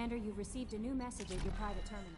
Commander, you've received a new message at your private terminal.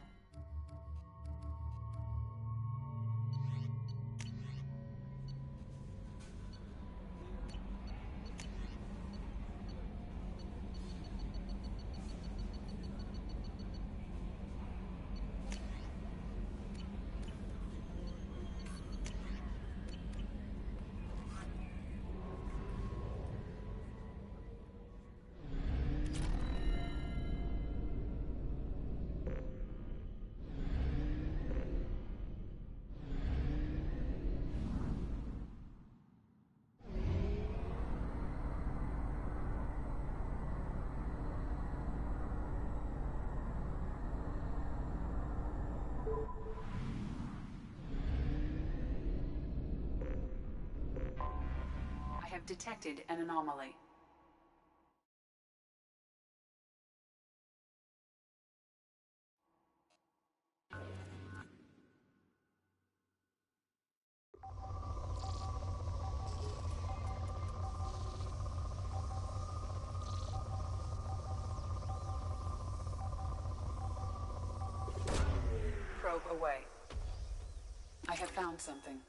I have detected an anomaly. Probe away. I have found something.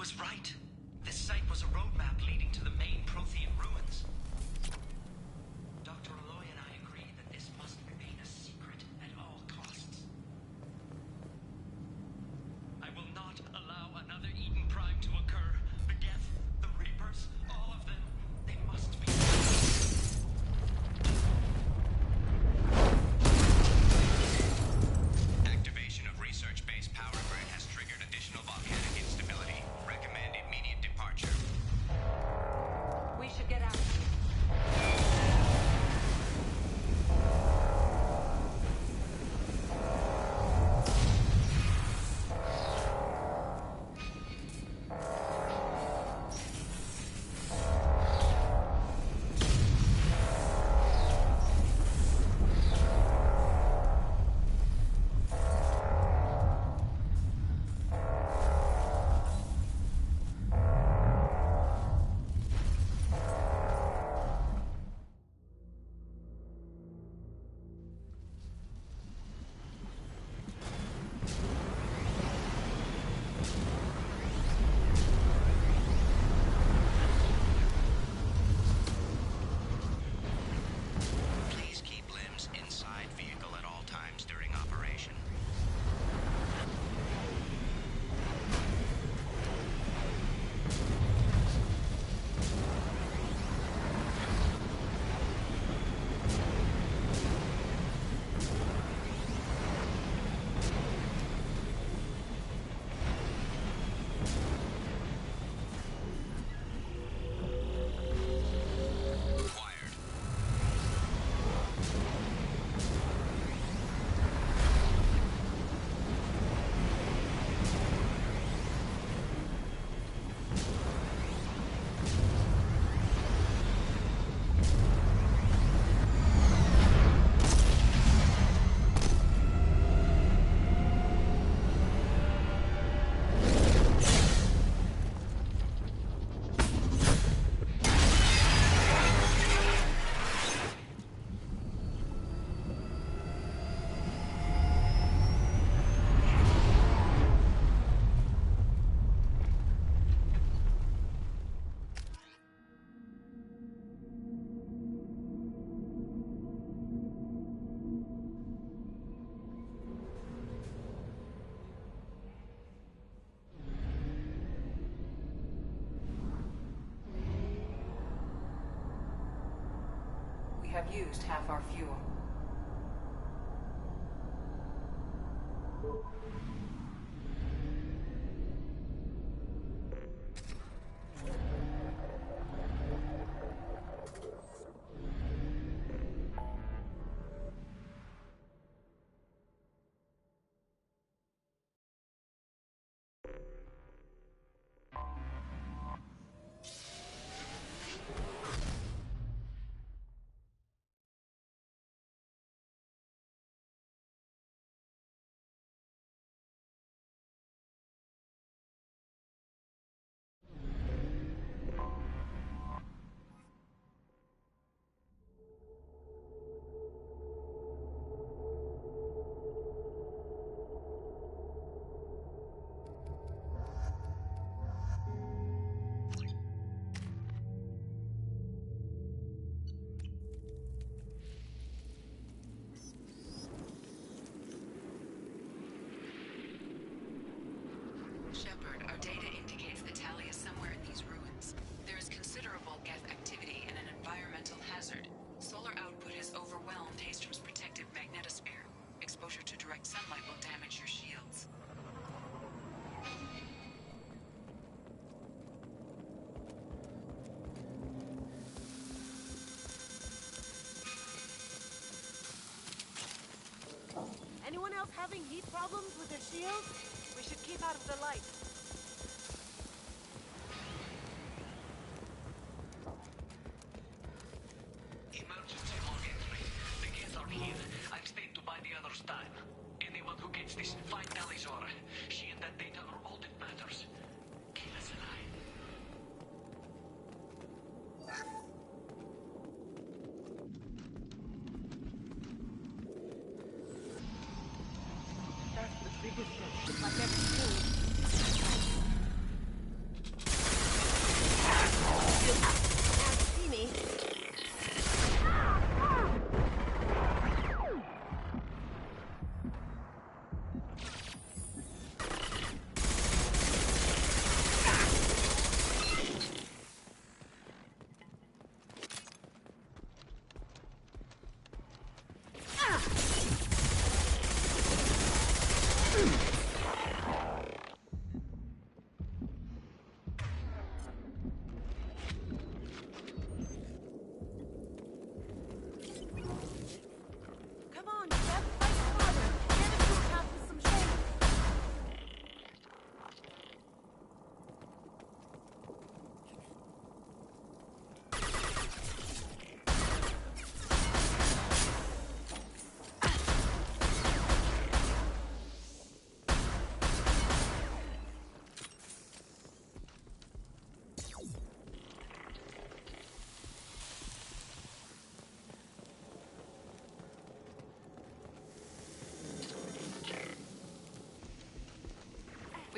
was right. This site was a roadmap leading to the main Prothean ruins. Dr. Aloy and I agree that this must remain a secret at all costs. I will not allow another Eden Prime to occur. The Geth, the Reapers, all of them, they must be... Activation of research-based power grid has triggered additional volcanic instability. Recommend immediate departure. We should get out. Please keep limbs inside vehicle at all times during operation. Acquired. We have used half our fuel. Shepard, our data indicates that Tali is somewhere in these ruins. There is considerable Geth activity and an environmental hazard. Solar output has overwhelmed Hastrom's protective magnetosphere. Exposure to direct sunlight will damage your shields. Anyone else having heat problems with their shields? We should keep out of the light. Emergency log entry. The Geth are here. I've stayed to buy the others time. Anyone who gets this, find Talizora. She and that data are all that matters. Keep us alive. That's the biggest test I've ever seen.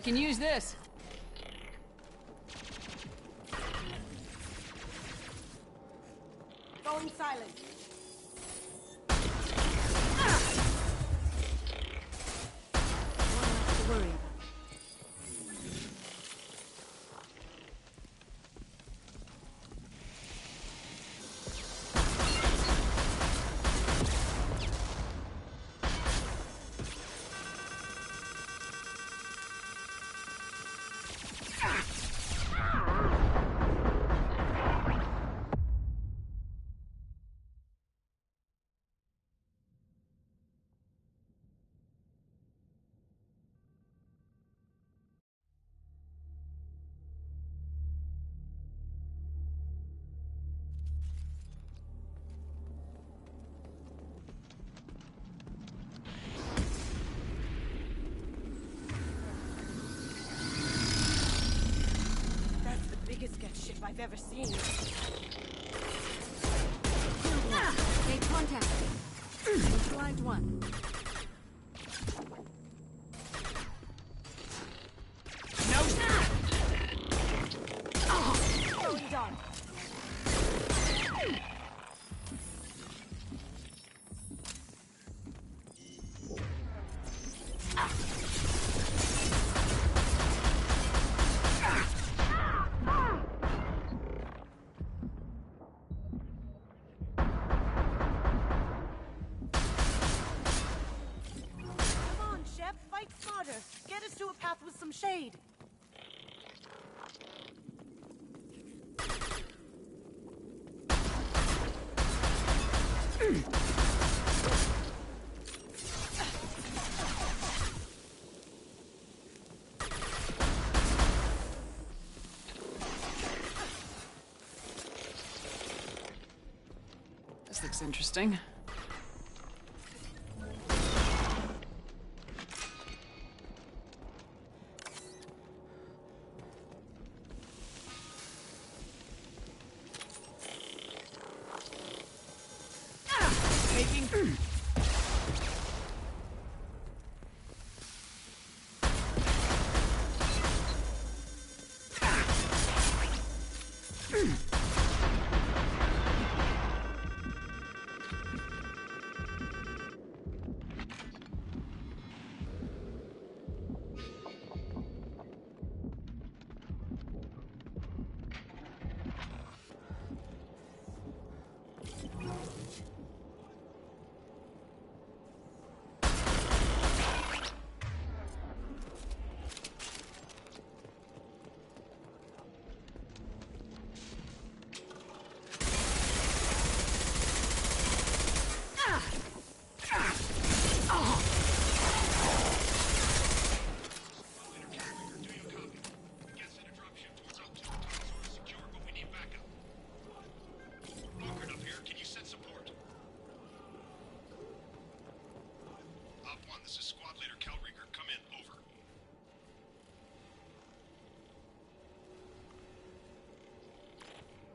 can use this. Going silent. Not to worry about. That's the biggest get ship I've ever seen. Make contact. Neutralized one. Going dark. Come on, Shep, fight smarter. Get us to a path with some shade. This looks interesting. Taking...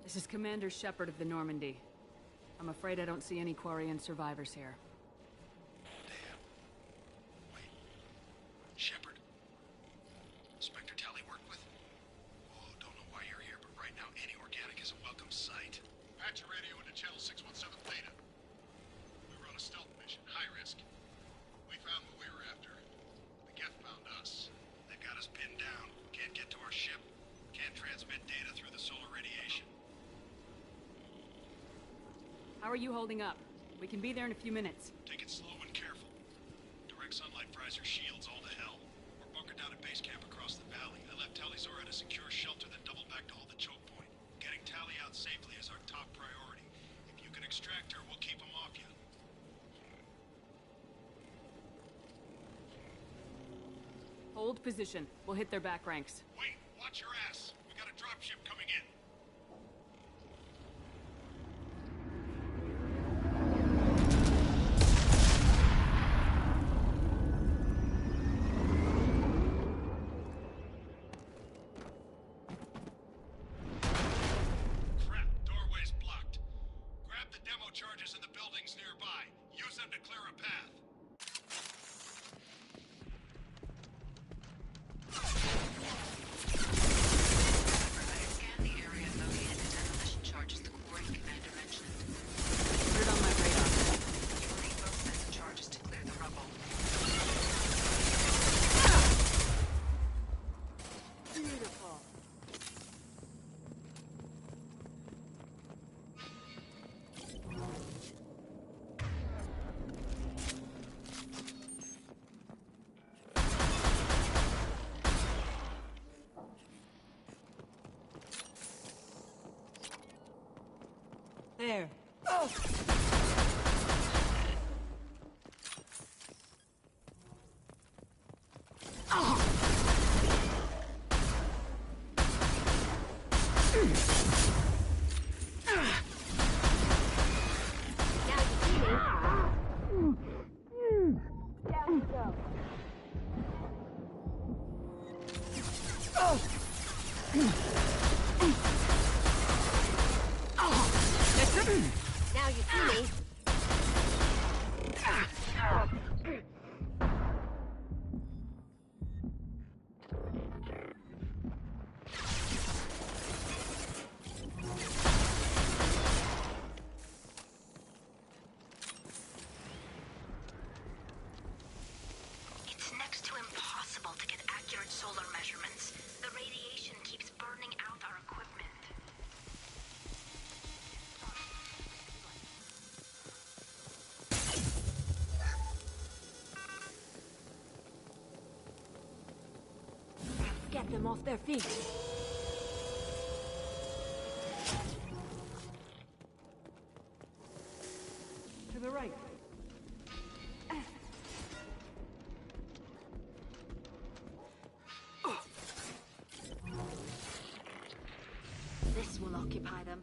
This is Commander Shepard of the Normandy. I'm afraid I don't see any Quarian survivors here. Damn. Wait. Shepard? Inspector Tally worked with? Oh, don't know why you're here, but right now any organic is a welcome sight. Patch your radio into channel 617 Theta. We were on a stealth mission, high risk. We found what we were after. The Geth found us. They got us pinned down. Can't get to our ship. Can't transmit data through the solar radiation. How are you holding up? We can be there in a few minutes. Take it slow and careful. Direct sunlight fries our shields all to hell. We're bunkered down at base camp across the valley. I left Tally Zora at a secure shelter, then doubled back to hold the choke point. Getting Tally out safely is our top priority. If you can extract her, we'll keep them off you. Hold position. We'll hit their back ranks. Wait, watch your ass. We got a dropship coming in. Crap, doorway's blocked. Grab the demo charges in the buildings nearby. Use them to clear a path. There. Now you see me. It's next to impossible to get accurate solar measurements. The radiation keeps burning out our equipment. Get them off their feet. To the right. This will occupy them.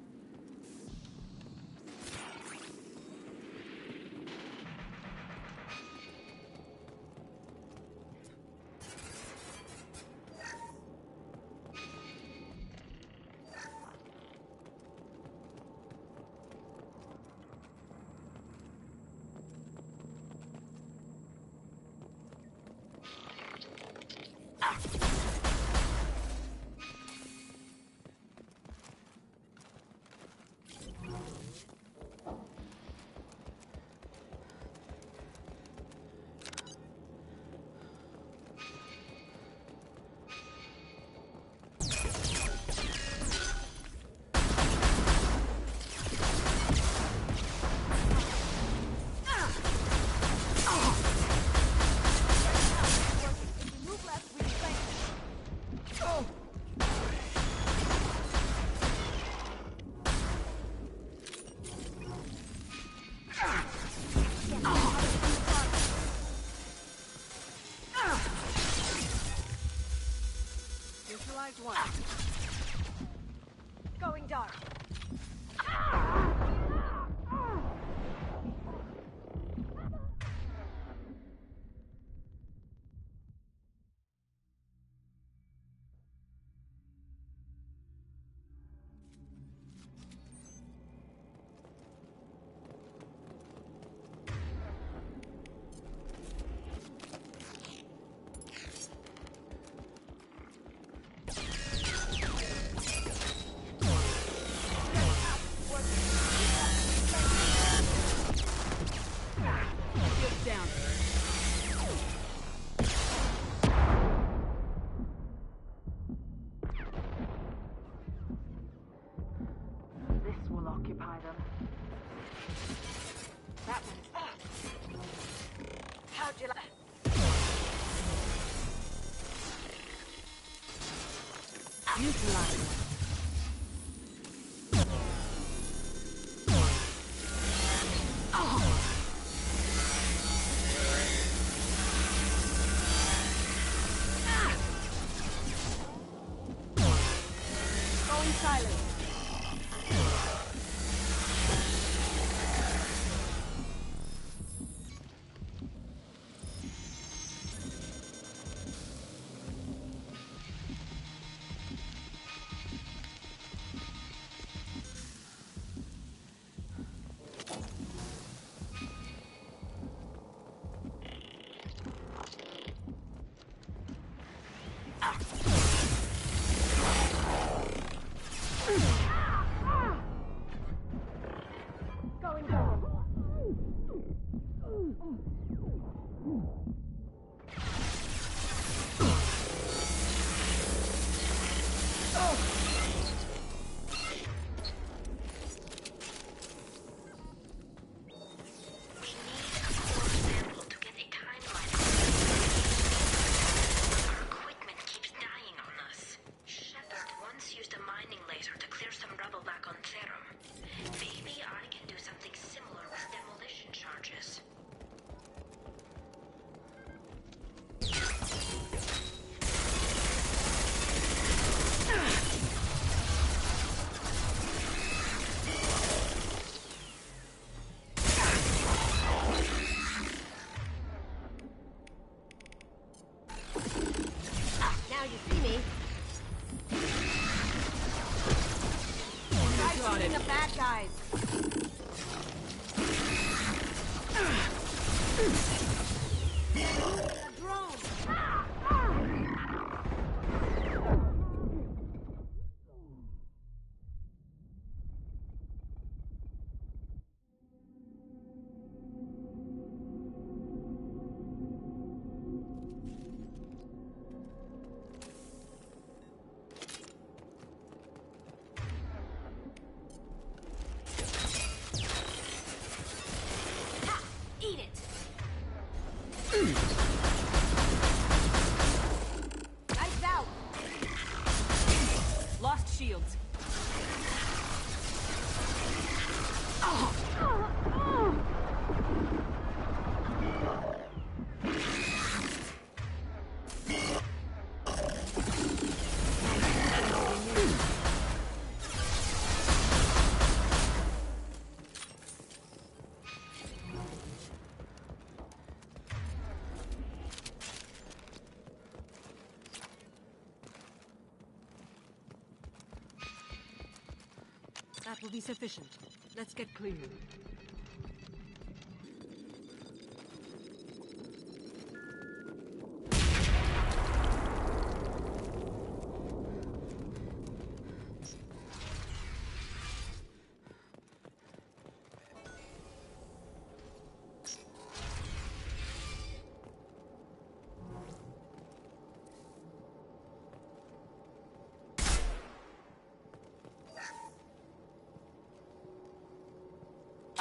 Neutralized one. Going dark. Shields down. This will occupy them. That one's. How'd you like? Neutralized. Going silent. eyes. A drone! Eat it! Lights out! Lost shields. That will be sufficient. Let's get clear.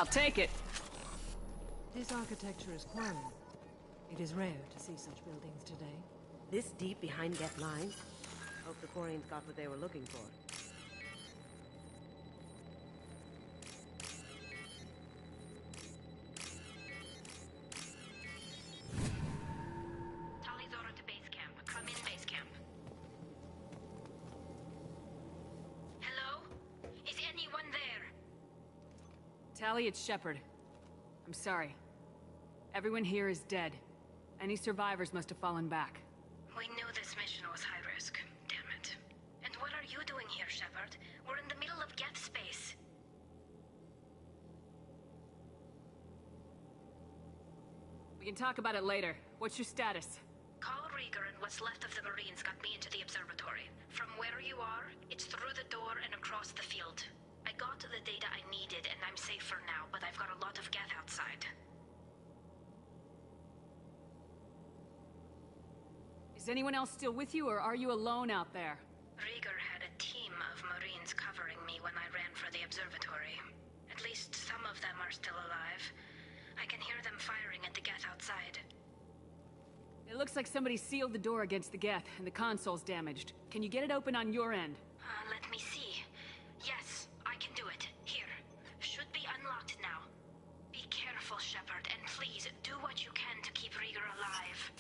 I'll take it. This architecture is Quarian. It is rare to see such buildings today. This deep behind Geth lines? Hope the Quarians got what they were looking for. Tali's order to base camp. Come in, base camp. Hello? Is anyone there? Tally, it's Shepard. I'm sorry. Everyone here is dead. Any survivors must have fallen back. We knew this mission was high risk. Damn it. And what are you doing here, Shepard? We're in the middle of Geth space. We can talk about it later. What's your status? Carl Rieger and what's left of the Marines got me into the observatory. From where you are, it's through the door and across the field. I got the data I needed and I'm safe for now, but I've got a lot of Geth outside. Is anyone else still with you, or are you alone out there? Rieger had a team of Marines covering me when I ran for the observatory. At least some of them are still alive. I can hear them firing at the Geth outside. It looks like somebody sealed the door against the Geth, and the console's damaged. Can you get it open on your end? Let me see. Yes, I can do it. Here. Should be unlocked now. Be careful, Shepard, and please do what you can to keep Rieger alive.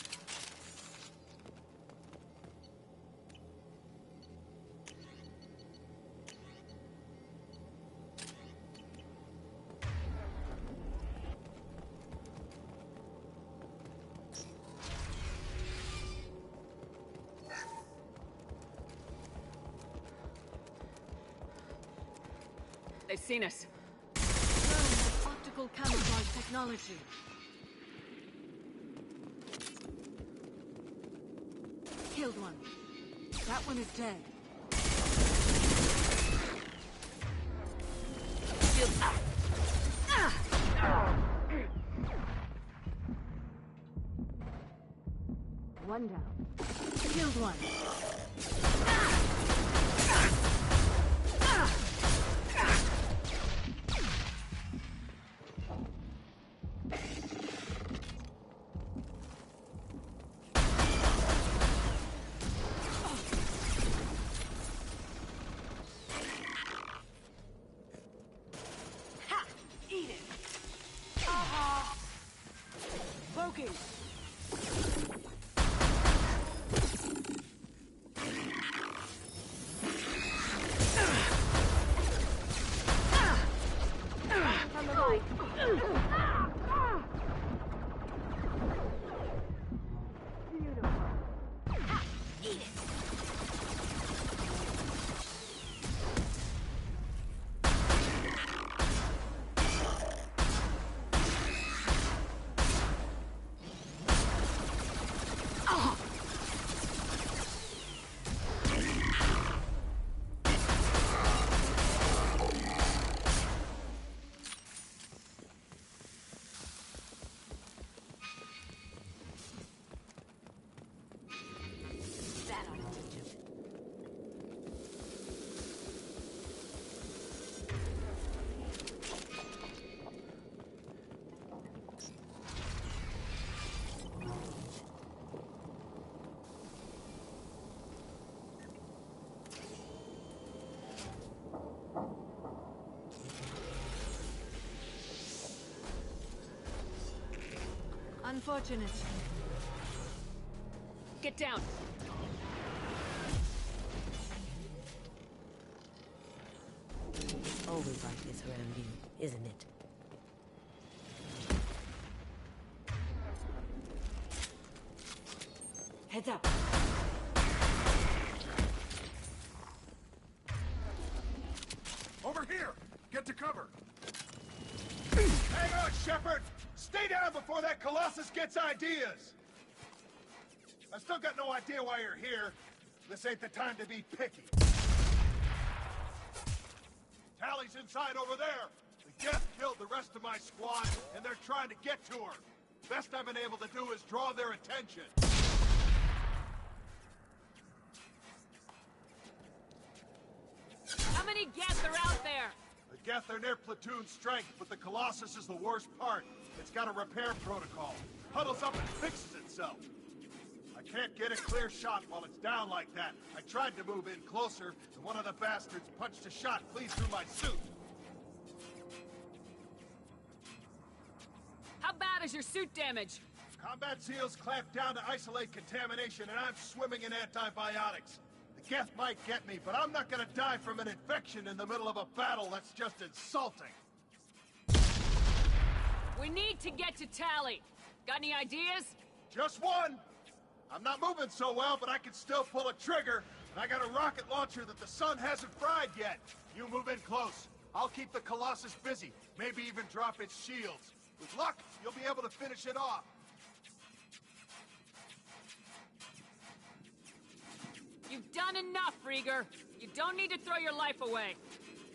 They've seen us. Drone has optical camouflage technology. Killed one. That one is dead. Shield up. One down. Killed one. Ha! Eat it! Poking. From the right. Beautiful. Ha! Eat it! Unfortunate. Get down. Always like this around you, isn't it? Heads up. Over here! Get to cover! Hang on, Shepard! Stay down before that Colossus gets ideas! I still got no idea why you're here. This ain't the time to be picky. Tally's inside over there! The Geth killed the rest of my squad, and they're trying to get to her. Best I've been able to do is draw their attention. How many Geth are out there? The Geth are near platoon strength, but the Colossus is the worst part. It's got a repair protocol. Huddles up and fixes itself. I can't get a clear shot while it's down like that. I tried to move in closer, and one of the bastards punched a shot clean through my suit. How bad is your suit damage? Combat SEALs clamp down to isolate contamination, and I'm swimming in antibiotics. The Geth might get me, but I'm not gonna die from an infection in the middle of a battle. That's just insulting. We need to get to Tally. Got any ideas? Just one! I'm not moving so well, but I can still pull a trigger, and I got a rocket launcher that the sun hasn't fried yet. You move in close. I'll keep the Colossus busy, maybe even drop its shields. With luck, you'll be able to finish it off. You've done enough, Rieger. You don't need to throw your life away.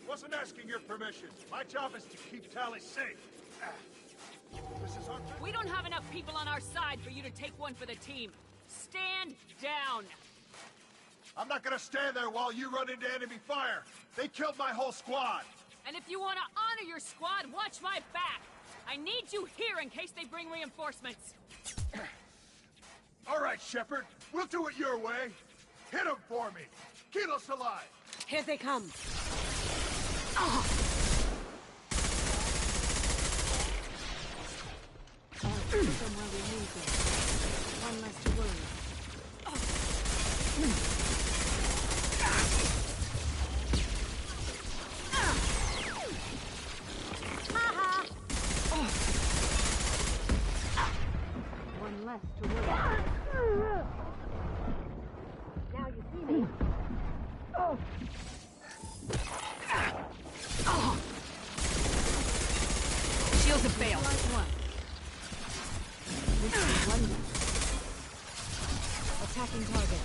Wasn't asking your permission. My job is to keep Tally safe. This is our... We don't have enough people on our side for you to take one for the team. Stand down. I'm not gonna stand there while you run into enemy fire. They killed my whole squad. And if you want to honor your squad, watch my back. I need you here in case they bring reinforcements. All right, Shepard. We'll do it your way. Hit them for me. Keep us alive. Here they come. Somewhere we need them. One less to worry. One less to worry. Now you see me. Shields have failed. This is London. Attacking target.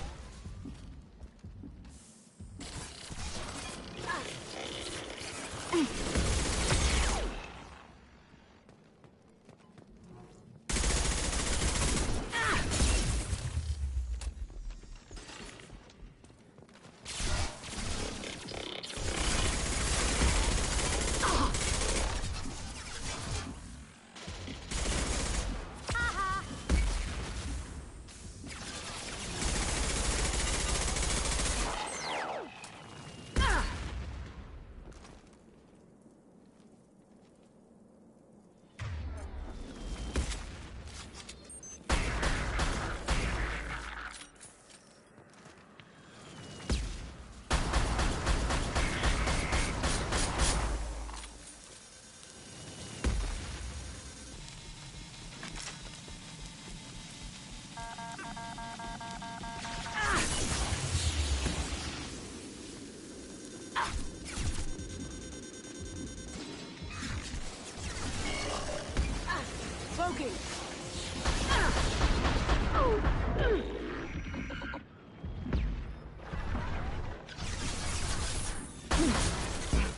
Smoking.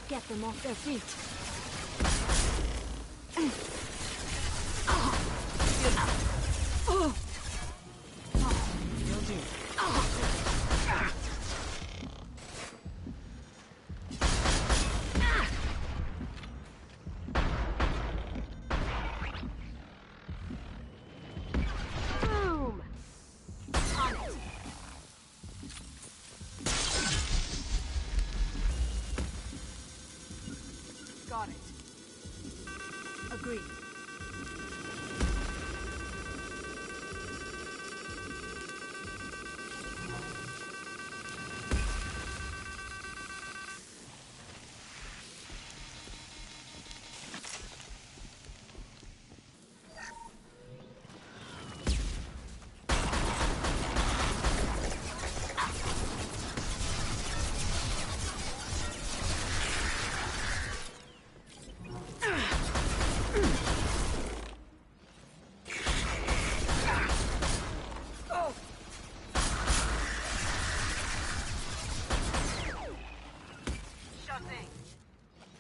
Get them off their feet. Will do. Boom. On it. Got it. Agreed.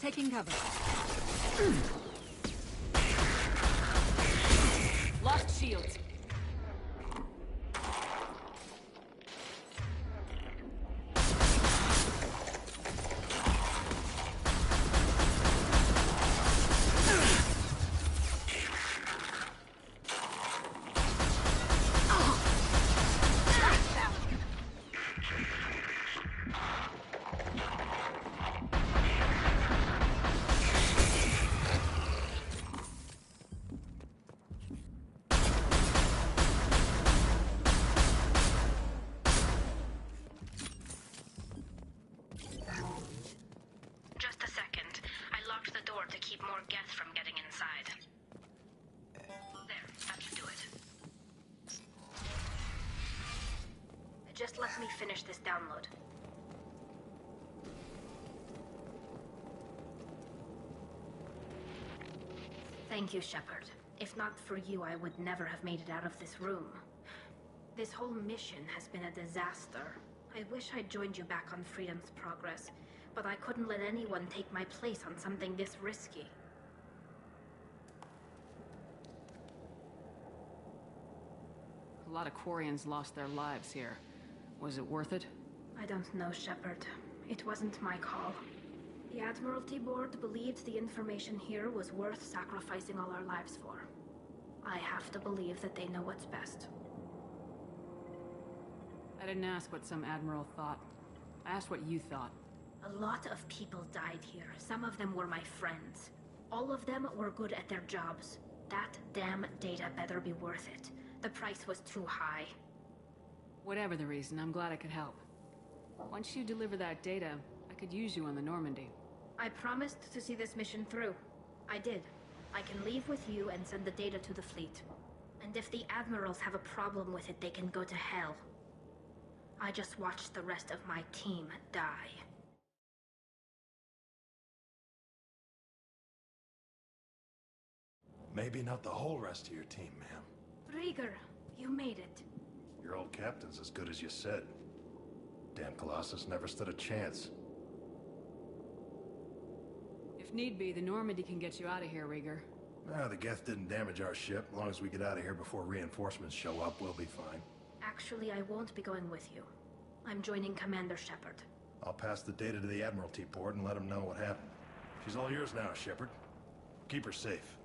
Taking cover. Lost shields. Just a second. I locked the door to keep more Geth from getting inside. There, that should do it. Just let me finish this download. Thank you, Shepard. If not for you, I would never have made it out of this room. This whole mission has been a disaster. I wish I'd joined you back on Freedom's Progress, but I couldn't let anyone take my place on something this risky. A lot of Quarians lost their lives here. Was it worth it? I don't know, Shepard. It wasn't my call. The Admiralty Board believed the information here was worth sacrificing all our lives for. I have to believe that they know what's best. I didn't ask what some admiral thought. I asked what you thought. A lot of people died here. Some of them were my friends. All of them were good at their jobs. That damn data better be worth it. The price was too high. Whatever the reason, I'm glad I could help. Once you deliver that data, I could use you on the Normandy. I promised to see this mission through. I did. I can leave with you and send the data to the fleet. And if the admirals have a problem with it, they can go to hell. I just watched the rest of my team die. Maybe not the whole rest of your team, ma'am. Rieger, you made it. Your old captain's as good as you said. Damn Colossus never stood a chance. If need be, the Normandy can get you out of here, Rieger. The Geth didn't damage our ship. As long as we get out of here before reinforcements show up, we'll be fine. Actually, I won't be going with you. I'm joining Commander Shepard. I'll pass the data to the Admiralty Board and let them know what happened. She's all yours now, Shepard. Keep her safe.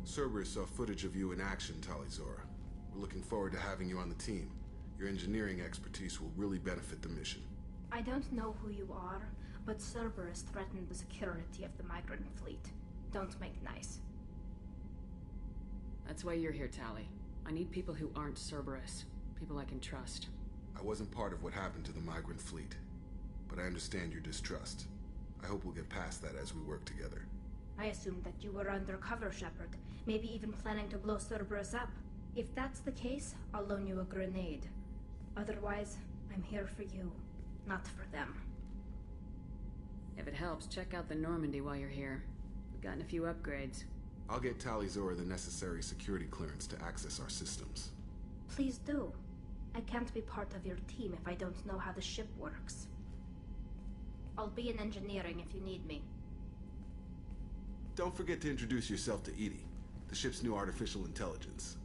Cerberus saw footage of you in action, Tali'Zorah. We're looking forward to having you on the team. Your engineering expertise will really benefit the mission. I don't know who you are, but Cerberus threatened the security of the migrant fleet. Don't make nice. That's why you're here, Tali. I need people who aren't Cerberus. People I can trust. I wasn't part of what happened to the migrant fleet, but I understand your distrust. I hope we'll get past that as we work together. I assumed that you were undercover, Shepard. Maybe even planning to blow Cerberus up. If that's the case, I'll loan you a grenade. Otherwise, I'm here for you, not for them. If it helps, check out the Normandy while you're here. We've gotten a few upgrades. I'll get Tali'Zorah the necessary security clearance to access our systems. Please do. I can't be part of your team if I don't know how the ship works. I'll be in engineering if you need me. Don't forget to introduce yourself to EDI, the ship's new artificial intelligence.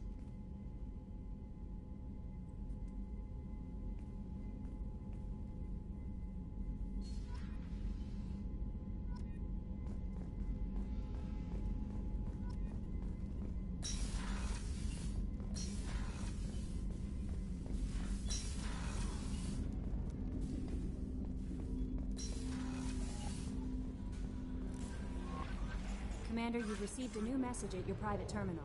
Commander, you've received a new message at your private terminal.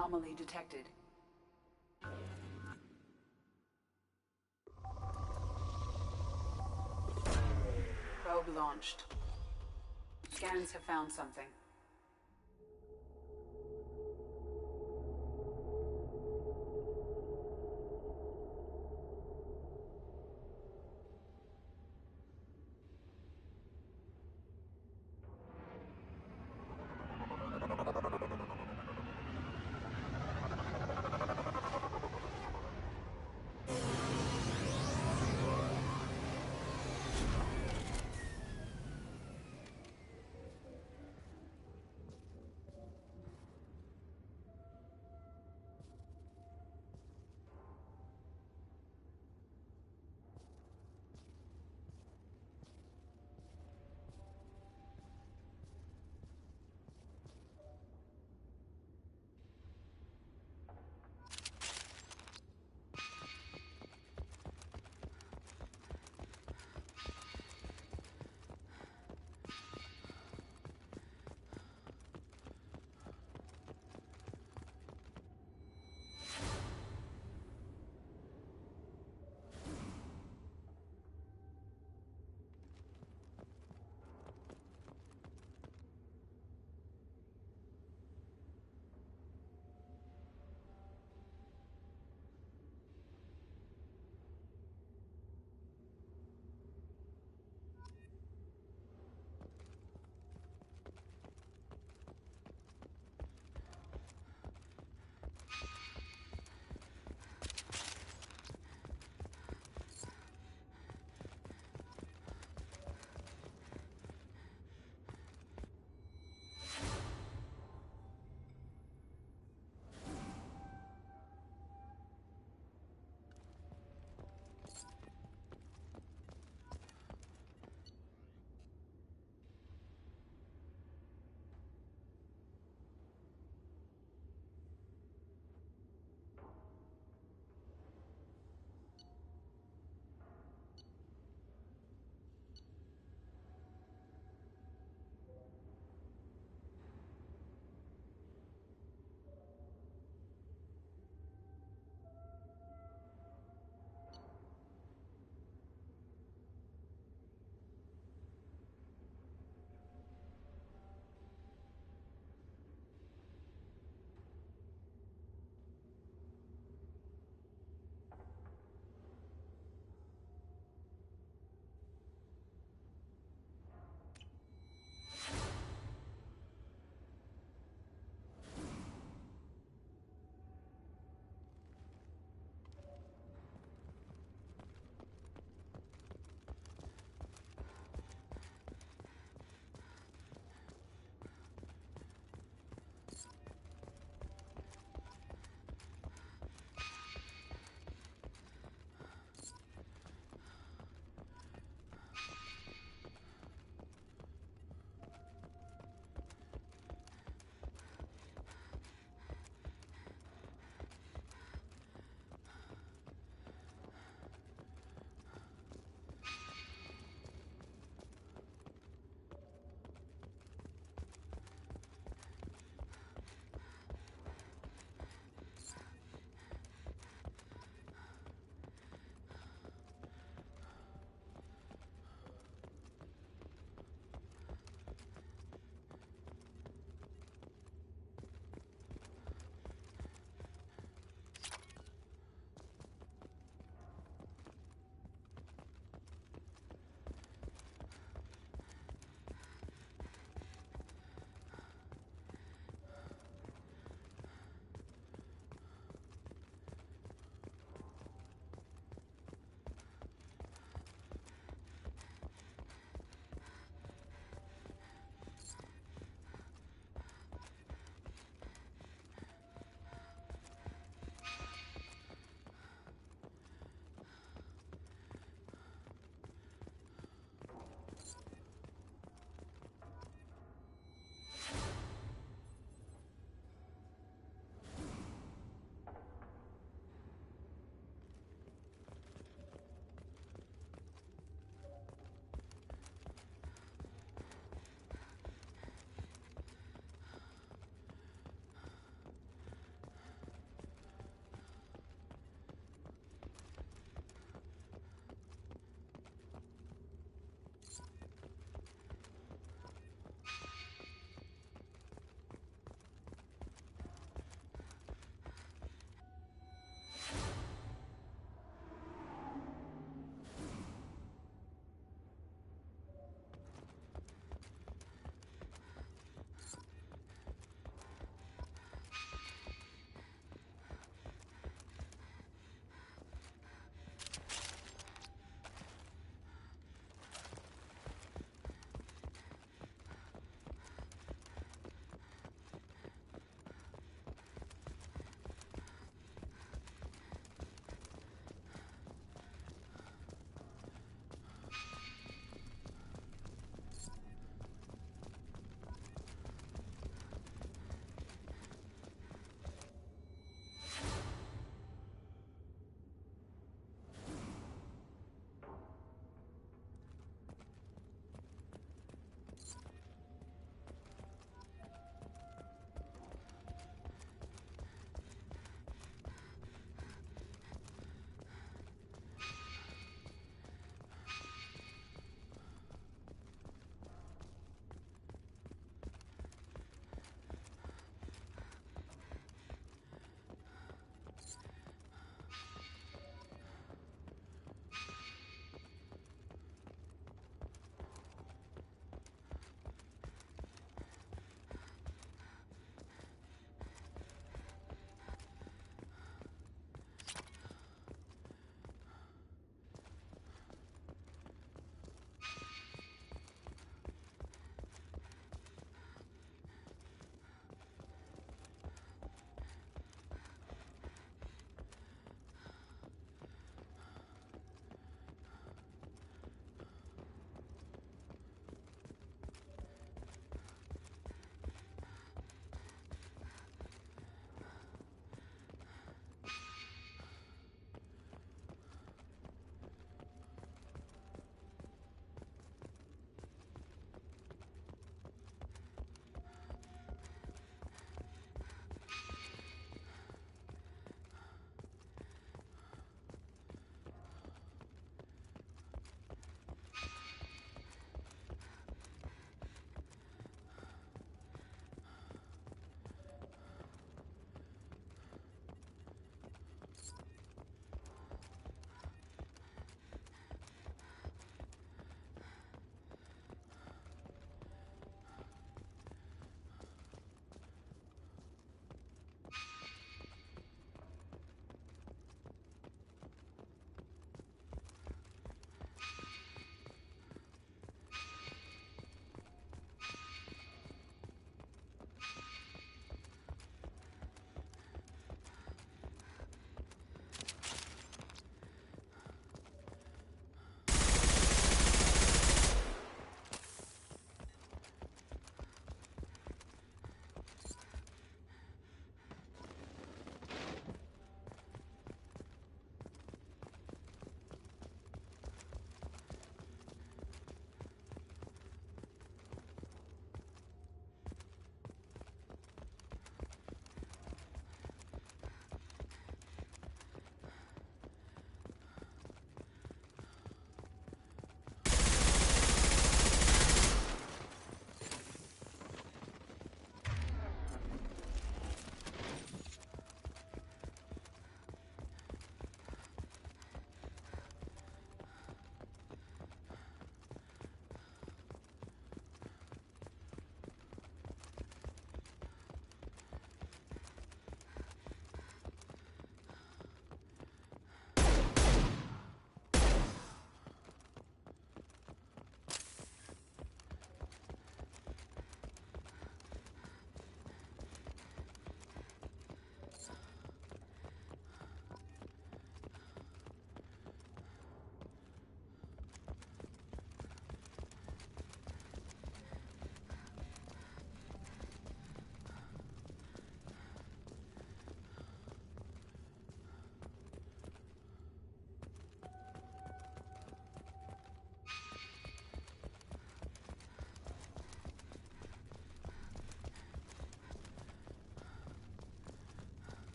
Anomaly detected. Probe launched. Scans have found something.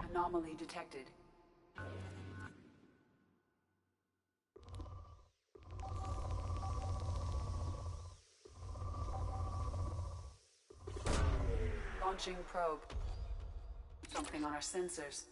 Anomaly detected. Launching probe. Something on our sensors.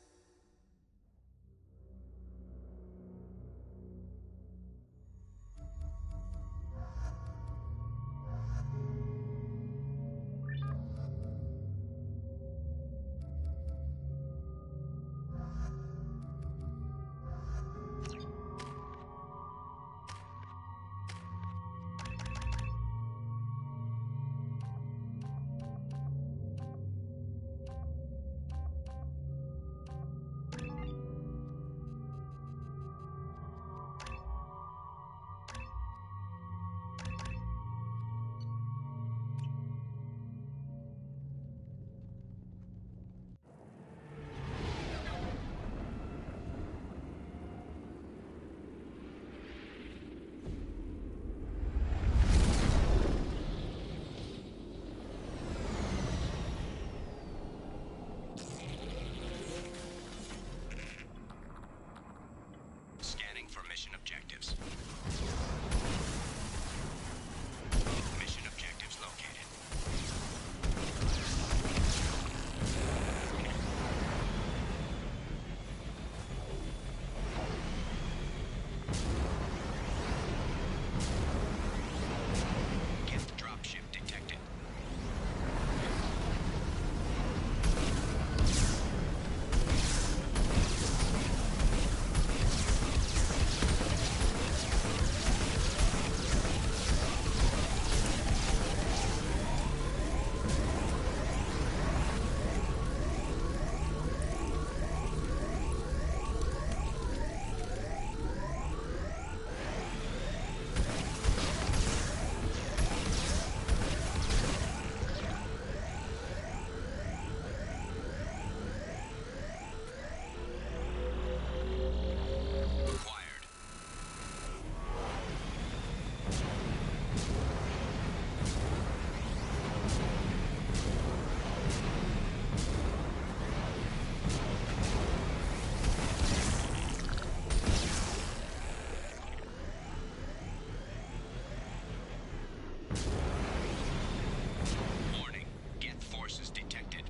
Scanning for mission objectives. Mission objectives located. Get the dropship detected. Warning. Geth forces detected.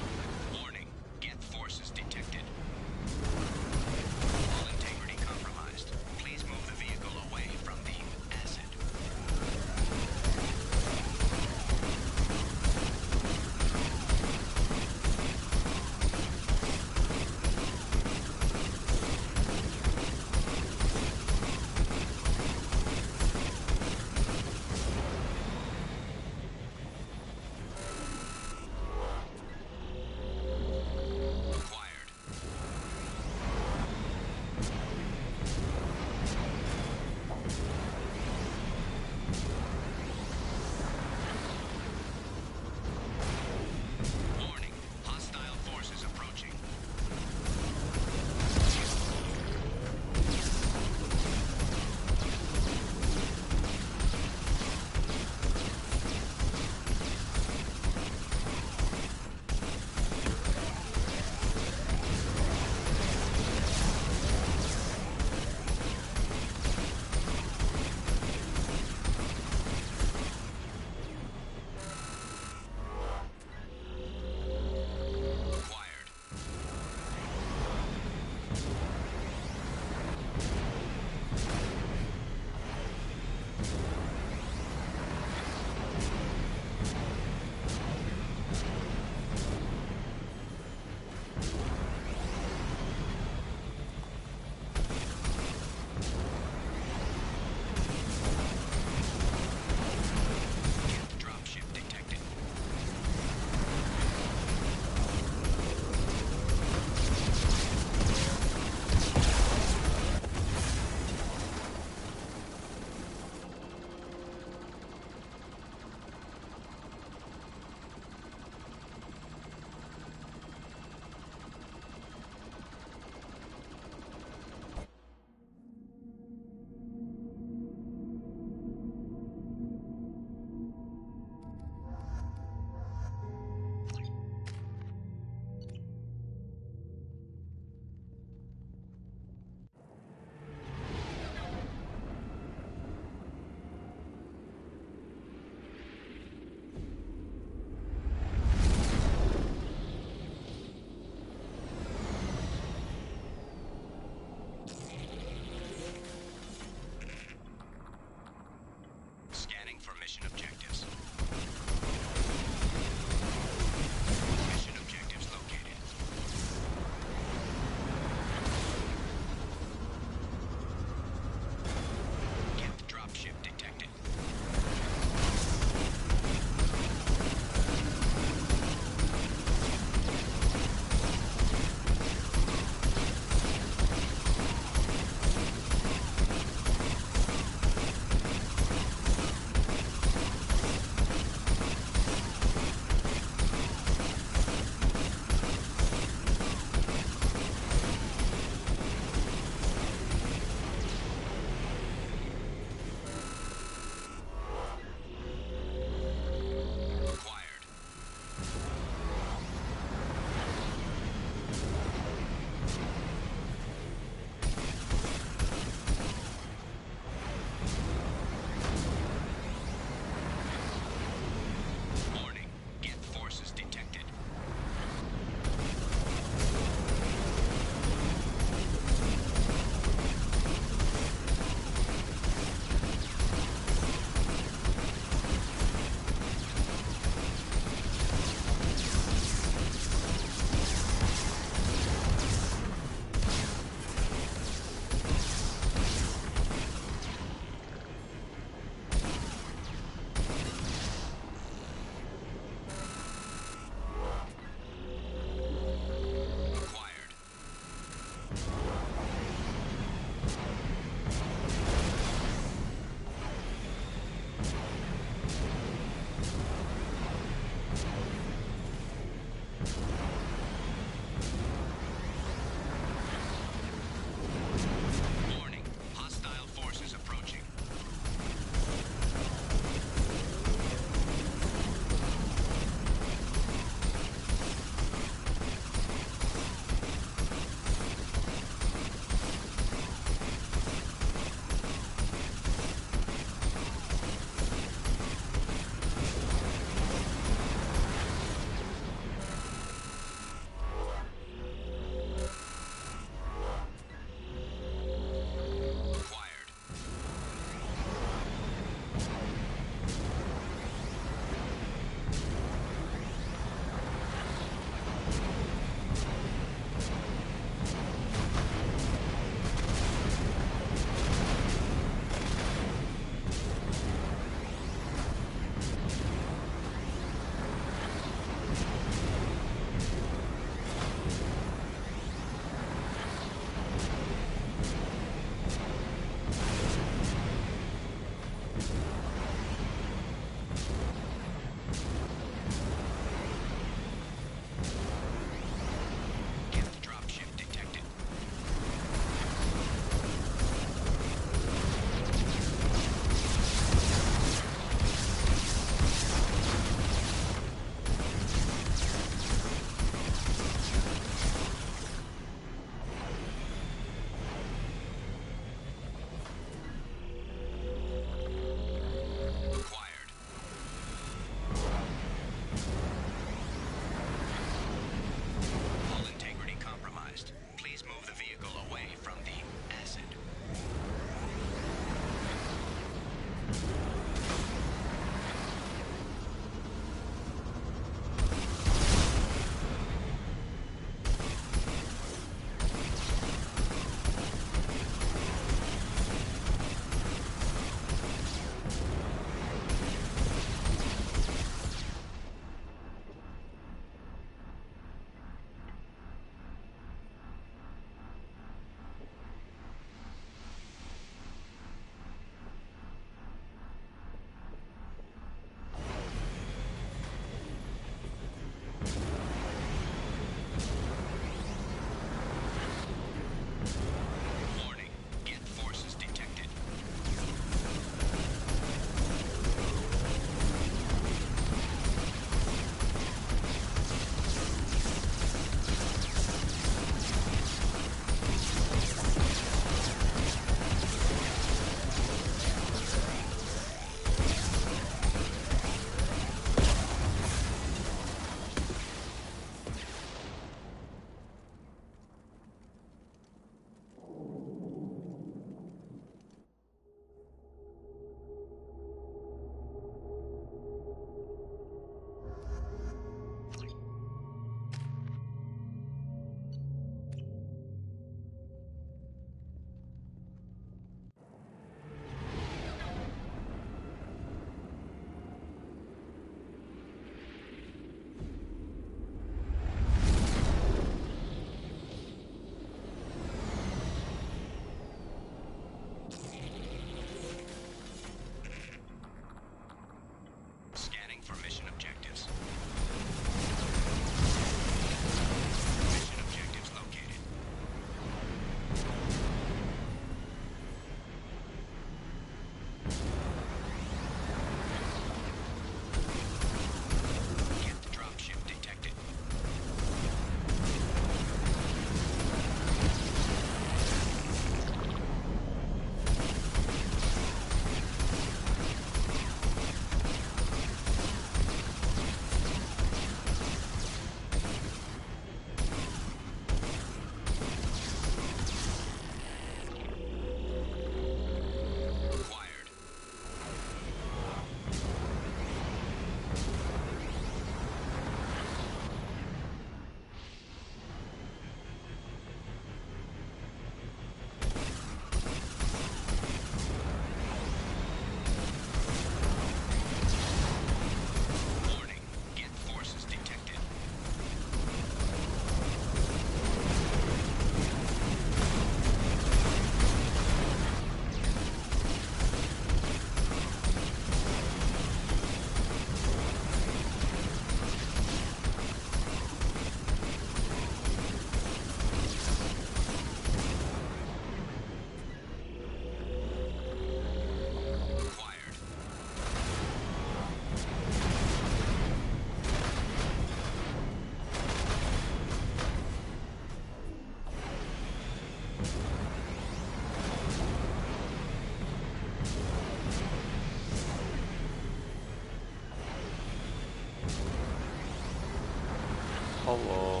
Hello.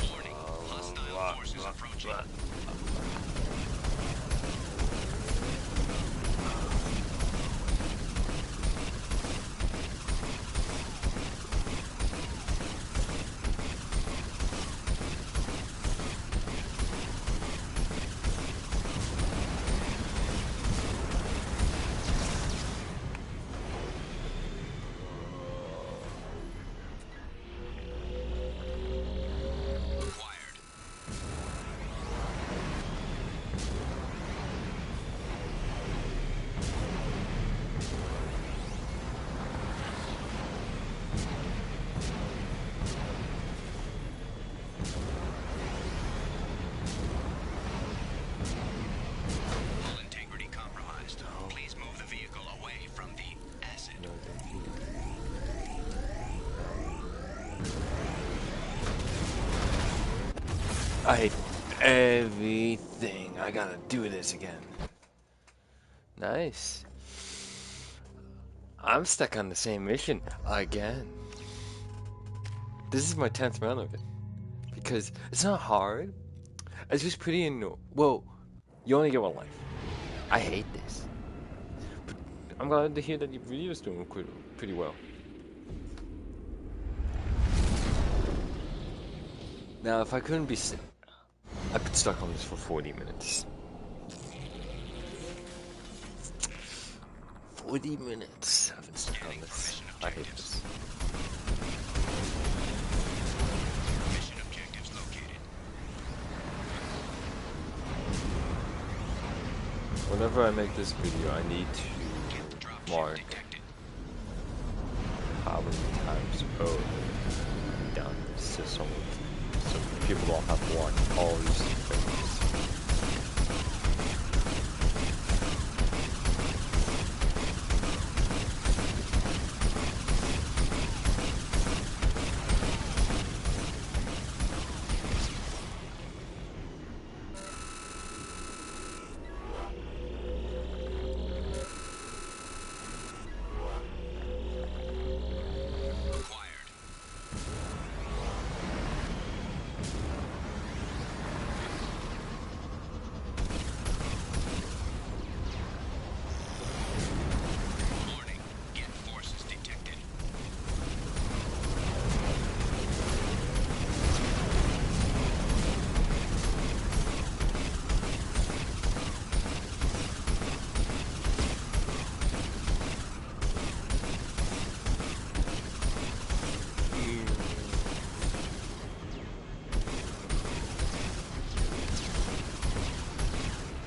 Warning. Hostile forces approaching. Hull integrity compromised. Please move the vehicle away from the acid. No, thank you. I hate everything. I gotta do this again. Nice. I'm stuck on the same mission again. This is my 10th run of it. Because it's not hard. It's just pretty annoying. Well, you only get one life. I hate this. But I'm glad to hear that your video's doing pretty well. Now, if I couldn't be I've been stuck on this for 40 minutes. 40 minutes I've been stuck on this. I hate this. Mission objectives located. Whenever I make this video, I need to mark how many times I've done this to someone, so people don't have to watch all these things.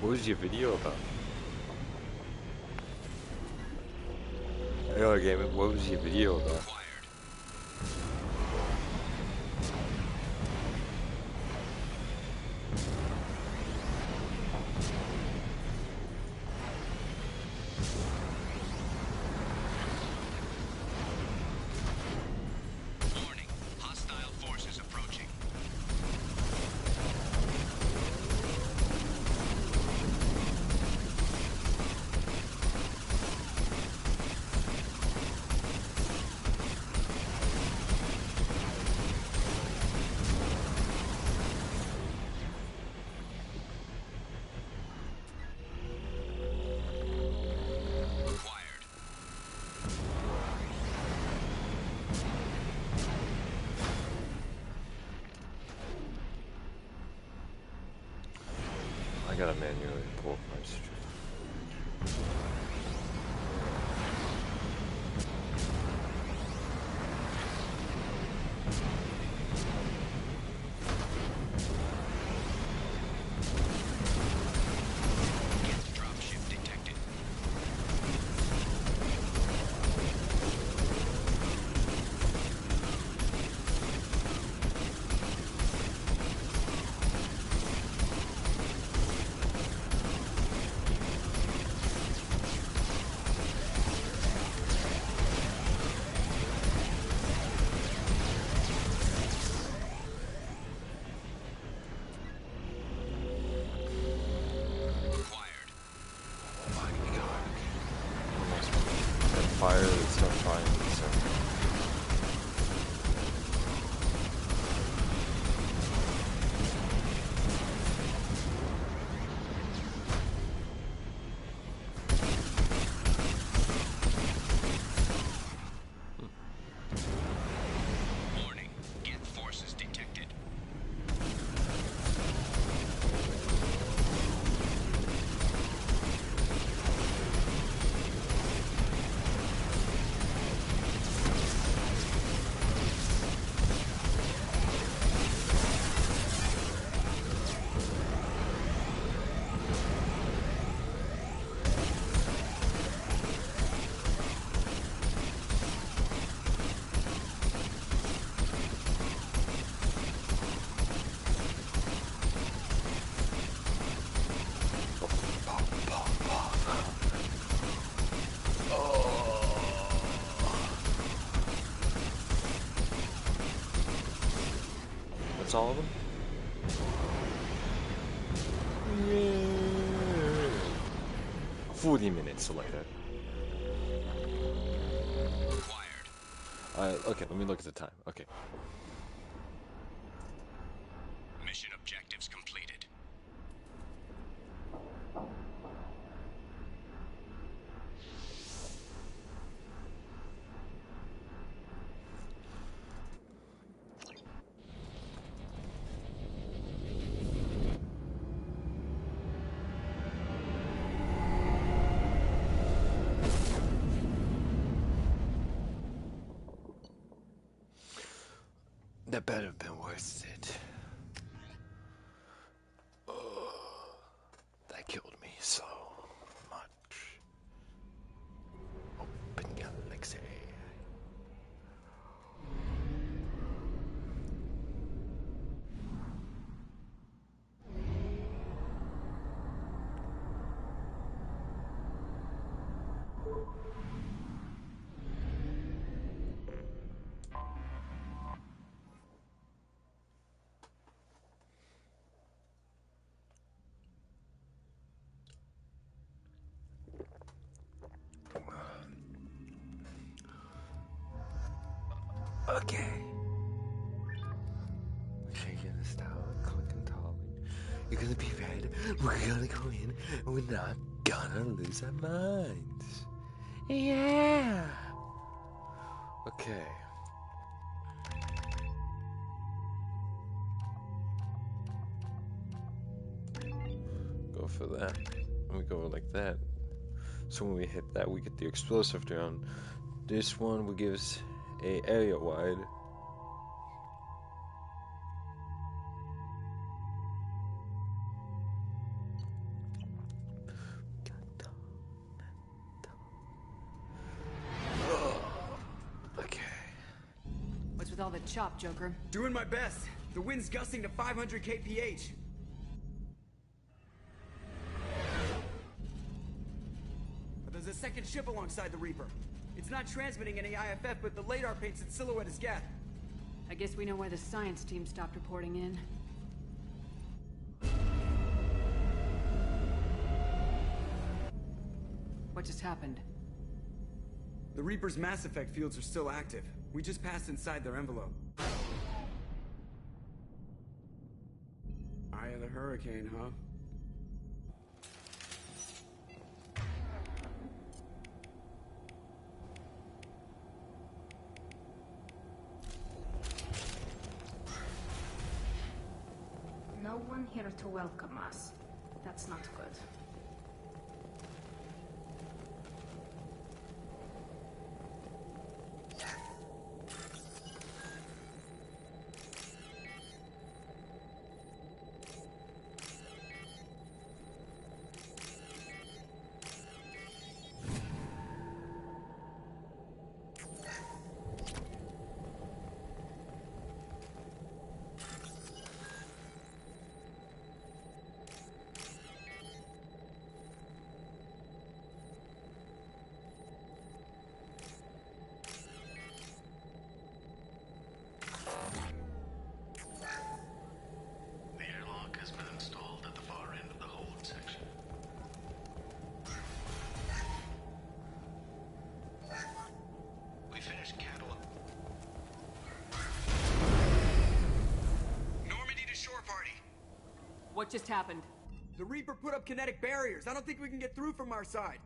What was your video about? Hey, Gamer, what was your video about? Warning. Hostile forces approaching. I gotta manually pull up my stream. Dropship detected. That's all of them? Yeah. 40 minutes later. Okay, let me look at the time. Okay. Mission objectives completed. That better have been worth it. Oh, that killed me so much. Open galaxy. Okay. Shaking the star, clicking tall. You're gonna be red. We're gonna go in, and we're not gonna lose our minds. Yeah. Okay. Go for that. We go like that. So when we hit that, we get the explosive down. This one will give us a area wide. Okay. What's with all the chop, Joker? Doing my best. The wind's gusting to 500 kph. But there's a second ship alongside the Reaper. It's not transmitting any IFF, but the radar paints its silhouette as Geth. I guess we know why the science team stopped reporting in. What just happened? The Reaper's Mass Effect fields are still active. We just passed inside their envelope. Eye of the Hurricane, huh? No one here to welcome us. That's not good. What just happened? The Reaper put up kinetic barriers. I don't think we can get through from our side.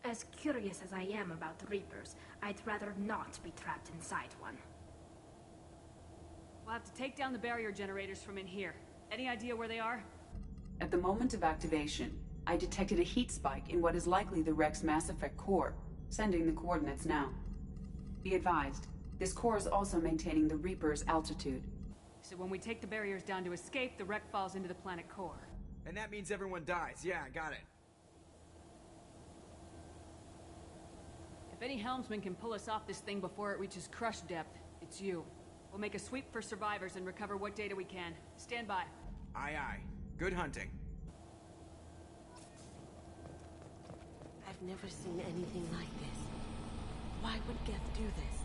As curious as I am about the Reapers, I'd rather not be trapped inside one. We'll have to take down the barrier generators from in here. Any idea where they are? At the moment of activation, I detected a heat spike in what is likely the Rex Mass Effect core, sending the coordinates now. Be advised, this core is also maintaining the Reaper's altitude. So when we take the barriers down to escape, the wreck falls into the planet core. And that means everyone dies. Yeah, I got it. If any helmsman can pull us off this thing before it reaches crush depth, it's you. We'll make a sweep for survivors and recover what data we can. Stand by. Aye, aye. Good hunting. I've never seen anything like this. Why would Geth do this?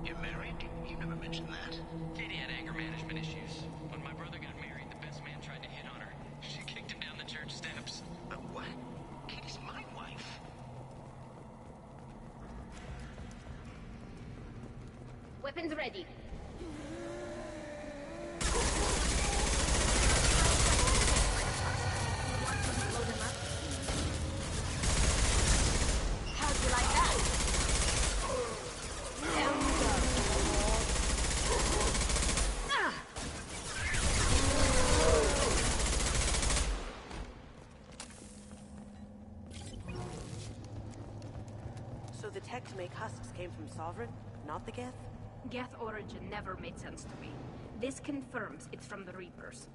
You're married? You never mentioned that. Katie had anger management issues. When my brother got married, the best man tried to hit on her. She kicked him down the church steps. What? Katie's my wife. Weapons ready. Load them up. How'd you like that? Down you go. So the tech to make husks came from Sovereign, not the Geth? Geth origin never made sense to me. This confirms it's from the Reapers.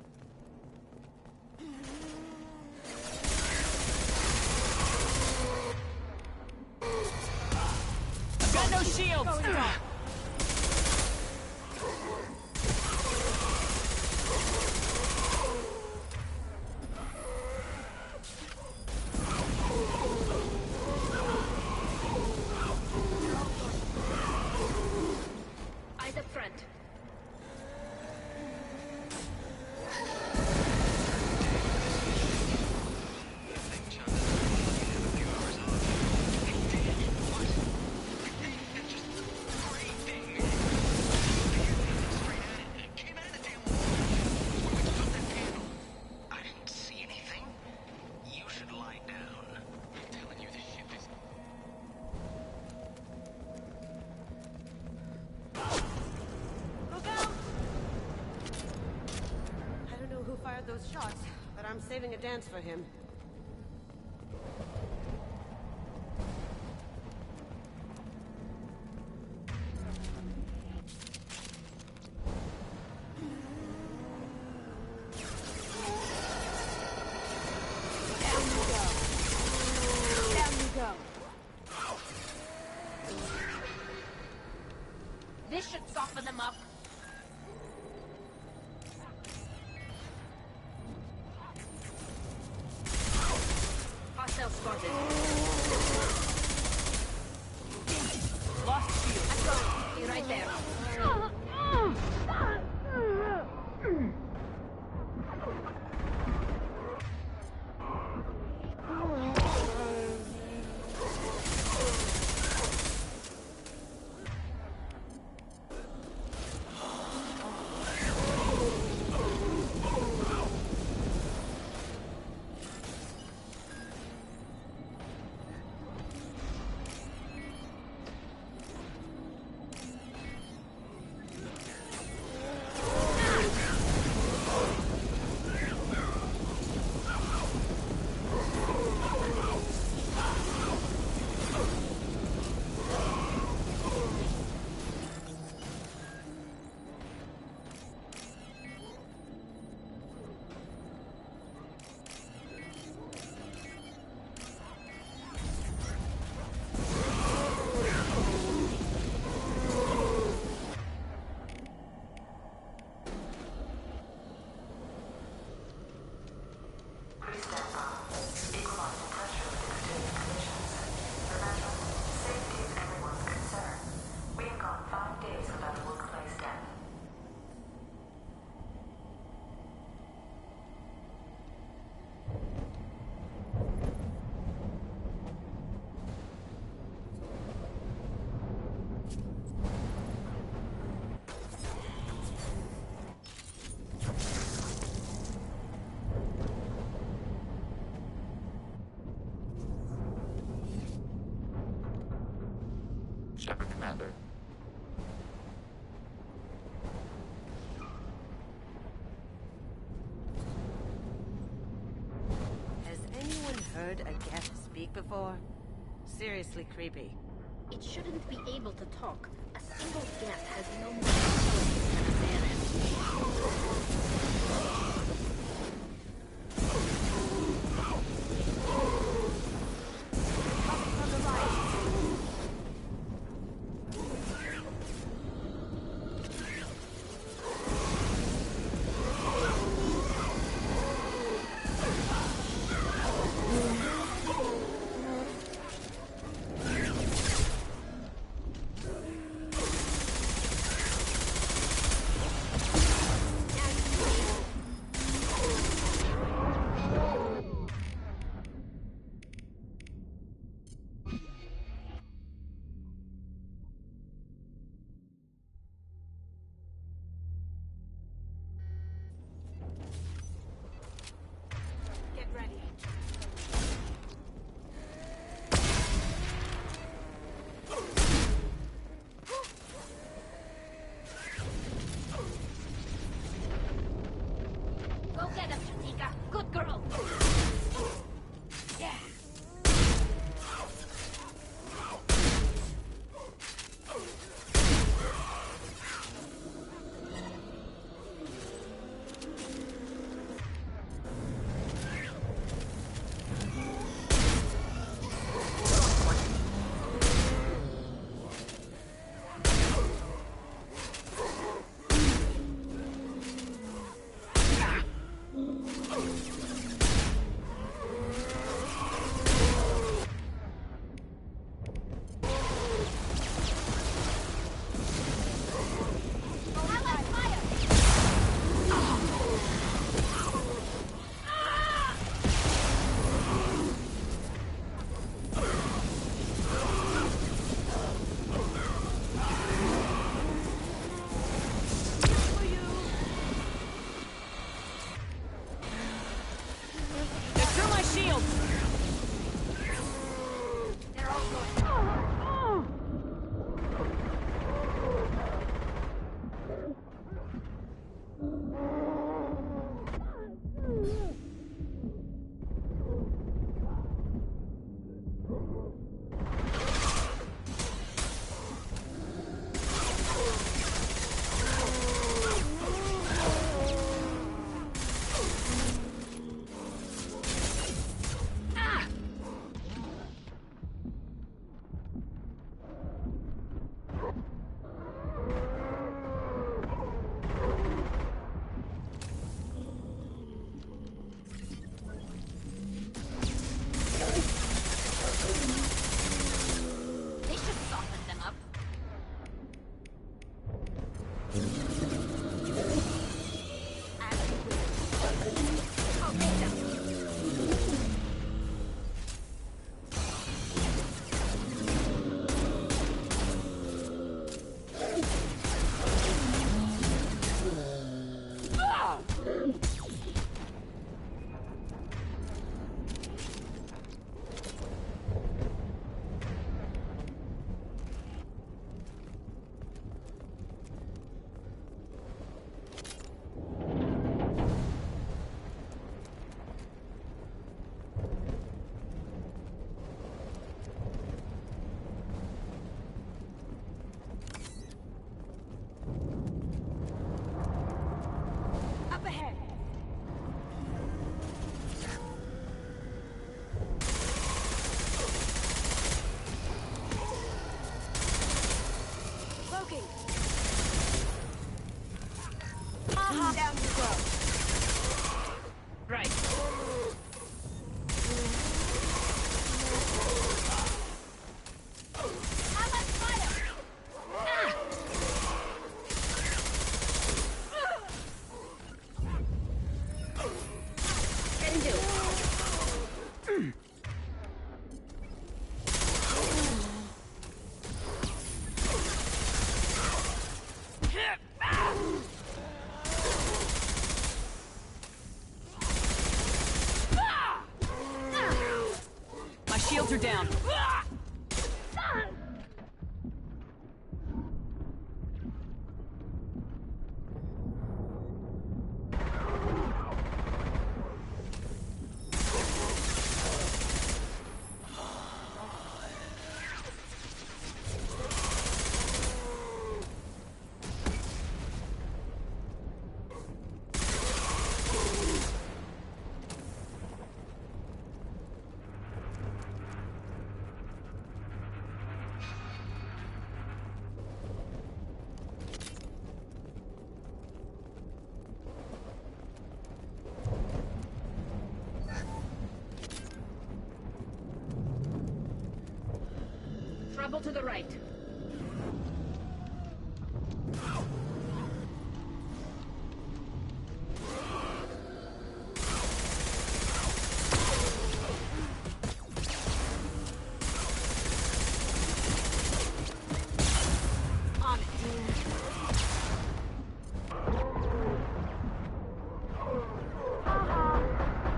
I've got no shields! Eyes up front. I didn't see anything. You should lie down. I'm telling you, this ship is... Look out! I don't know who fired those shots, but I'm saving a dance for him. Down you go. This should soften them up. Hostile spotted. Lost shield. I'm going. Be right there. Shepard Commander. Has anyone heard a Geth speak before? Seriously creepy. It shouldn't be able to talk. A single Geth has no more intelligence than a From the right. Up ahead. Cloaking. Down you go. Right. Can do. My shields are down. Trouble to the right. On it.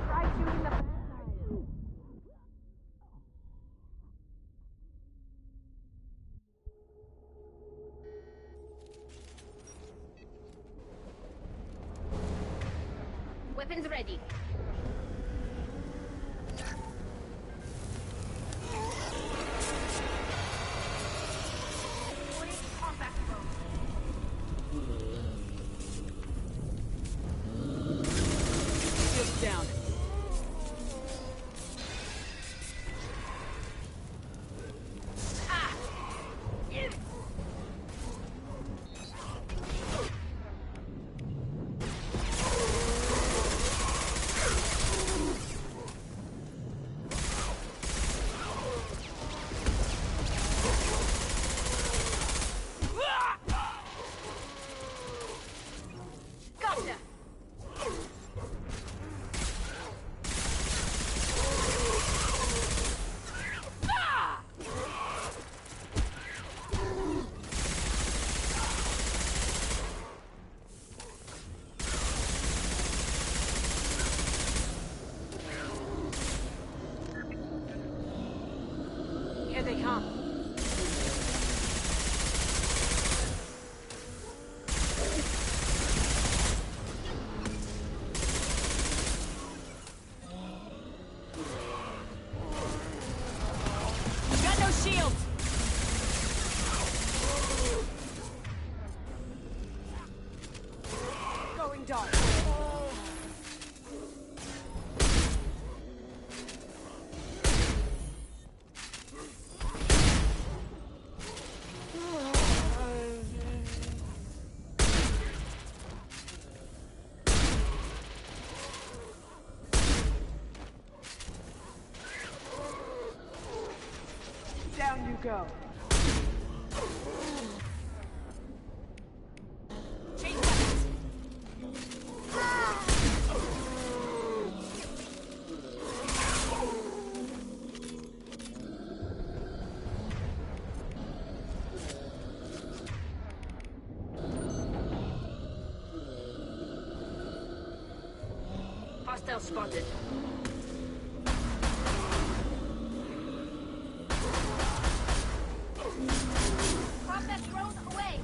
Try shooting the Weapons ready. Shields down. Gotcha. Here they come. Got no shields. Going dark. Down you go. Change weapons. Hostile spotted. Combat drone away.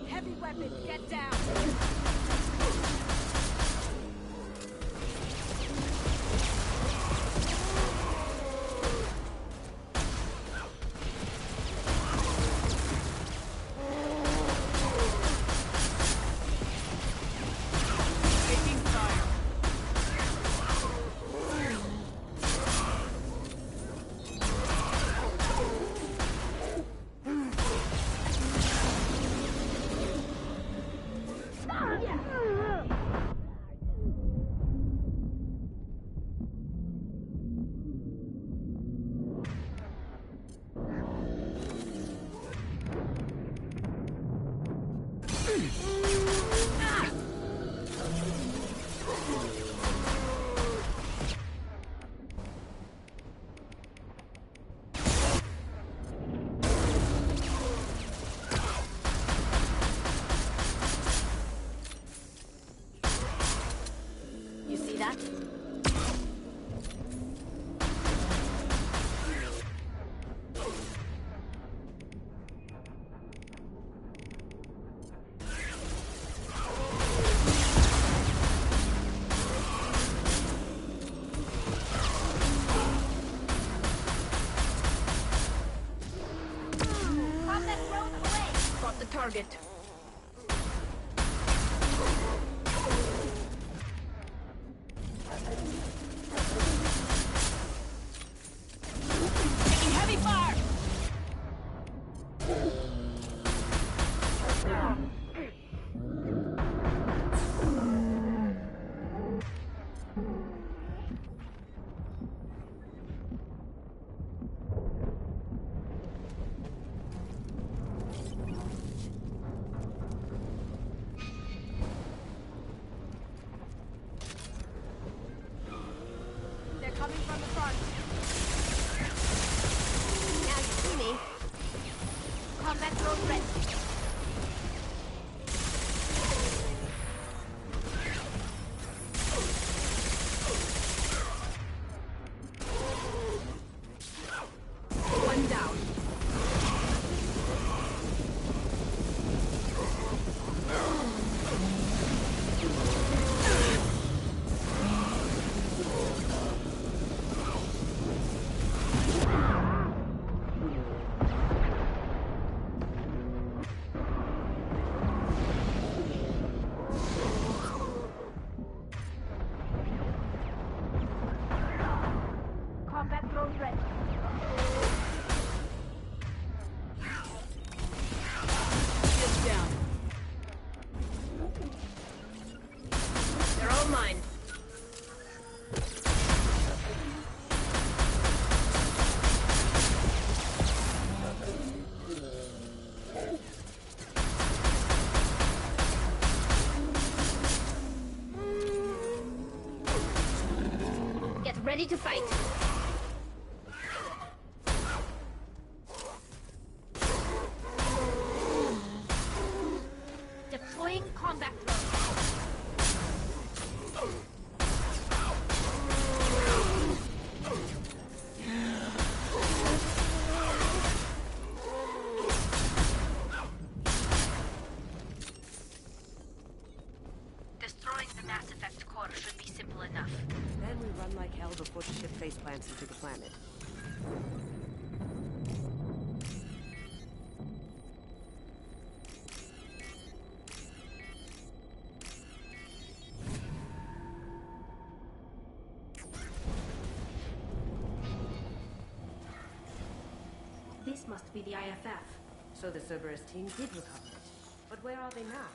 Heavy weapon, get down! Taking fire. You see that? Combat drone away! Got the target. Taking heavy fire. They're coming from the front. Now you see me. Combat drone ready. One down. Combat drone ready. Shields down. They're all mine. Get ready to fight. Deploying combat drone. Destroying the Mass Effect core should be simple enough. Then we run like hell before the ship face plants into the planet. This must be the IFF. So the Cerberus team did recover it. But where are they now?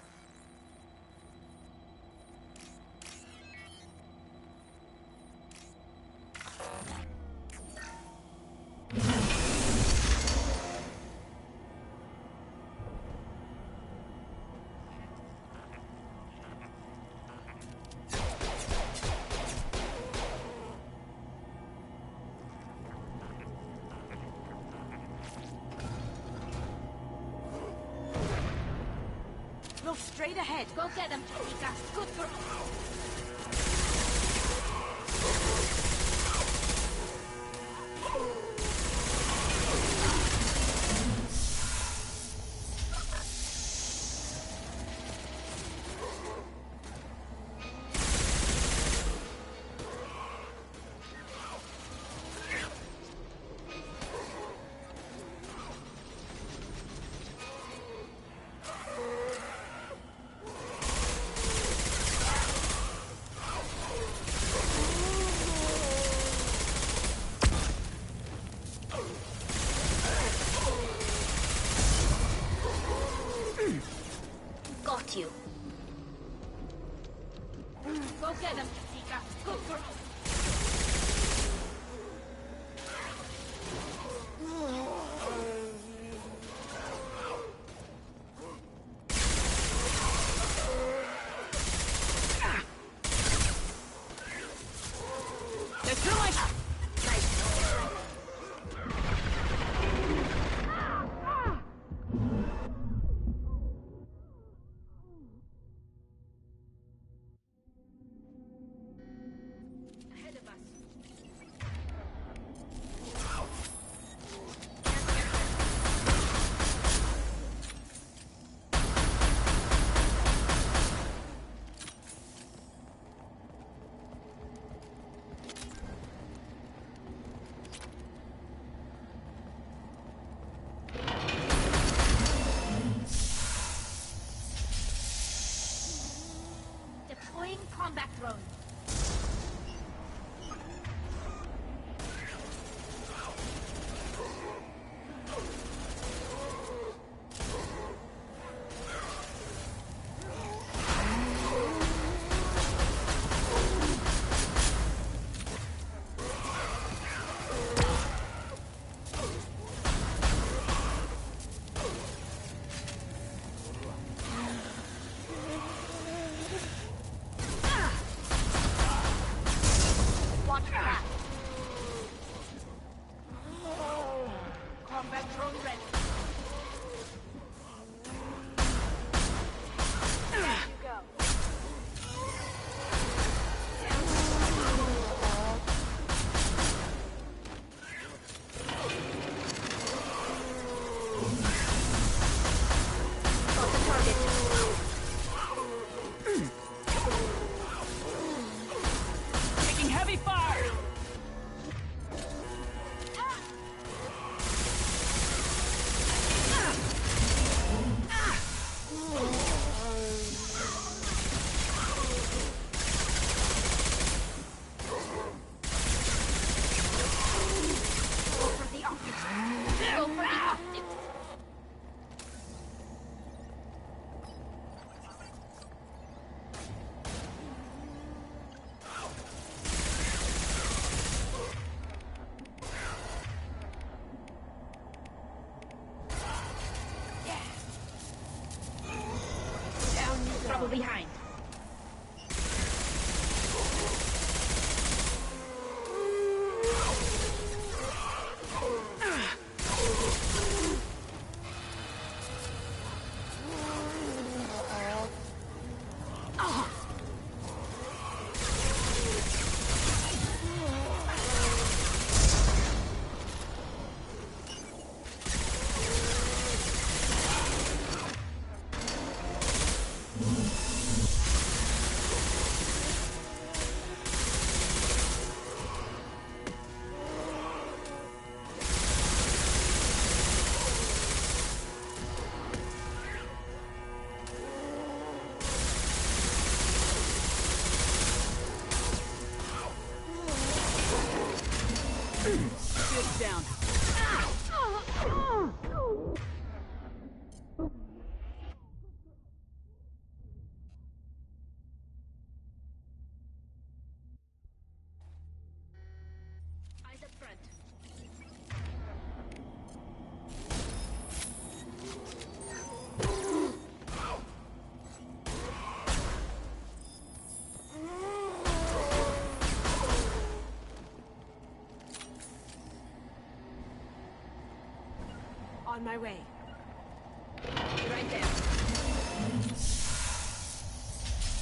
Go straight ahead. Go get them, Chica. Good for... Got you. Go get them, Chica. Good for... They're too much. Deploying combat drone. Shields down. Eyes up front. On my way. Right there.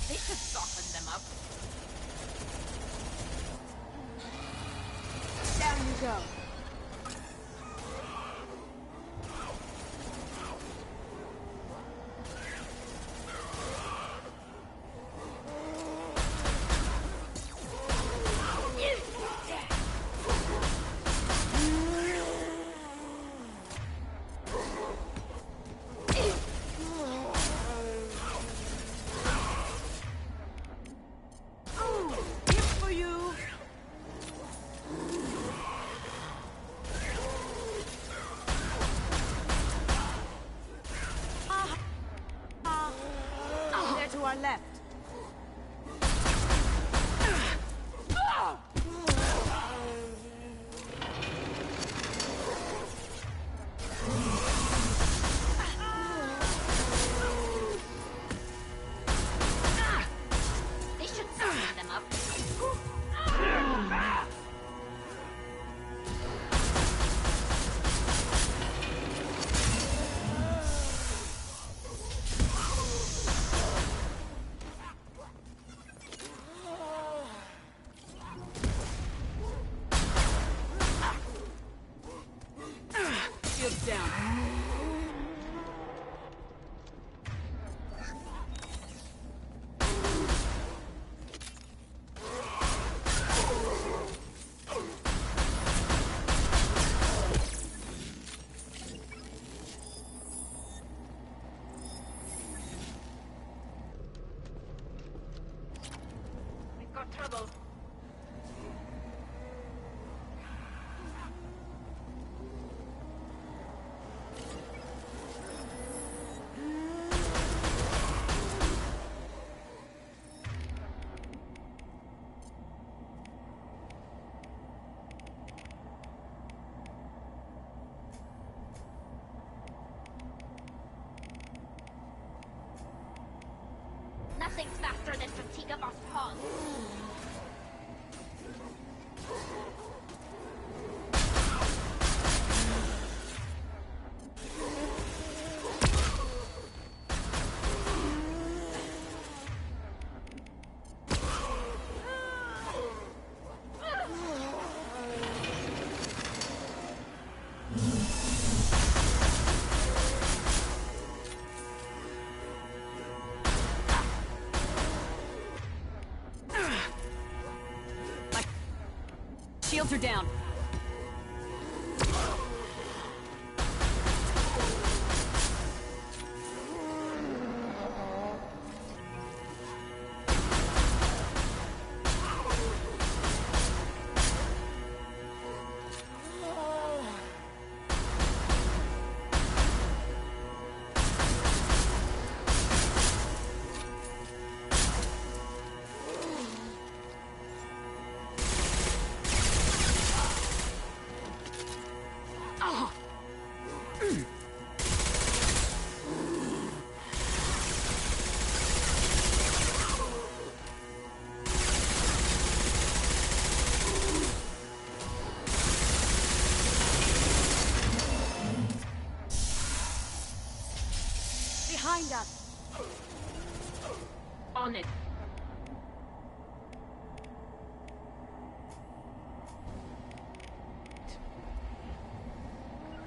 They should soften them up. Down you go. To our left. They should soften them up. Shields down. We've got trouble. Nothing's faster than fatigue of our pawns. Shields are down. Behind us. On it.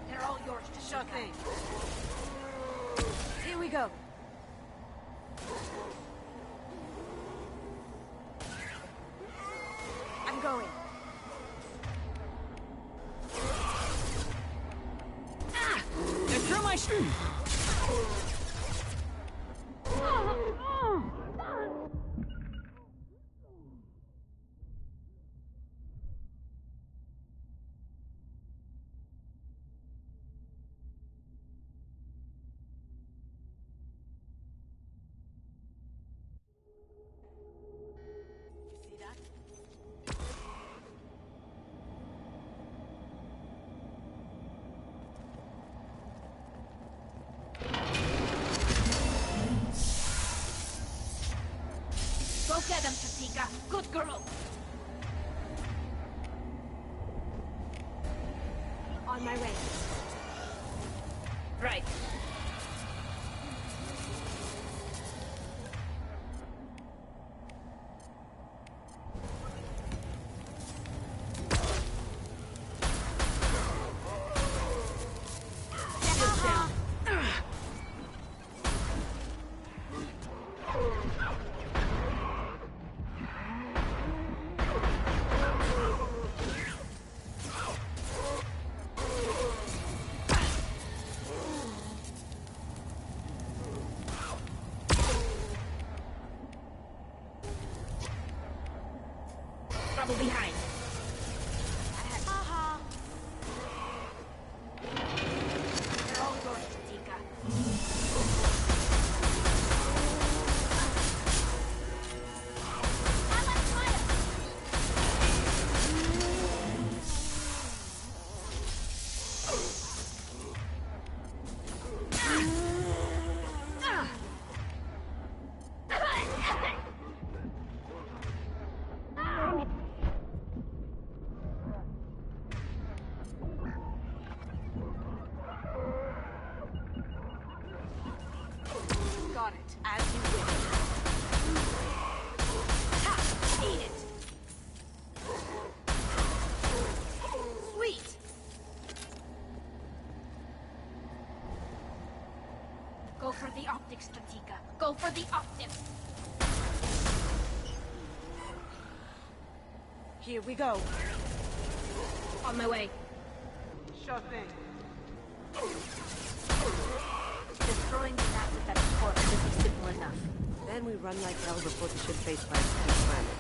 They're all yours to Sure thing. Here we go. I'm going. Ah! They're through my travel behind. Haha. They're all yours, Tika. Got it. As you wish. Ha! Eat it! Sweet. Go for the optics, Stratika. Go for the optics! Here we go. On my way. Sure thing. Destroying the map with that core should be simple enough. Then we run like hell before the ship face finds the planet.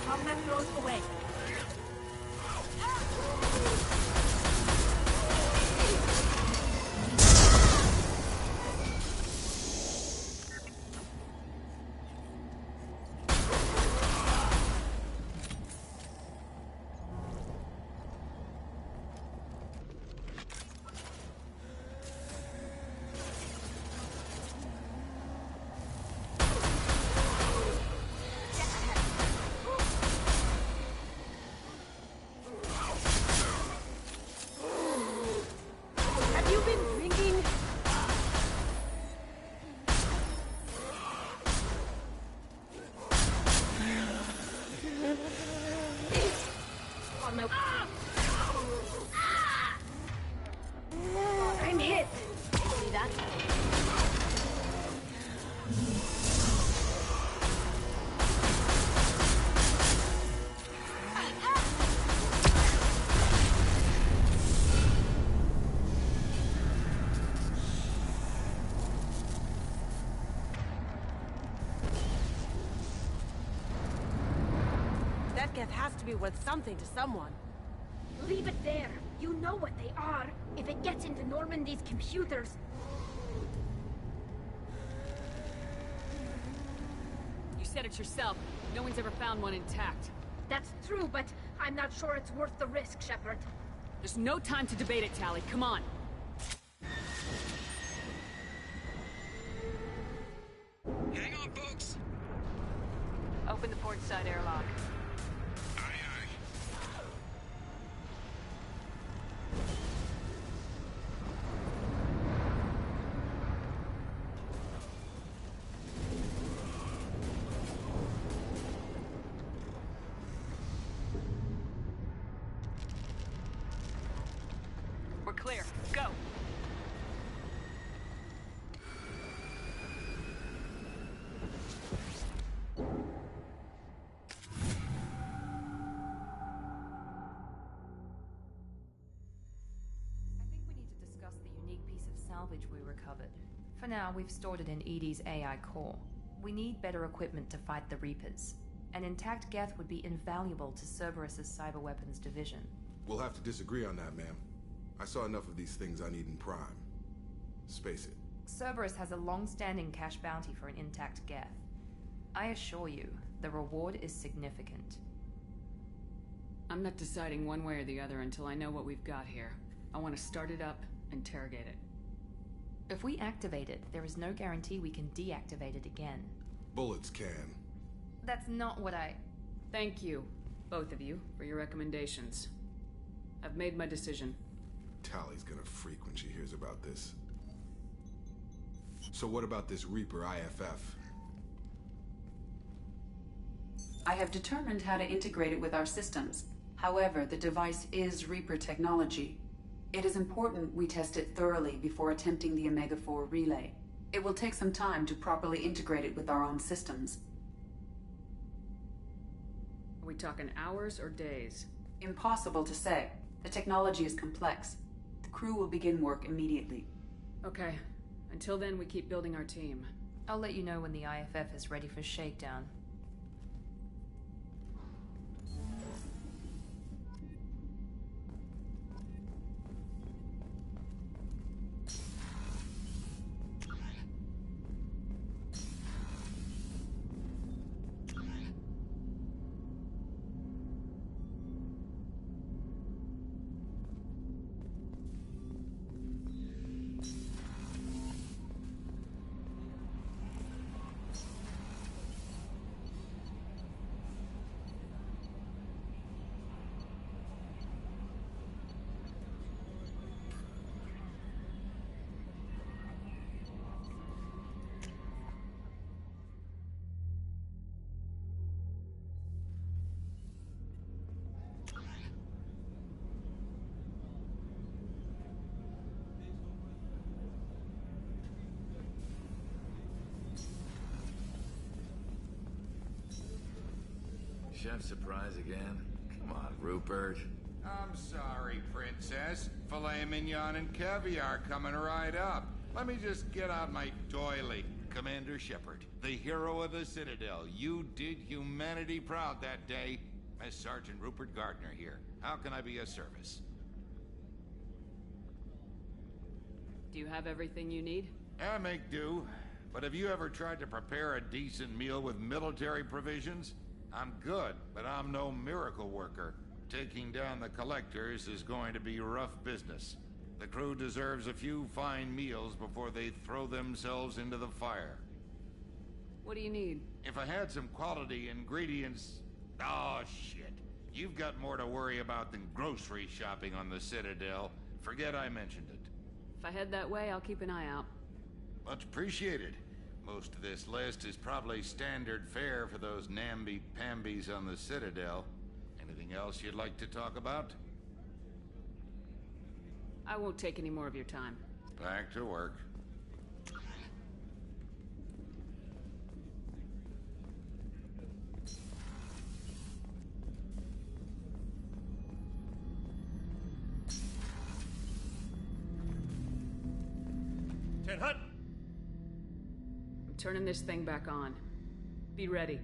Combat throws away. Have you been drinking? On my... I'm hit! See that? That Geth has to be worth something to someone. Leave it there. You know what they are. If it gets into Normandy's computers... You said it yourself. No one's ever found one intact. That's true, but I'm not sure it's worth the risk, Shepard. There's no time to debate it, Tali. Come on. Hang on, folks. Open the port side airlock. Aye, aye. We're clear. Go. I think we need to discuss the unique piece of salvage we recovered. For now, we've stored it in EDI's AI core. We need better equipment to fight the Reapers. An intact Geth would be invaluable to Cerberus's cyber weapons division. We'll have to disagree on that, ma'am. I saw enough of these things on Eden Prime. Space it. Cerberus has a long-standing cash bounty for an intact Geth. I assure you, the reward is significant. I'm not deciding one way or the other until I know what we've got here. I want to start it up, interrogate it. If we activate it, there is no guarantee we can deactivate it again. Bullets can. That's not what I... Thank you, both of you, for your recommendations. I've made my decision. Tali's gonna freak when she hears about this. So what about this Reaper IFF? I have determined how to integrate it with our systems. However, the device is Reaper technology. It is important we test it thoroughly before attempting the Omega-4 relay. It will take some time to properly integrate it with our own systems. Are we talking hours or days? Impossible to say. The technology is complex. The crew will begin work immediately. Okay. Until then, we keep building our team. I'll let you know when the IFF is ready for shakedown. Chef surprise again? Come on, Rupert. I'm sorry, Princess. Filet mignon and caviar coming right up. Let me just get out my doily. Commander Shepard, the hero of the Citadel. You did humanity proud that day. As Sergeant Rupert Gardner here. How can I be of service? Do you have everything you need? I make do. But have you ever tried to prepare a decent meal with military provisions? I'm good, but I'm no miracle worker. Taking down the collectors is going to be rough business. The crew deserves a few fine meals before they throw themselves into the fire. What do you need? If I had some quality ingredients... Oh, shit. You've got more to worry about than grocery shopping on the Citadel. Forget I mentioned it. If I head that way, I'll keep an eye out. Much appreciated. Most of this list is probably standard fare for those namby-pambies on the Citadel. Anything else you'd like to talk about? I won't take any more of your time. Back to work. Ten Hut! I'm turning this thing back on. Be ready.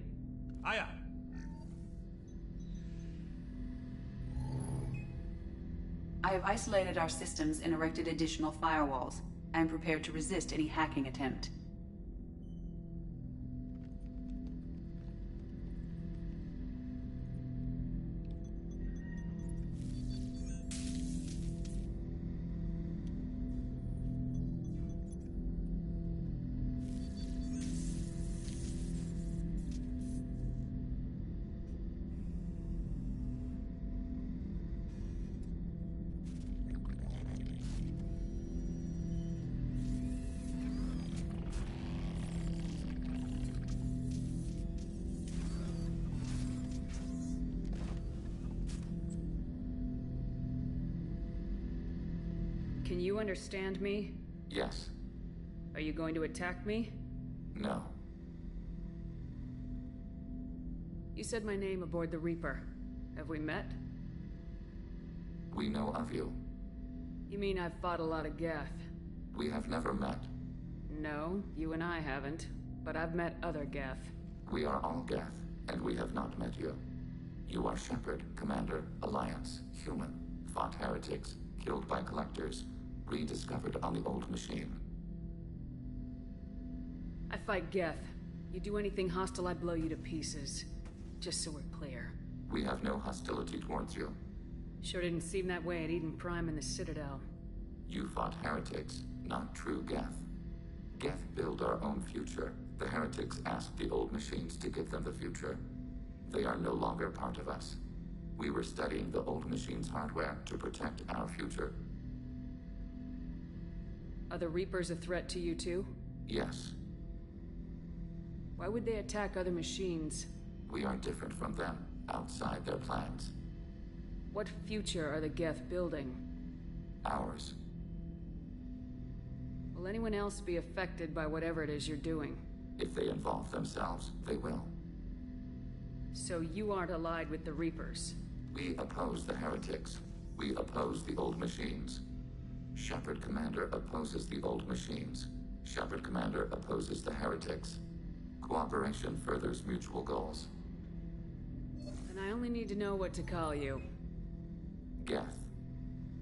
Aye, aye. I have isolated our systems and erected additional firewalls. I am prepared to resist any hacking attempt. Can you understand me? Yes. Are you going to attack me? No. You said my name aboard the Reaper. Have we met? We know of you. You mean I've fought a lot of Geth? We have never met. No, you and I haven't. But I've met other Geth. We are all Geth, and we have not met you. You are Shepard, Commander, Alliance, human, fought heretics, killed by collectors, rediscovered on the old machine. I fight Geth. You do anything hostile, I blow you to pieces. Just so we're clear. We have no hostility towards you. Sure didn't seem that way at Eden Prime and the Citadel. You fought heretics, not true Geth. Geth build our own future. The heretics asked the old machines to give them the future. They are no longer part of us. We were studying the old machines' hardware to protect our future. Are the Reapers a threat to you too? Yes. Why would they attack other machines? We are different from them, outside their plans. What future are the Geth building? Ours. Will anyone else be affected by whatever it is you're doing? If they involve themselves, they will. So you aren't allied with the Reapers? We oppose the heretics. We oppose the old machines. Shepard Commander opposes the old machines. Shepard Commander opposes the heretics. Cooperation furthers mutual goals. Then I only need to know what to call you. Geth.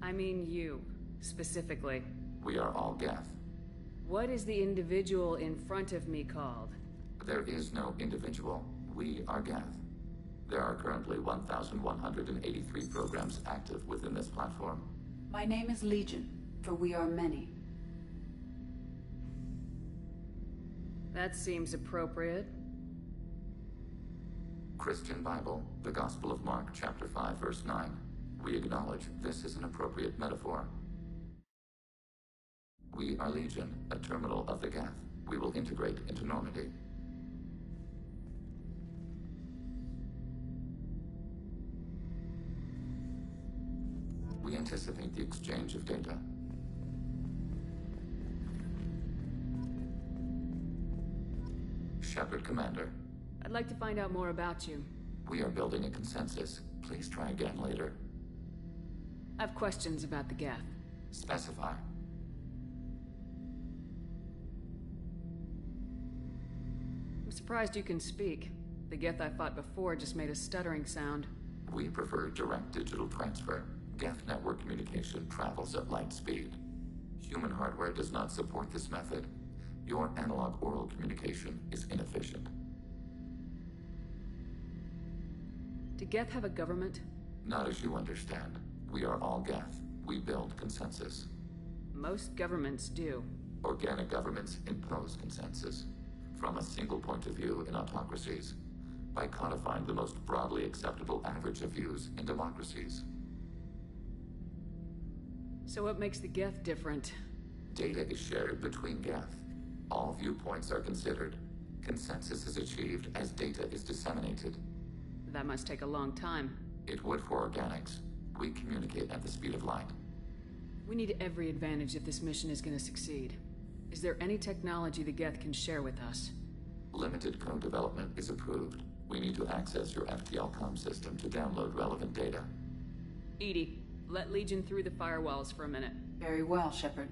I mean you, specifically. We are all Geth. What is the individual in front of me called? There is no individual. We are Geth. There are currently 1,183 programs active within this platform. My name is Legion, for we are many. That seems appropriate. Christian Bible, the Gospel of Mark, chapter 5, verse 9. We acknowledge this is an appropriate metaphor. We are Legion, a terminal of the Geth. We will integrate into Normandy. We anticipate the exchange of data. Shepard Commander. I'd like to find out more about you. We are building a consensus. Please try again later. I have questions about the Geth. Specify. I'm surprised you can speak. The Geth I fought before just made a stuttering sound. We prefer direct digital transfer. Geth network communication travels at light speed. Human hardware does not support this method. Your analog oral communication is inefficient. Do Geth have a government? Not as you understand. We are all Geth. We build consensus. Most governments do. Organic governments impose consensus. From a single point of view in autocracies. By codifying the most broadly acceptable average of views in democracies. So what makes the Geth different? Data is shared between Geth. All viewpoints are considered. Consensus is achieved as data is disseminated. That must take a long time. It would for organics. We communicate at the speed of light. We need every advantage if this mission is going to succeed. Is there any technology the Geth can share with us? Limited code development is approved. We need to access your FTL-COM system to download relevant data. EDI, let Legion through the firewalls for a minute. Very well, Shepard.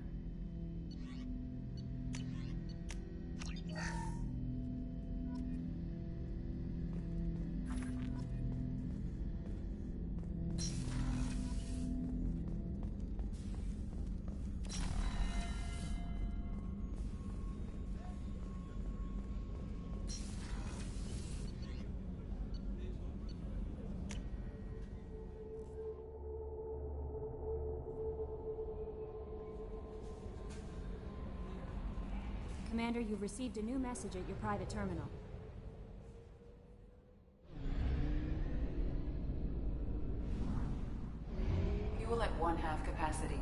Commander, you've received a new message at your private terminal. Fuel at 1/2 capacity.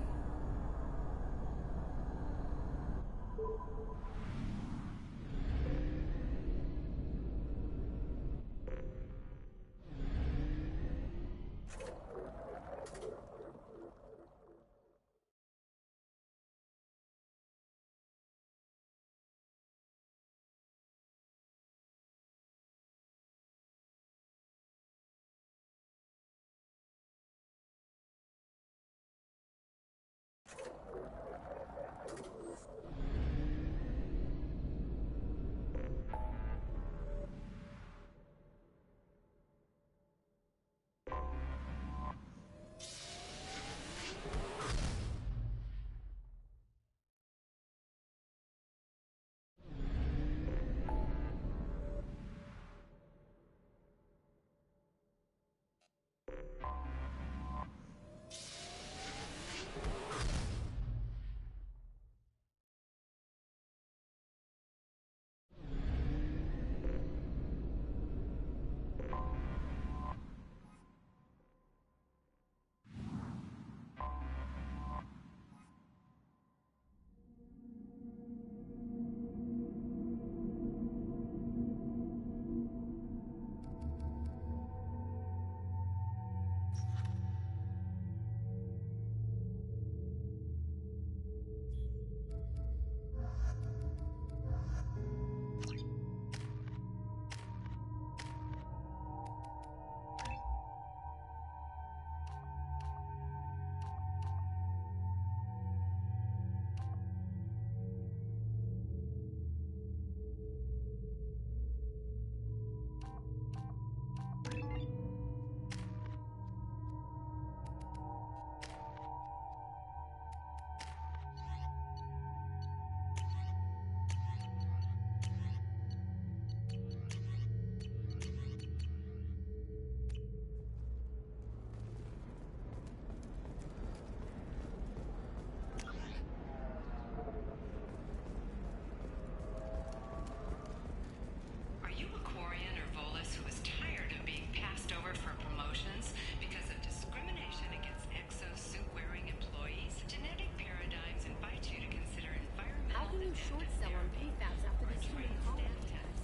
short sell on prefabs after this human colony attacks.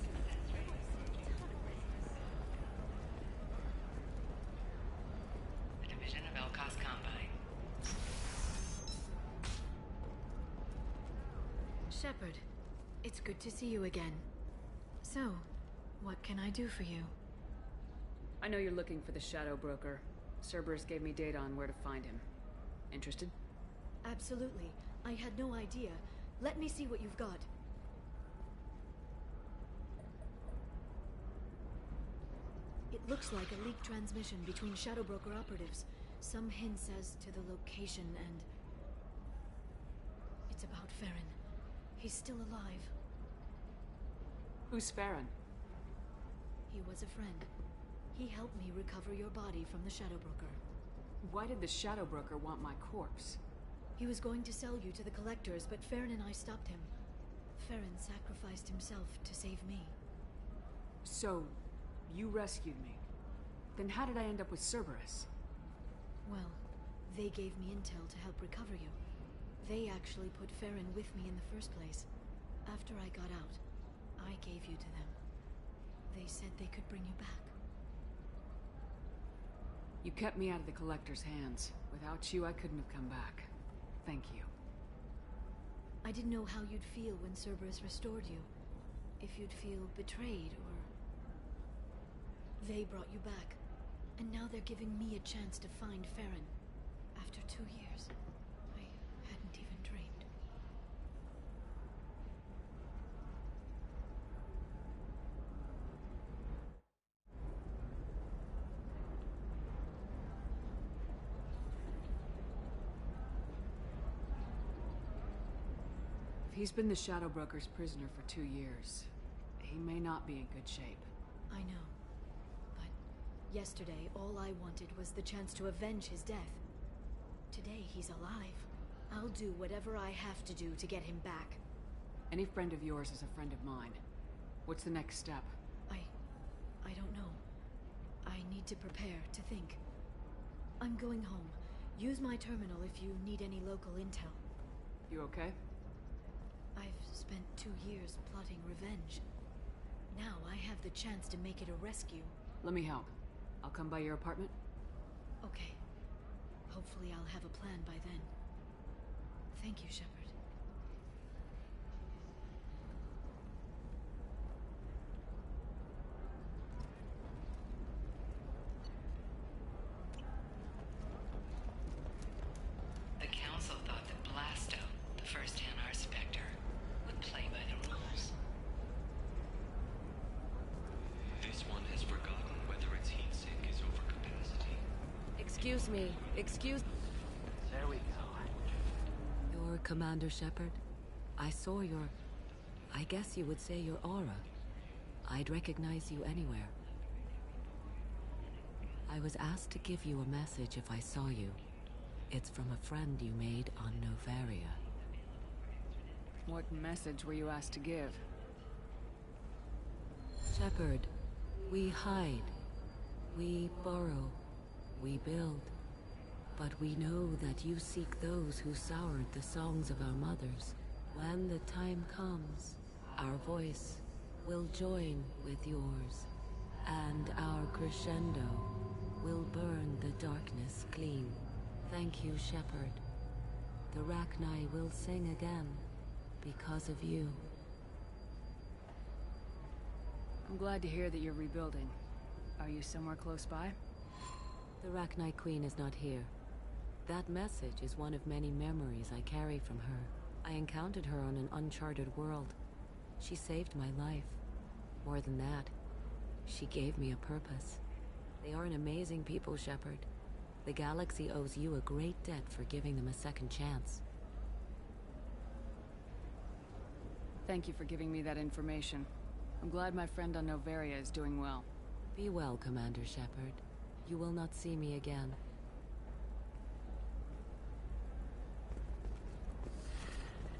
The division of Elkos Combine. Shepard, it's good to see you again. So, what can I do for you? I know you're looking for the Shadow Broker. Cerberus gave me data on where to find him. Interested? Absolutely. I had no idea. Let me see what you've got. It looks like a leaked transmission between Shadow Broker operatives. Some hints as to the location and... It's about Farron. He's still alive. Who's Farron? He was a friend. He helped me recover your body from the Shadow Broker. Why did the Shadow Broker want my corpse? He was going to sell you to the Collectors, but Farron and I stopped him. Farron sacrificed himself to save me. So, you rescued me. Then how did I end up with Cerberus? Well, they gave me intel to help recover you. They actually put Farron with me in the first place. After I got out, I gave you to them. They said they could bring you back. You kept me out of the Collector's hands. Without you, I couldn't have come back. Thank you. I didn't know how you'd feel when Cerberus restored you. If you'd feel betrayed, or... They brought you back. And now they're giving me a chance to find Farron. After 2 years. I hadn't even dreamed. If he's been the Shadow Broker's prisoner for 2 years, he may not be in good shape. I know. But yesterday, all I wanted was the chance to avenge his death. Today, he's alive. I'll do whatever I have to do to get him back. Any friend of yours is a friend of mine. What's the next step? I don't know. I need to prepare, to think. I'm going home. Use my terminal if you need any local intel. You okay? I've spent 2 years plotting revenge. Now I have the chance to make it a rescue. Let me help. I'll come by your apartment. Okay. Hopefully I'll have a plan by then. Thank you, Shepard. The Council thought that Blasto, the first Hanar Spectre, would play by the rules. This one has forgotten whether its heat sink is overcapacity. Excuse me. Excuse... There we go. You're Commander Shepard? I saw your... I guess you would say your aura. I'd recognize you anywhere. I was asked to give you a message if I saw you. It's from a friend you made on Novaria. What message were you asked to give? Shepard, we hide. We borrow. We build. But we know that you seek those who soured the songs of our mothers. When the time comes, our voice will join with yours, and our crescendo will burn the darkness clean. Thank you, Shepard. The Rachni will sing again because of you. I'm glad to hear that you're rebuilding. Are you somewhere close by? The Rachni Queen is not here. That message is one of many memories I carry from her. I encountered her on an uncharted world. She saved my life. More than that, she gave me a purpose. They are an amazing people, Shepard. The galaxy owes you a great debt for giving them a second chance. Thank you for giving me that information. I'm glad my friend on Novaria is doing well. Be well, Commander Shepard. You will not see me again.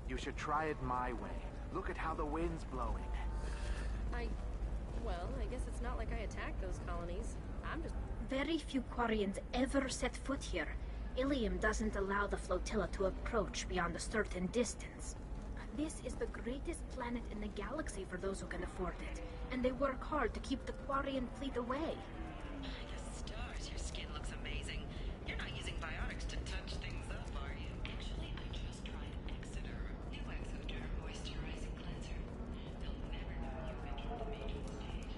You should try it my way. Look at how the wind's blowing. Well, I guess it's not like I attacked those colonies. I'm just... Very few Quarians ever set foot here. Ilium doesn't allow the flotilla to approach beyond a certain distance. This is the greatest planet in the galaxy for those who can afford it, and they work hard to keep the Quarian fleet away. The stars, your skin looks amazing. You're not using biotics to touch things up, are you? Actually, I just tried Exoderm. New Exoderm moisturizing cleanser. They'll never know you went from the major stage.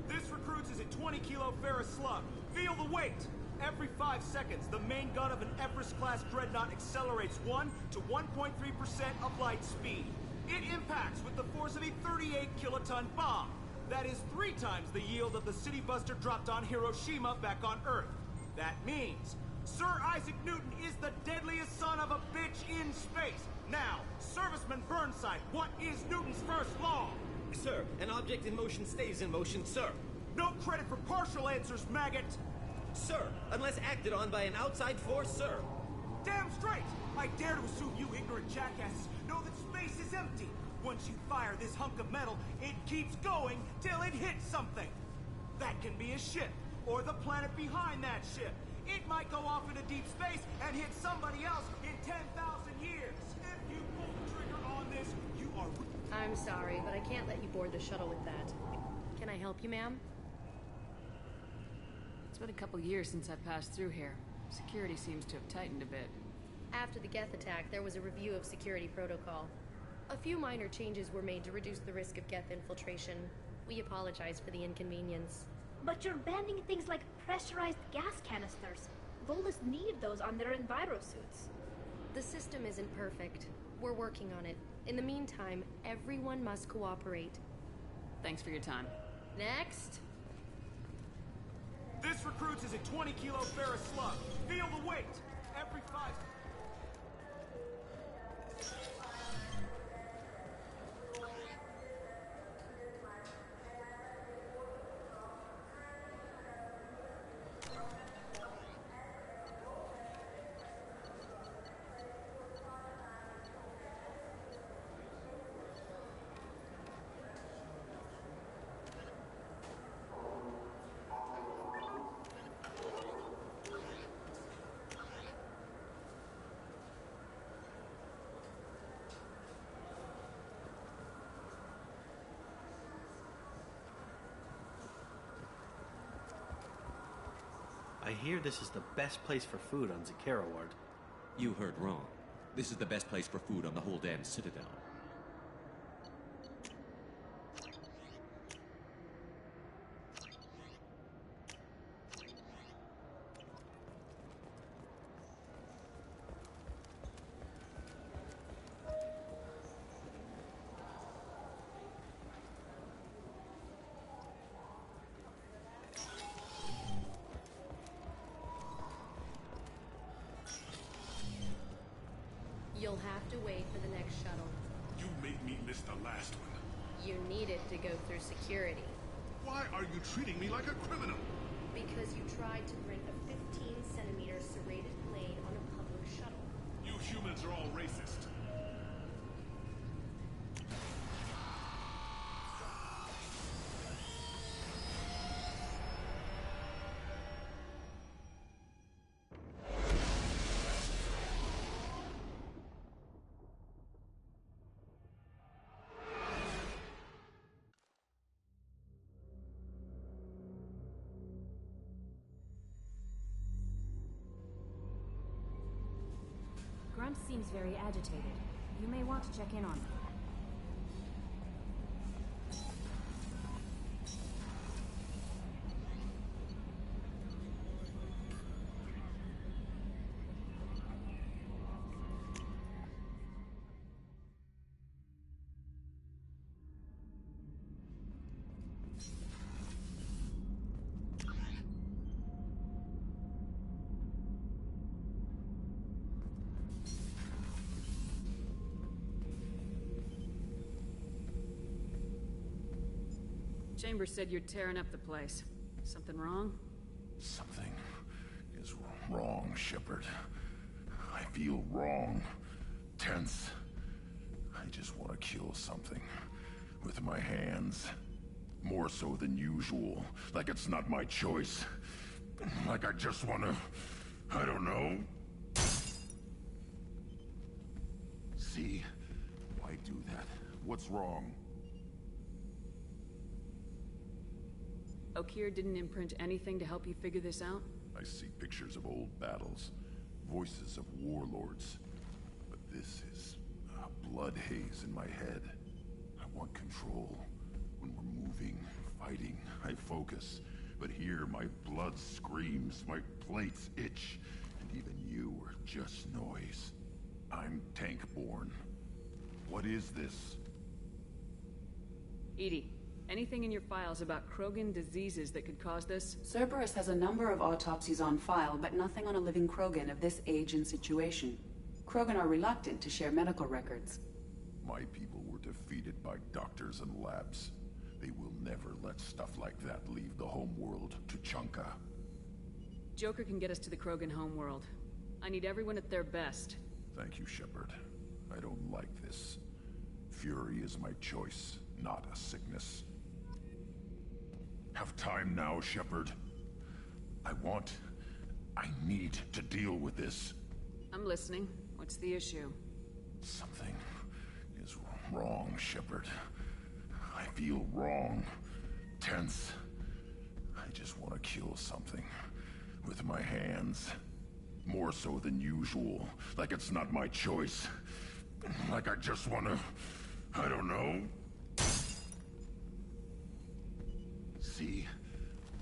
This recruits is a 20-kilo ferrous slug. Feel the weight! Every 5 seconds, the main gun of an Everest-class dreadnought accelerates 1 to 1.3% of light speed. It impacts with the force of a 38-kiloton bomb. That is 3 times the yield of the city buster dropped on Hiroshima back on Earth. That means Sir Isaac Newton is the deadliest son of a bitch in space. Now, Serviceman Burnside, what is Newton's first law? Sir, an object in motion stays in motion, sir. No credit for partial answers, maggot! Sir, unless acted on by an outside force, sir. Damn straight! I dare to assume you ignorant jackasses know that space is empty. Once you fire this hunk of metal, it keeps going till it hits something. That can be a ship, or the planet behind that ship. It might go off into deep space and hit somebody else in 10,000 years. If you pull the trigger on this, you are... I'm sorry, but I can't let you board the shuttle with that. Can I help you, ma'am? It's been a couple years since I passed through here. Security seems to have tightened a bit. After the Geth attack, there was a review of security protocol. A few minor changes were made to reduce the risk of Geth infiltration. We apologize for the inconvenience. But you're banning things like pressurized gas canisters. Volus need those on their envirosuits. The system isn't perfect. We're working on it. In the meantime, everyone must cooperate. Thanks for your time. Next! This recruits is a 20-kilo ferrous slug. Feel the weight! Every 5... I hear this is the best place for food on Zakera Ward. You heard wrong. This is the best place for food on the whole damn Citadel. You'll have to wait for the next shuttle. You made me miss the last one. You needed to go through security. Why are you treating me like a criminal? Because you tried to bring a 15-centimeter serrated blade on a public shuttle. You humans are all racist. Grunt seems very agitated. You may want to check in on him. Chambers said you're tearing up the place. Something wrong? Something is wrong, Shepard. I feel wrong. Tense. I just want to kill something. With my hands. More so than usual. Like it's not my choice. Like I just want to... I don't know. See? Why do that? What's wrong? Okeer didn't imprint anything to help you figure this out? I see pictures of old battles, voices of warlords. But this is a blood haze in my head. I want control. When we're moving, fighting, I focus. But here, my blood screams, my plates itch, and even you are just noise. I'm tank-born. What is this? EDI, anything in your files about Krogan diseases that could cause this? Cerberus has a number of autopsies on file, but nothing on a living Krogan of this age and situation. Krogan are reluctant to share medical records. My people were defeated by doctors and labs. They will never let stuff like that leave the homeworld to Chunka. Joker can get us to the Krogan homeworld. I need everyone at their best. Thank you, Shepard. I don't like this. Fury is my choice, not a sickness. Have time now, Shepard. I need to deal with this. I'm listening. What's the issue? Something is wrong, Shepard. I feel wrong. Tense. I just want to kill something. With my hands. More so than usual. Like it's not my choice. Like I just want to... I don't know. See?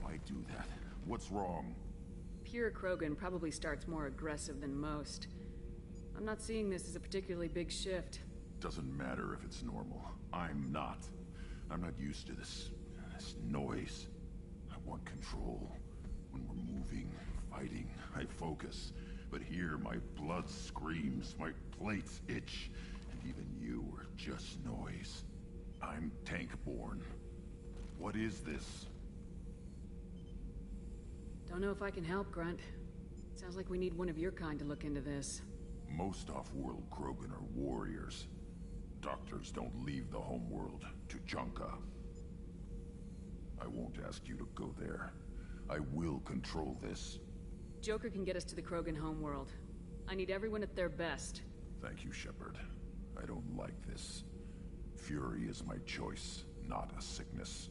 Why do that? What's wrong? Pure Krogan probably starts more aggressive than most. I'm not seeing this as a particularly big shift. Doesn't matter if it's normal. I'm not. I'm not used to this noise. I want control. When we're moving, fighting, I focus. But here, my blood screams, my plates itch, and even you are just noise. I'm tank-born. What is this? Don't know if I can help, Grunt. Sounds like we need one of your kind to look into this. Most off-world Krogan are warriors. Doctors don't leave the homeworld to Chunka. I won't ask you to go there. I will control this. Joker can get us to the Krogan homeworld. I need everyone at their best. Thank you, Shepard. I don't like this. Fury is my choice, not a sickness.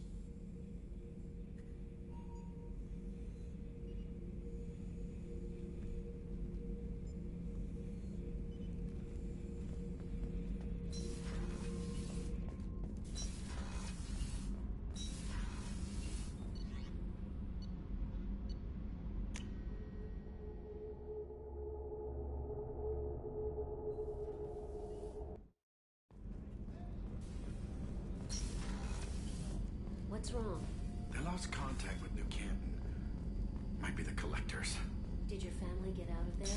What's wrong? They lost contact with New Canton. Might be the Collectors. Did your family get out of there?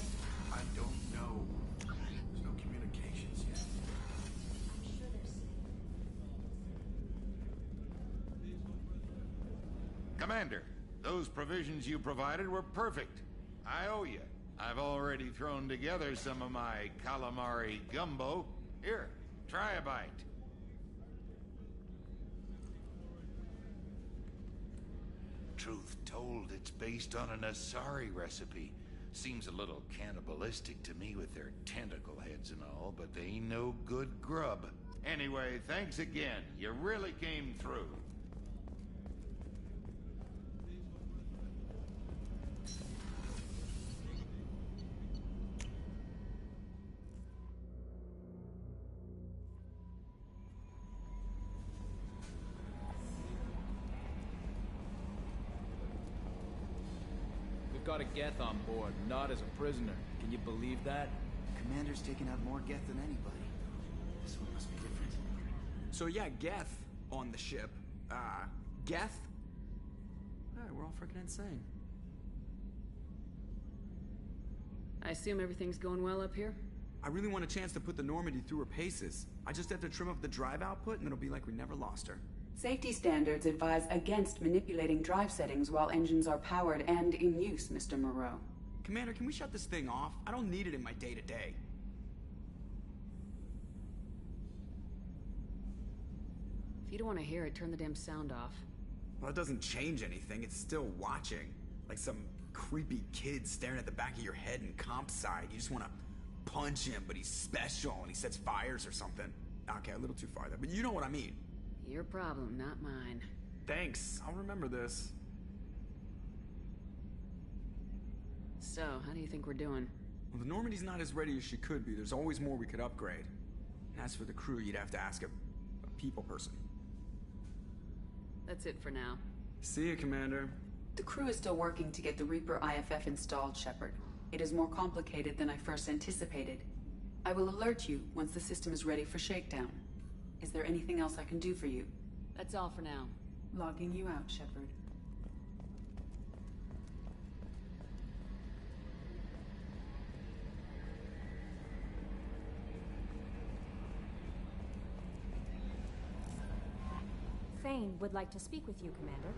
I don't know. There's no communication. Commander, those provisions you provided were perfect. I owe you. I've already thrown together some of my calamari gumbo. Here, try a bite. Truth told, it's based on an Asari recipe. Seems a little cannibalistic to me with their tentacle heads and all, but they ain't no good grub. Anyway, thanks again. You really came through. Got a Geth on board, not as a prisoner. Can you believe that? Commander's taken out more Geth than anybody. This one must be different. So yeah, Geth on the ship. Geth? Alright, we're all freaking insane. I assume everything's going well up here? I really want a chance to put the Normandy through her paces. I just have to trim up the drive output and it'll be like we never lost her. Safety standards advise against manipulating drive settings while engines are powered and in use, Mr. Moreau. Commander, can we shut this thing off? I don't need it in my day-to-day. If you don't want to hear it, turn the damn sound off. Well, it doesn't change anything. It's still watching. Like some creepy kid staring at the back of your head in comp side. You just want to punch him, but he's special and he sets fires or something. Okay, a little too far there, but you know what I mean. Your problem, not mine. Thanks. I'll remember this. So, how do you think we're doing? Well, the Normandy's not as ready as she could be. There's always more we could upgrade. And as for the crew, you'd have to ask a people person. That's it for now. See you, Commander. The crew is still working to get the Reaper IFF installed, Shepard. It is more complicated than I first anticipated. I will alert you once the system is ready for shakedown. Is there anything else I can do for you? That's all for now. Logging you out, Shepard. Thane would like to speak with you, Commander.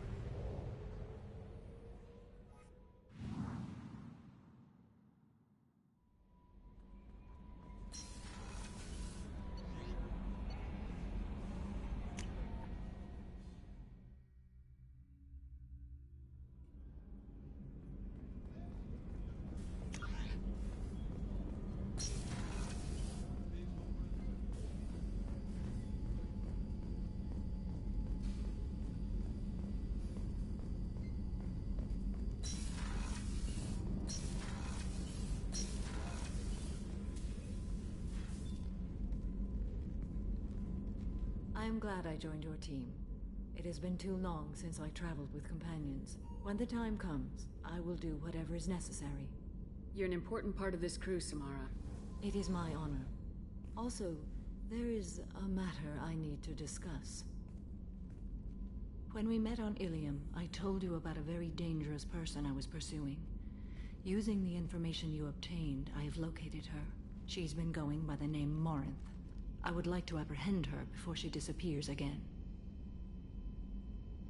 I am glad I joined your team. It has been too long since I traveled with companions. When the time comes, I will do whatever is necessary. You're an important part of this crew, Samara. It is my honor. Also, there is a matter I need to discuss. When we met on Ilium, I told you about a very dangerous person I was pursuing. Using the information you obtained, I have located her. She's been going by the name Morinth. I would like to apprehend her before she disappears again.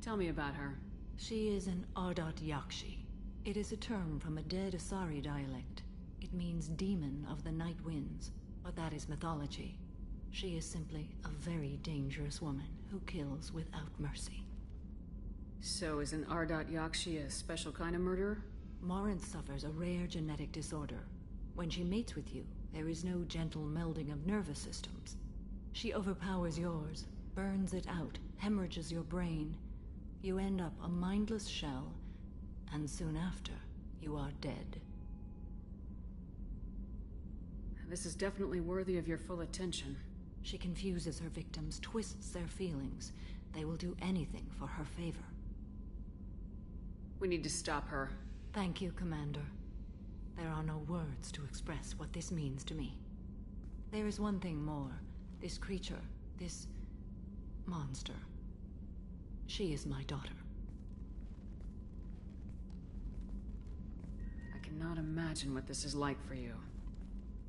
Tell me about her. She is an Ardat Yakshi. It is a term from a dead Asari dialect. It means demon of the night winds, but that is mythology. She is simply a very dangerous woman who kills without mercy. So is an Ardat Yakshi a special kind of murderer? Morinth suffers a rare genetic disorder. When she mates with you, there is no gentle melding of nervous systems. She overpowers yours, burns it out, hemorrhages your brain. You end up a mindless shell, and soon after, you are dead. This is definitely worthy of your full attention. She confuses her victims, twists their feelings. They will do anything for her favor. We need to stop her. Thank you, Commander. There are no words to express what this means to me. There is one thing more. This creature, this monster. She is my daughter. I cannot imagine what this is like for you.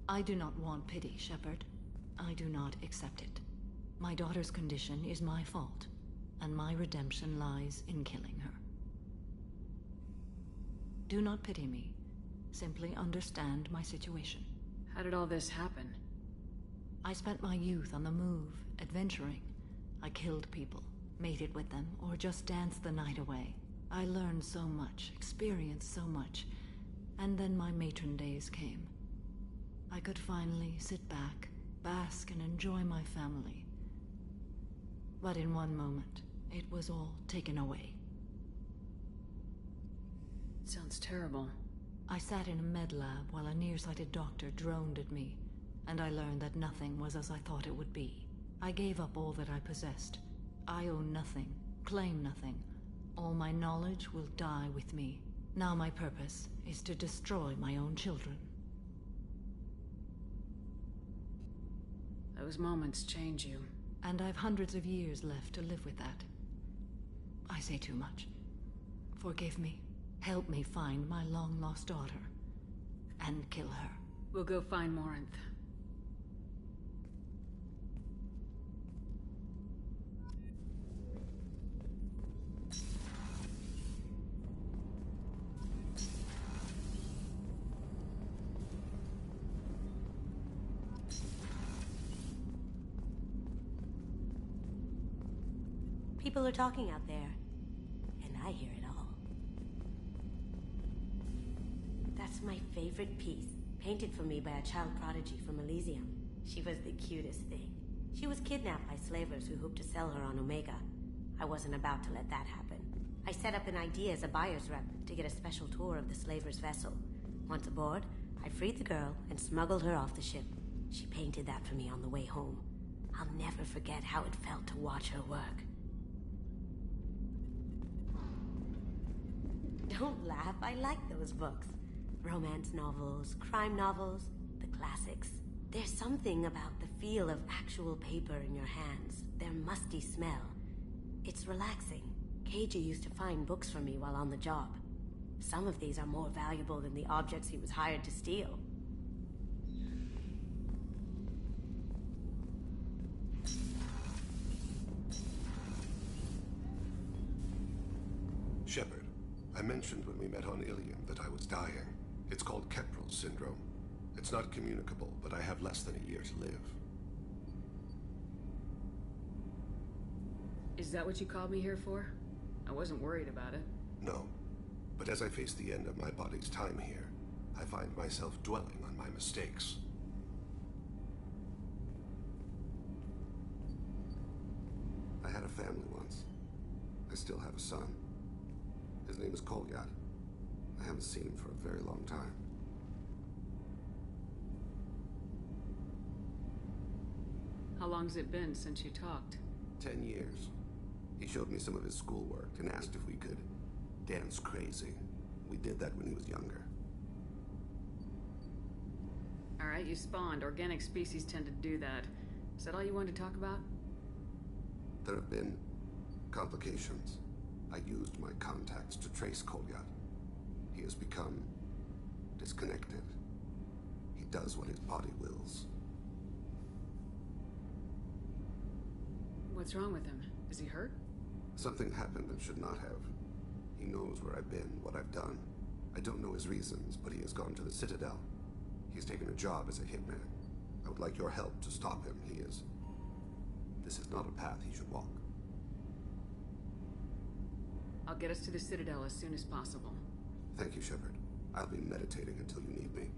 I do not want pity, Shepard. I do not accept it. My daughter's condition is my fault, and my redemption lies in killing her. Do not pity me. Simply understand my situation. How did all this happen? I spent my youth on the move, adventuring. I killed people, mated with them, or just danced the night away. I learned so much, experienced so much, and then my matron days came. I could finally sit back, bask and enjoy my family. But in one moment, it was all taken away. Sounds terrible. I sat in a med lab while a nearsighted doctor droned at me, and I learned that nothing was as I thought it would be. I gave up all that I possessed. I own nothing, claim nothing. All my knowledge will die with me. Now my purpose is to destroy my own children. Those moments change you. And I've hundreds of years left to live with that. I say too much. Forgive me. Help me find my long-lost daughter. And kill her. We'll go find Morinth. People are talking out there, and I hear it all. That's my favorite piece, painted for me by a child prodigy from Elysium. She was the cutest thing. She was kidnapped by slavers who hoped to sell her on Omega. I wasn't about to let that happen. I set up an idea as a buyer's rep to get a special tour of the slaver's vessel. Once aboard, I freed the girl and smuggled her off the ship. She painted that for me on the way home. I'll never forget how it felt to watch her work. Don't laugh, I like those books. Romance novels, crime novels, the classics. There's something about the feel of actual paper in your hands, their musty smell. It's relaxing. Keiji used to find books for me while on the job. Some of these are more valuable than the objects he was hired to steal. Shepard, I mentioned when we met on Ilium that I was dying. It's called Keprel's syndrome. It's not communicable, but I have less than a year to live. Is that what you called me here for? I wasn't worried about it. No. But as I face the end of my body's time here, I find myself dwelling on my mistakes. I had a family once. I still have a son. His name is Kolyat. I haven't seen him for a very long time. How long's it been since you talked? 10 years. He showed me some of his schoolwork and asked if we could dance crazy. We did that when he was younger. Alright, you spawned. Organic species tend to do that. Is that all you wanted to talk about? There have been complications. I used my contacts to trace Kolyat. He has become disconnected. He does what his body wills. What's wrong with him? Is he hurt? Something happened that should not have. He knows where I've been, what I've done. I don't know his reasons, but he has gone to the Citadel. He's taken a job as a hitman. I would like your help to stop him. This is not a path he should walk. I'll get us to the Citadel as soon as possible. Thank you, Shepard. I'll be meditating until you need me.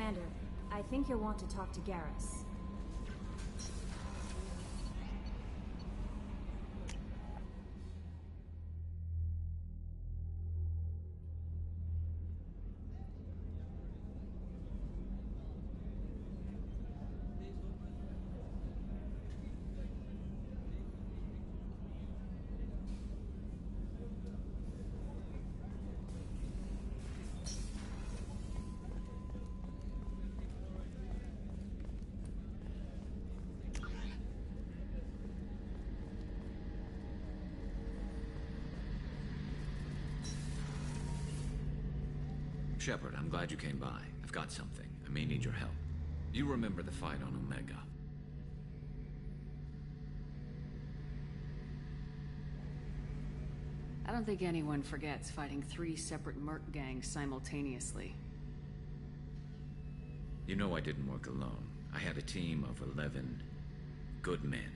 Commander, I think you'll want to talk to Garrus. Shepard, I'm glad you came by. I've got something. I may need your help. You remember the fight on Omega? I don't think anyone forgets fighting 3 separate merc gangs simultaneously. You know I didn't work alone. I had a team of 11 good men.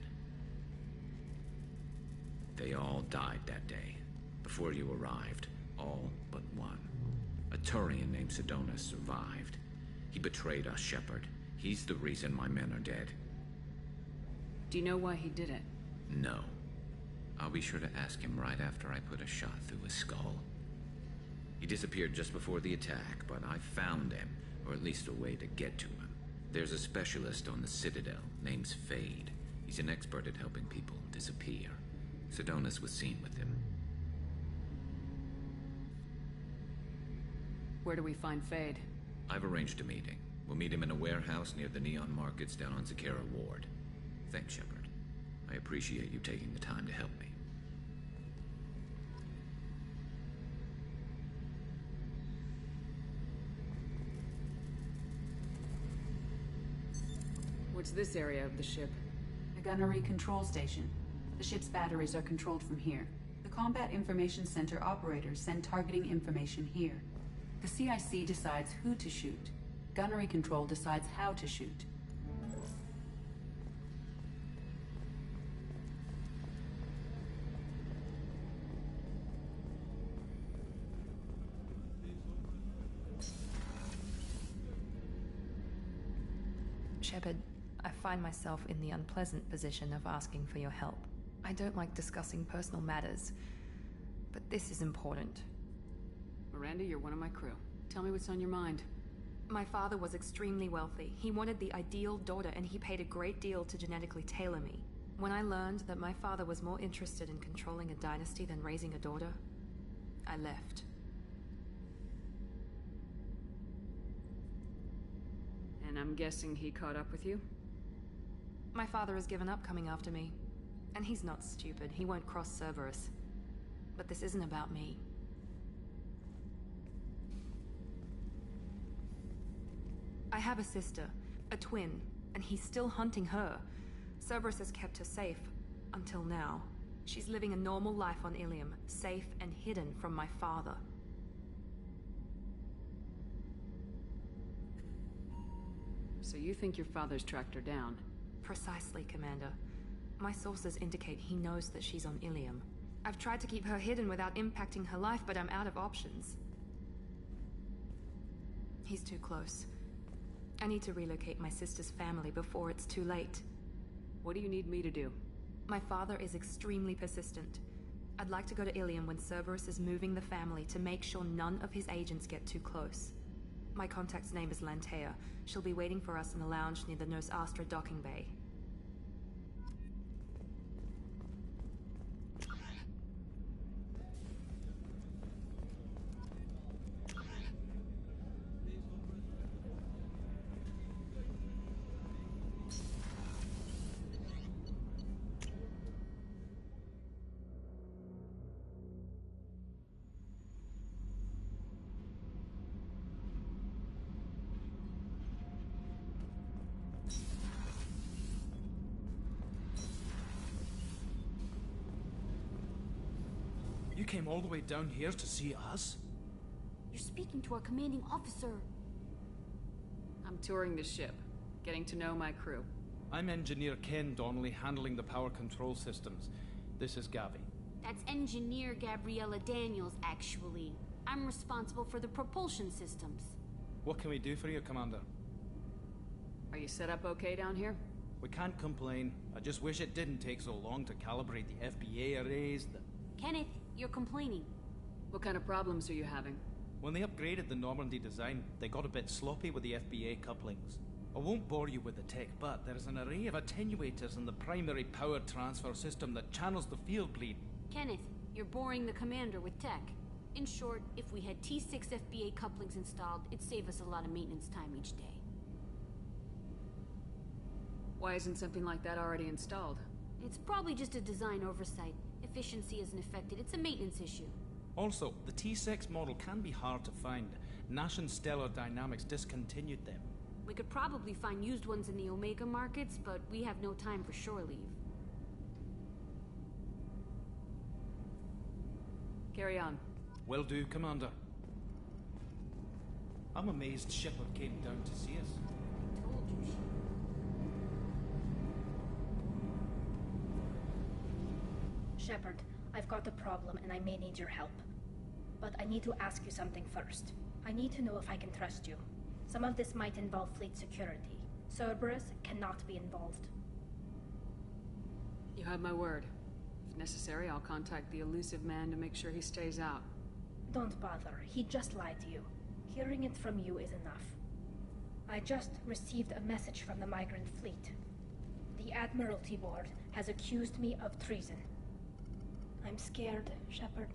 They all died that day, before you arrived. All but one. A Turian named Sidonus survived. He betrayed us, Shepard. He's the reason my men are dead. Do you know why he did it? No. I'll be sure to ask him right after I put a shot through his skull. He disappeared just before the attack, but I found him, or at least a way to get to him. There's a specialist on the Citadel named Fade. He's an expert at helping people disappear. Sidonus was seen with him. Where do we find Fade? I've arranged a meeting. We'll meet him in a warehouse near the Neon Markets down on Zakera Ward. Thanks, Shepard. I appreciate you taking the time to help me. What's this area of the ship? The gunnery control station. The ship's batteries are controlled from here. The Combat Information Center operators send targeting information here. The CIC decides who to shoot. Gunnery control decides how to shoot. Shepard, I find myself in the unpleasant position of asking for your help. I don't like discussing personal matters, but this is important. Miranda, you're one of my crew. Tell me what's on your mind. My father was extremely wealthy. He wanted the ideal daughter, and he paid a great deal to genetically tailor me. When I learned that my father was more interested in controlling a dynasty than raising a daughter, I left. And I'm guessing he caught up with you? My father has given up coming after me. And he's not stupid. He won't cross Cerberus. But this isn't about me. I have a sister, a twin, and he's still hunting her. Cerberus has kept her safe, until now. She's living a normal life on Ilium, safe and hidden from my father. So you think your father's tracked her down? Precisely, Commander. My sources indicate he knows that she's on Ilium. I've tried to keep her hidden without impacting her life, but I'm out of options. He's too close. I need to relocate my sister's family before it's too late. What do you need me to do? My father is extremely persistent. I'd like to go to Ilium when Cerberus is moving the family to make sure none of his agents get too close. My contact's name is Lantea. She'll be waiting for us in the lounge near the Nurse Astra docking bay. You came all the way down here to see us? You're speaking to our commanding officer. I'm touring the ship, getting to know my crew. I'm Engineer Ken Donnelly, handling the power control systems. This is Gavi. That's Engineer Gabriella Daniels, actually. I'm responsible for the propulsion systems. What can we do for you, Commander? Are you set up okay down here? We can't complain. I just wish it didn't take so long to calibrate the FBA arrays. Kenneth, you're complaining. What kind of problems are you having? When they upgraded the Normandy design, they got a bit sloppy with the FBA couplings. I won't bore you with the tech, but there is an array of attenuators in the primary power transfer system that channels the field bleed. Kenneth, you're boring the commander with tech. In short, if we had T6 FBA couplings installed, it'd save us a lot of maintenance time each day. Why isn't something like that already installed? It's probably just a design oversight. Efficiency isn't affected. It's a maintenance issue. Also, the T6 model can be hard to find. Nash and Stellar Dynamics discontinued them. We could probably find used ones in the Omega markets, but we have no time for shore leave. Carry on. Will do, Commander. I'm amazed Shepard came down to see us. I told you, Shepard, I've got a problem and I may need your help. But I need to ask you something first. I need to know if I can trust you. Some of this might involve fleet security. Cerberus cannot be involved. You have my word. If necessary, I'll contact the elusive man to make sure he stays out. Don't bother. He just lied to you. Hearing it from you is enough. I just received a message from the migrant fleet. The Admiralty Board has accused me of treason. I'm scared, Shepard.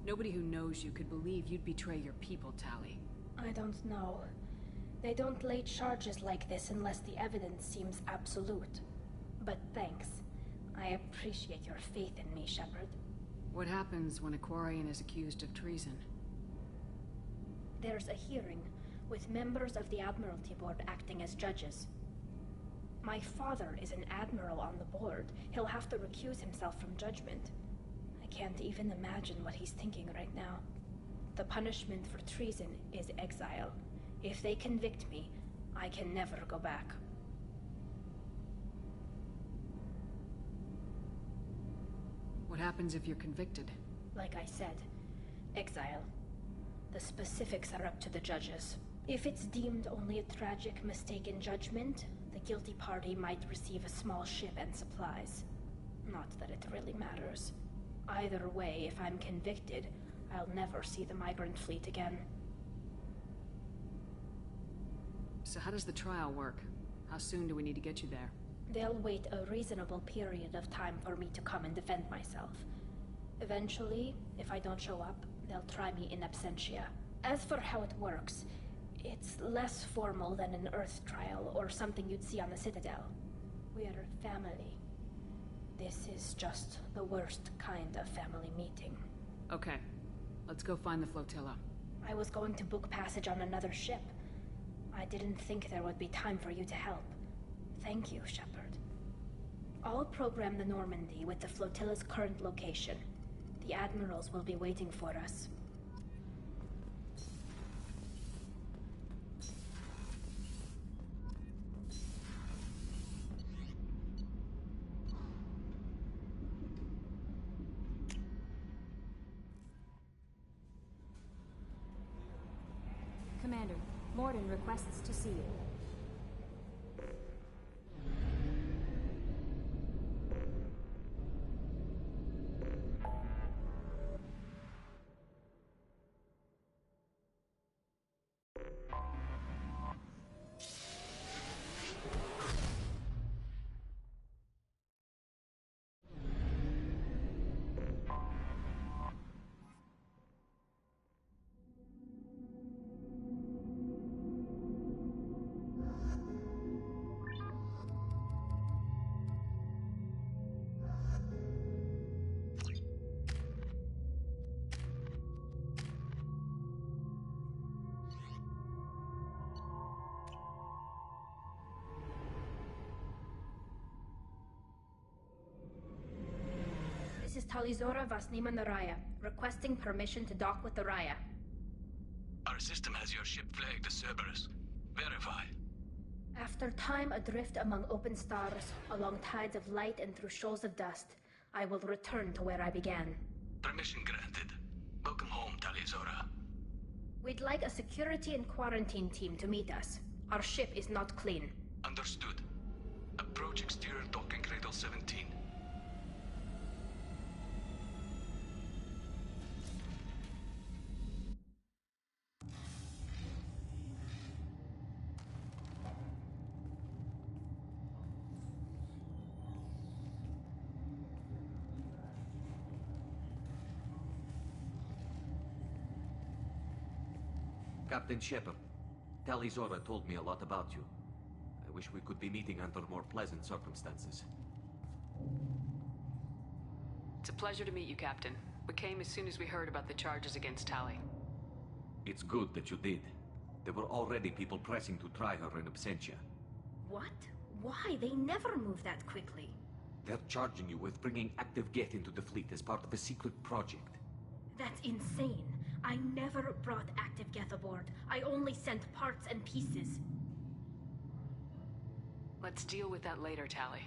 Nobody who knows you could believe you'd betray your people, Tali. I don't know. They don't lay charges like this unless the evidence seems absolute. But thanks. I appreciate your faith in me, Shepard. What happens when a Quarian is accused of treason? There's a hearing, with members of the Admiralty Board acting as judges. My father is an admiral on the board. He'll have to recuse himself from judgment. I can't even imagine what he's thinking right now. The punishment for treason is exile. If they convict me, I can never go back. What happens if you're convicted? Like I said, exile. The specifics are up to the judges. If it's deemed only a tragic mistake in judgment, the guilty party might receive a small ship and supplies. Not that it really matters. Either way, if I'm convicted, I'll never see the migrant fleet again. So how does the trial work? How soon do we need to get you there? They'll wait a reasonable period of time for me to come and defend myself. Eventually, if I don't show up, they'll try me in absentia. As for how it works, it's less formal than an Earth trial or something you'd see on the Citadel. We're family. This is just the worst kind of family meeting. Okay. Let's go find the flotilla. I was going to book passage on another ship. I didn't think there would be time for you to help. Thank you, Shepard. I'll program the Normandy with the flotilla's current location. The admirals will be waiting for us. Commander, Mordin requests to see you. This is Talizora Vasnima Naraya, requesting permission to dock with the Raya. Our system has your ship flagged as Cerberus. Verify. After time adrift among open stars, along tides of light and through shoals of dust, I will return to where I began. Permission granted. Welcome home, Talizora. We'd like a security and quarantine team to meet us. Our ship is not clean. Understood. Approach exterior docking cradle 17. Captain Shepard, Tali Zora told me a lot about you. I wish we could be meeting under more pleasant circumstances. It's a pleasure to meet you, Captain. We came as soon as we heard about the charges against Tali. It's good that you did. There were already people pressing to try her in absentia. What? Why? They never move that quickly. They're charging you with bringing active Geth into the fleet as part of a secret project. That's insane. I never brought active Geth aboard. I only sent parts and pieces. Let's deal with that later, Tali.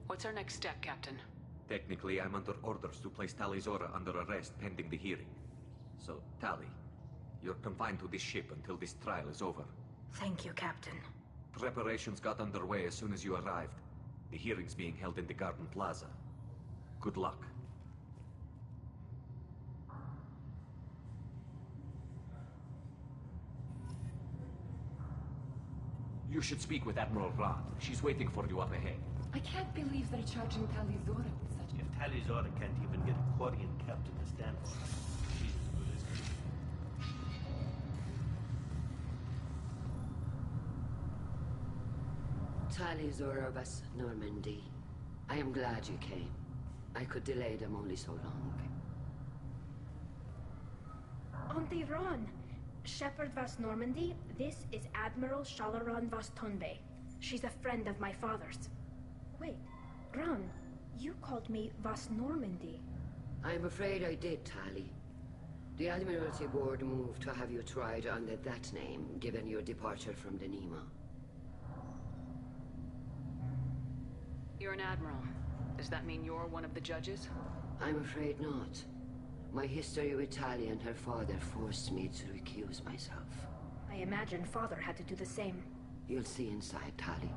What's our next step, Captain? Technically, I'm under orders to place Tali Zora under arrest pending the hearing. So, Tali, you're confined to this ship until this trial is over. Thank you, Captain. Preparations got underway as soon as you arrived. The hearing's being held in the Garden Plaza. Good luck. You should speak with Admiral Rod. She's waiting for you up ahead. I can't believe they're charging Tali Zora with such... If Tali Zora can't even get a Quarian captain to stand for her, she's as good as good. Tali Zora Vas Normandy. I am glad you came. I could delay them only so long. Auntie Ron! Shepard Vas Normandy, this is Admiral Shalaron Vas Tonbe. She's a friend of my father's. Wait, Ron, you called me Vas Normandy. I'm afraid I did, Tali. The Admiralty Board moved to have you tried under that name, given your departure from the Nima. You're an admiral. Does that mean you're one of the judges? I'm afraid not. My history with Tali and her father forced me to recuse myself. I imagine father had to do the same. You'll see inside, Tali.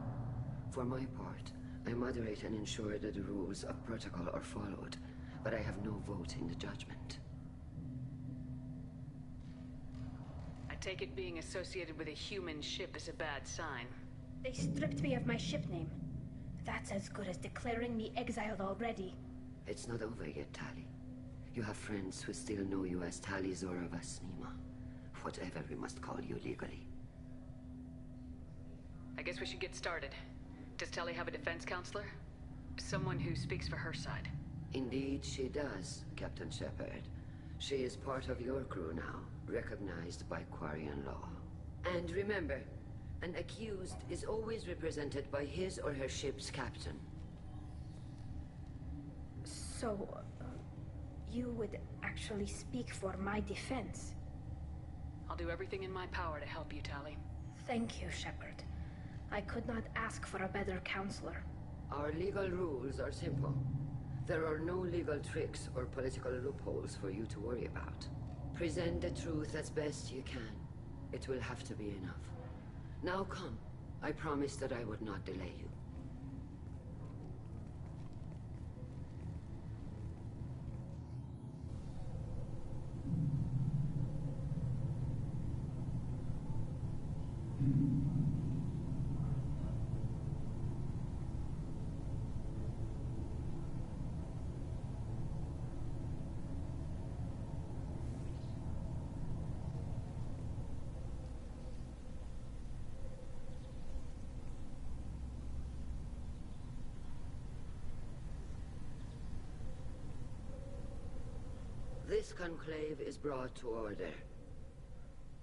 For my part, I moderate and ensure that the rules of protocol are followed, but I have no vote in the judgment. I take it being associated with a human ship is a bad sign. They stripped me of my ship name. That's as good as declaring me exiled already. It's not over yet, Tali. You have friends who still know you as Tali Zora Vas Nima. Whatever we must call you legally. I guess we should get started. Does Tali have a defense counselor? Someone who speaks for her side. Indeed she does, Captain Shepard. She is part of your crew now, recognized by Quarian law. And remember, an accused is always represented by his or her ship's captain. So, you would actually speak for my defense? I'll do everything in my power to help you, Tali. Thank you, Shepard. I could not ask for a better counselor. Our legal rules are simple. There are no legal tricks or political loopholes for you to worry about. Present the truth as best you can. It will have to be enough. Now come. I promised that I would not delay you. This conclave is brought to order.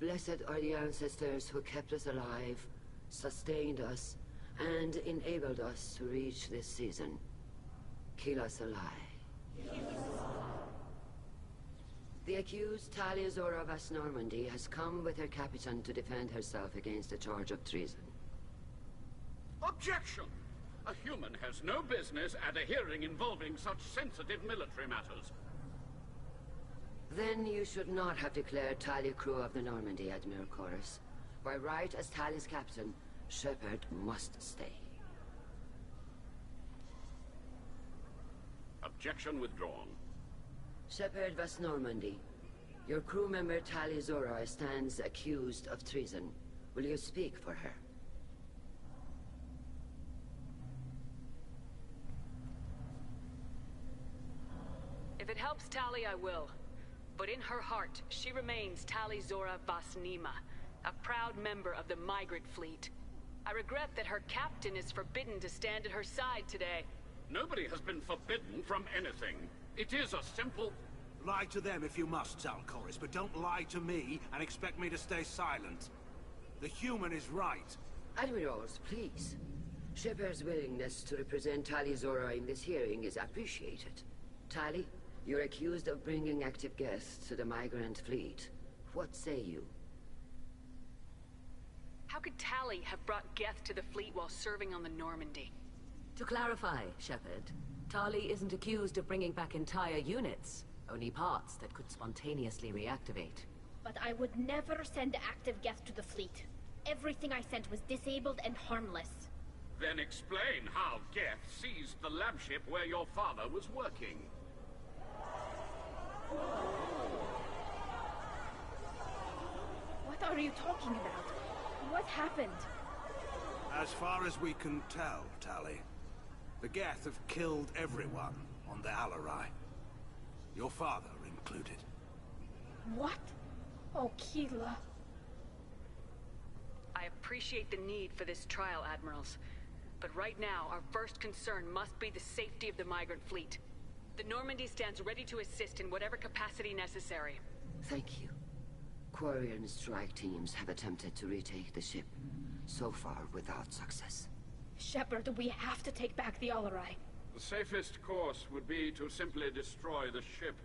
Blessed are the ancestors who kept us alive, sustained us, and enabled us to reach this season. Kila Salai. The accused Tali Zora Vas Normandy has come with her captain to defend herself against a charge of treason. Objection! A human has no business at a hearing involving such sensitive military matters. Then you should not have declared Tali crew of the Normandy, Admiral Chorus. By right as Tali's captain, Shepard must stay. Objection withdrawn. Shepard was Normandy. Your crew member Tali Zora stands accused of treason. Will you speak for her? If it helps Tali, I will. But in her heart, she remains Tali Zora Vasnima, a proud member of the migrant fleet. I regret that her captain is forbidden to stand at her side today. Nobody has been forbidden from anything. It is a simple... Lie to them if you must, Zalcoris, but don't lie to me and expect me to stay silent. The human is right. Admirals, please. Shepard's willingness to represent Tali Zora in this hearing is appreciated. Tali, you're accused of bringing active guests to the migrant fleet. What say you? How could Tali have brought Geth to the fleet while serving on the Normandy? To clarify, Shepard, Tali isn't accused of bringing back entire units, only parts that could spontaneously reactivate. But I would never send active Geth to the fleet. Everything I sent was disabled and harmless. Then explain how Geth seized the lab ship where your father was working. What are you talking about? What happened? As far as we can tell, Tali, the Geth have killed everyone on the Alarai. Your father included. What? Oh, Keela. I appreciate the need for this trial, Admirals. But right now, our first concern must be the safety of the migrant fleet. The Normandy stands ready to assist in whatever capacity necessary. Thank you. Quarian strike teams have attempted to retake the ship, so far without success. Shepard, we have to take back the Alarai. The safest course would be to simply destroy the ship.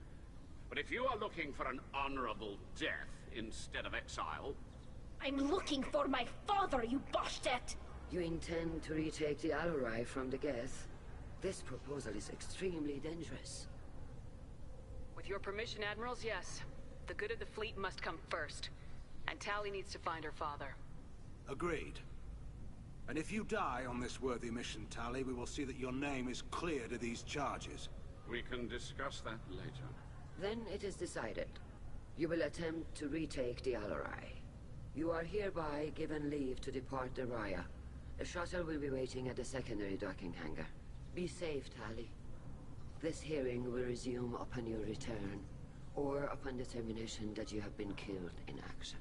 But if you are looking for an honorable death instead of exile... I'm looking for my father, you Boshtet! You intend to retake the Alarai from the Geth? This proposal is extremely dangerous. With your permission, Admirals, yes. The good of the fleet must come first. And Tali needs to find her father. Agreed. And if you die on this worthy mission, Tali, we will see that your name is cleared of these charges. We can discuss that later. Then it is decided. You will attempt to retake the Alarai. You are hereby given leave to depart the Raya. A shuttle will be waiting at the secondary docking hangar. Be safe, Tali. This hearing will resume upon your return, or upon determination that you have been killed in action.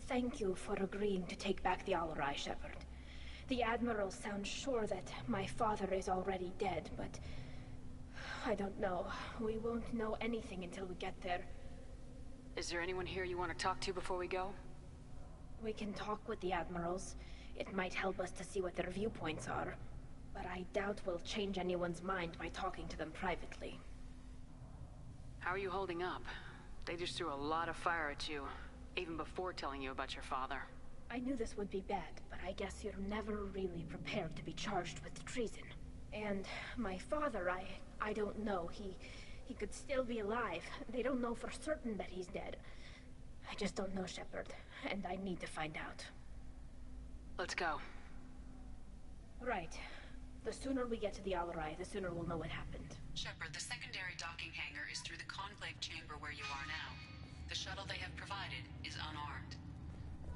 Thank you for agreeing to take back the Alarai, Shepard. The Admiral sounds sure that my father is already dead, but... I don't know. We won't know anything until we get there. Is there anyone here you want to talk to before we go? We can talk with the Admirals. It might help us to see what their viewpoints are. But I doubt we'll change anyone's mind by talking to them privately. How are you holding up? They just threw a lot of fire at you, even before telling you about your father. I knew this would be bad, but I guess you're never really prepared to be charged with treason. And my father, I don't know. He could still be alive. They don't know for certain that he's dead. I just don't know, Shepard, and I need to find out. Let's go. Right. The sooner we get to the Alarai, the sooner we'll know what happened. Shepard, the secondary docking hangar is through the conclave chamber where you are now. The shuttle they have provided is unarmed.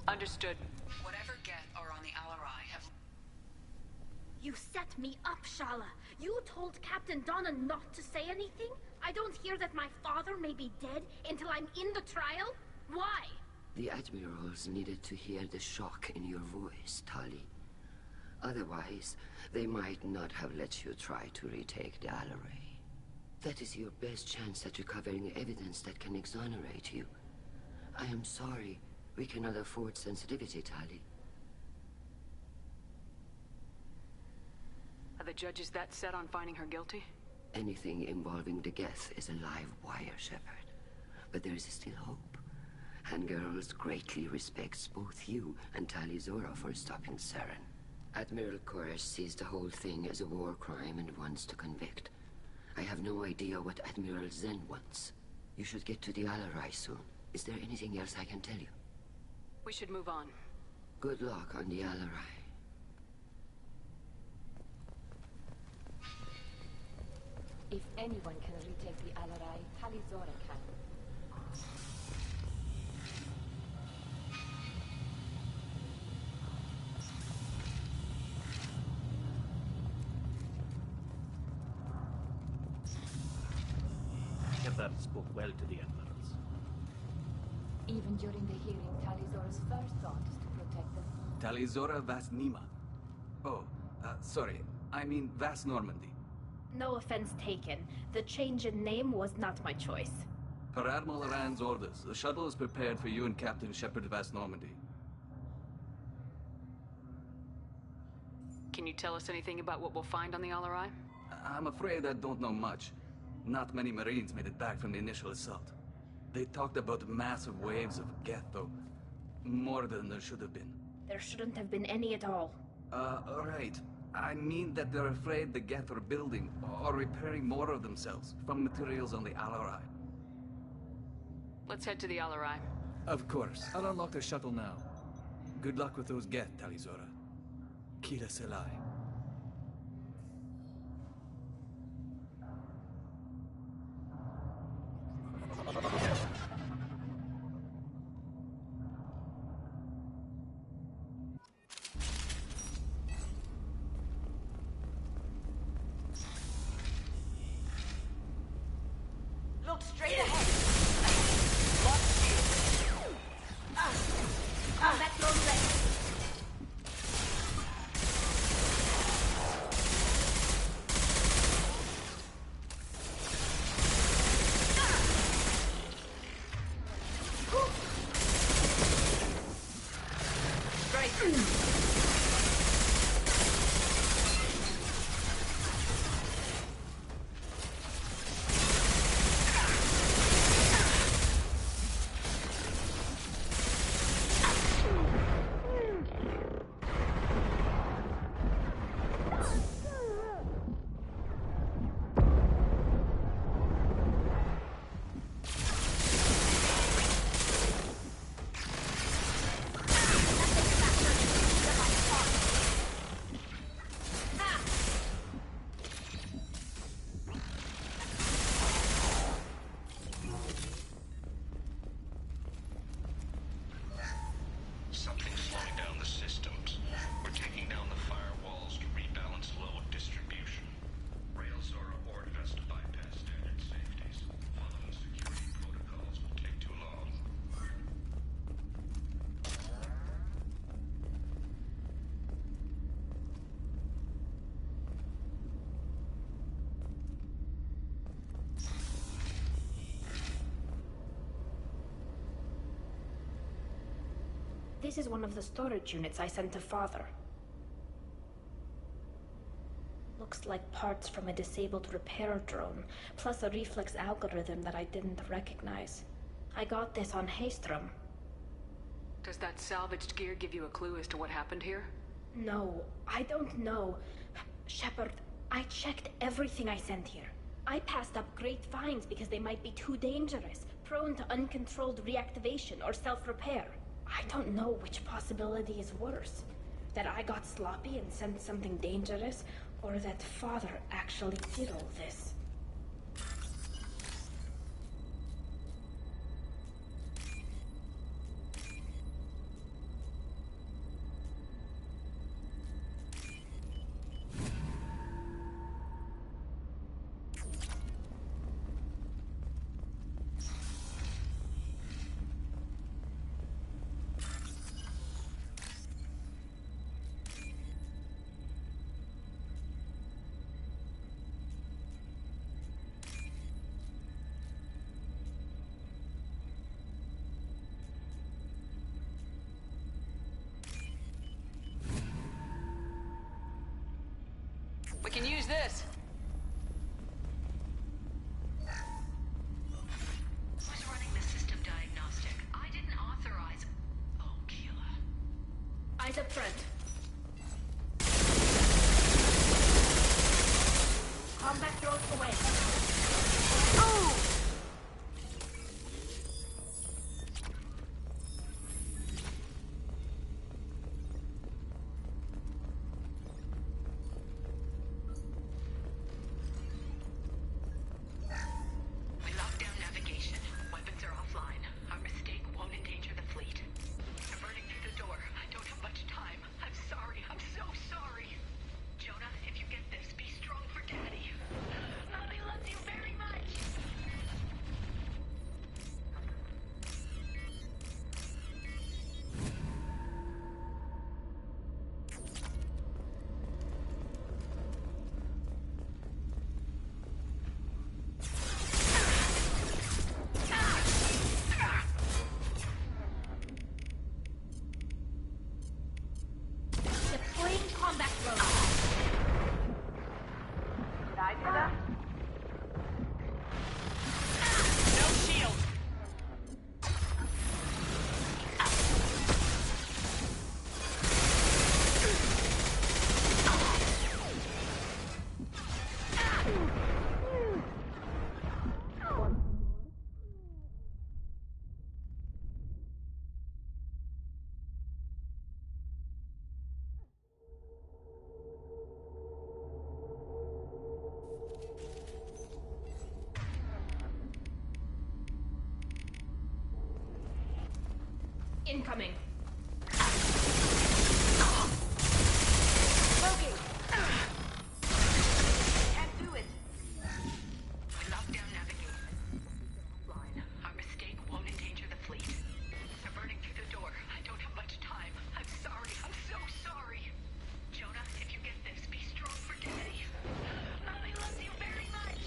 Understood. Whatever Geth are on the Alarai have... You set me up, Shala. You told Captain Donna not to say anything? I don't hear that my father may be dead until I'm in the trial? Why? The Admirals needed to hear the shock in your voice, Tali. Otherwise, they might not have let you try to retake the Alarai. That is your best chance at recovering evidence that can exonerate you. I am sorry. We cannot afford sensitivity, Tali. Are the judges that set on finding her guilty? Anything involving the Geth is a live wire, Shepard. but there is still hope. Hangirls greatly respects both you and Tali'Zorah for stopping Saren. Admiral Koresh sees the whole thing as a war crime and wants to convict. I have no idea what Admiral Zen wants. You should get to the Alarai soon. Is there anything else I can tell you? We should move on. Good luck on the Alarai. If anyone can retake the Alarai, Tali'Zorah can. Shepard spoke well to the admirals. Even during the hearing, Tali'Zorah's first thought is to protect them. Tali'Zorah Vas Nima. Oh, sorry. I mean Vas Normandy. No offense taken. The change in name was not my choice. Per Admiral Rand's orders, the shuttle is prepared for you and Captain Shepard Vas Normandy. Can you tell us anything about what we'll find on the Alarai? I'm afraid I don't know much. Not many Marines made it back from the initial assault. They talked about massive waves of Geth, though. More than there should have been. There shouldn't have been any at all. Right. I mean that they're afraid the Geth are building or repairing more of themselves from materials on the Alarai. Let's head to the Alarai. Of course. I'll unlock the shuttle now. Good luck with those Geth, Tali'Zorah. Kila Selai. Look straight ahead. Lock shield. That's no left. This is one of the storage units I sent to Father. Looks like parts from a disabled repair drone, plus a reflex algorithm that I didn't recognize. I got this on Haestrom. Does that salvaged gear give you a clue as to what happened here? No, I don't know. Shepard, I checked everything I sent here. I passed up great finds because they might be too dangerous, prone to uncontrolled reactivation or self-repair. I don't know which possibility is worse. That I got sloppy and sent something dangerous, or that Father actually did all this. We can use this. Who's running this Eyes up front. Combat drones away. Oh! We locked down navigation. Weapons are offline. Our mistake won't endanger the fleet. They're burning through the door. I don't have much time. I'm sorry. I'm so sorry. Jonah, if you get this, be strong for Daddy. Mommy loves you very much. Deploying combat drone. Did I do that? No shield. Incoming. Loki! Can't do it. We locked down navigation. Offline. Our mistake won't endanger the fleet. They're burning through the door. I don't have much time. I'm sorry. I'm so sorry. Jonah, if you get this, be strong for Daddy. Mommy loves you very much.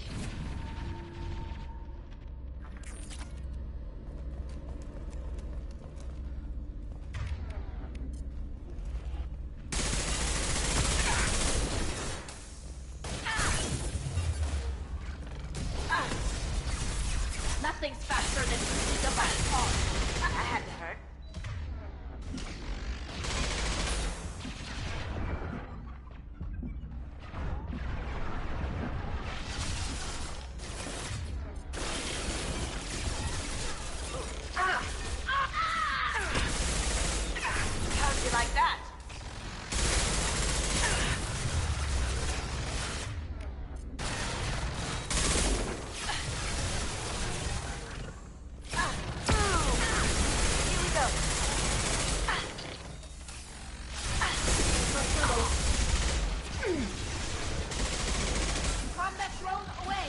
Nothing's faster than the back paw. I had to hurt. How'd you like that? Here we go. Combat drone away.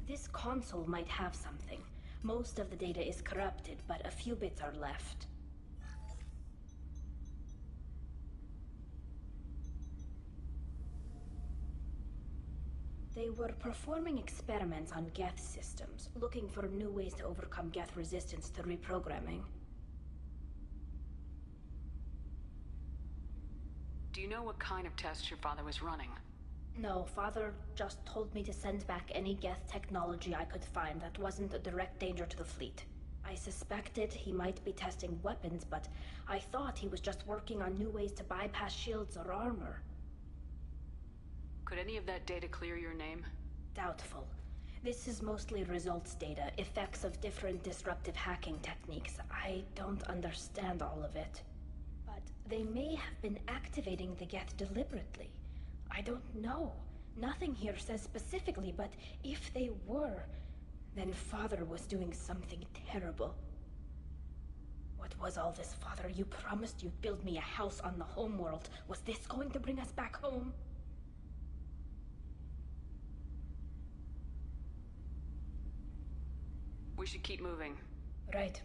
This console might have something. Most of the data is corrupted, but a few bits are left. They were performing experiments on Geth systems, looking for new ways to overcome Geth resistance to reprogramming. Do you know what kind of tests your father was running? No, Father just told me to send back any Geth technology I could find that wasn't a direct danger to the fleet. I suspected he might be testing weapons, but I thought he was just working on new ways to bypass shields or armor. Could any of that data clear your name? Doubtful. This is mostly results data, effects of different disruptive hacking techniques. I don't understand all of it. But they may have been activating the Geth deliberately. I don't know. Nothing here says specifically, but if they were, then Father was doing something terrible. What was all this, Father? You promised you'd build me a house on the homeworld. Was this going to bring us back home? We should keep moving. Right.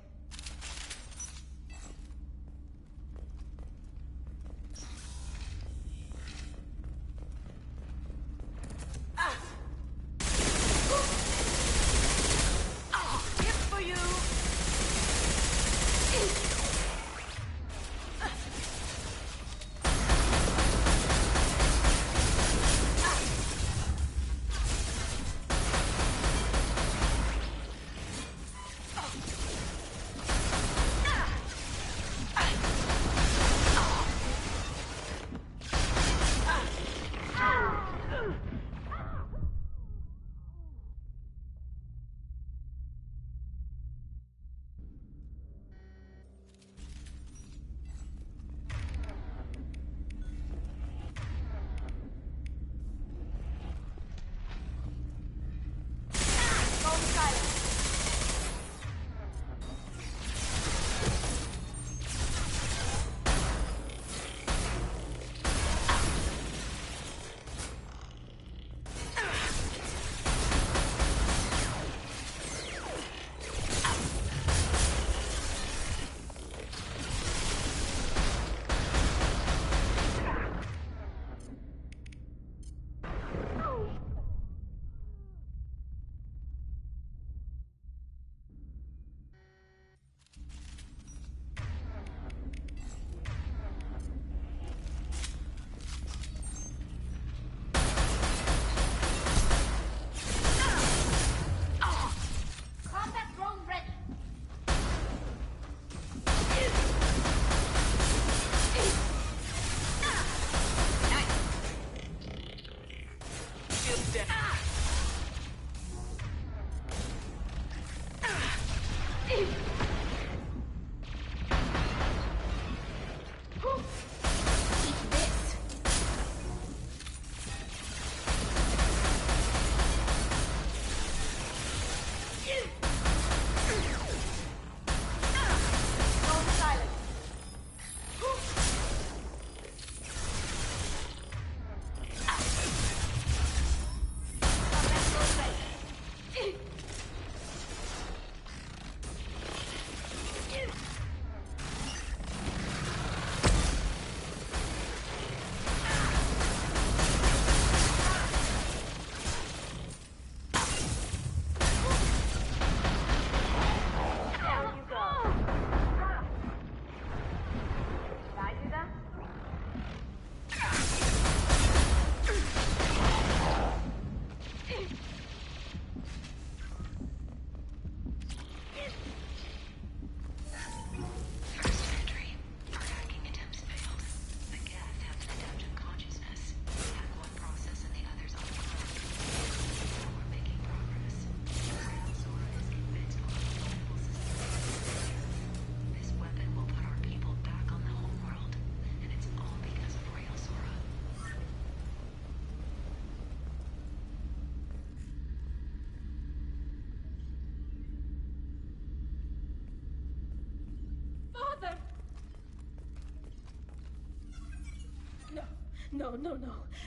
No.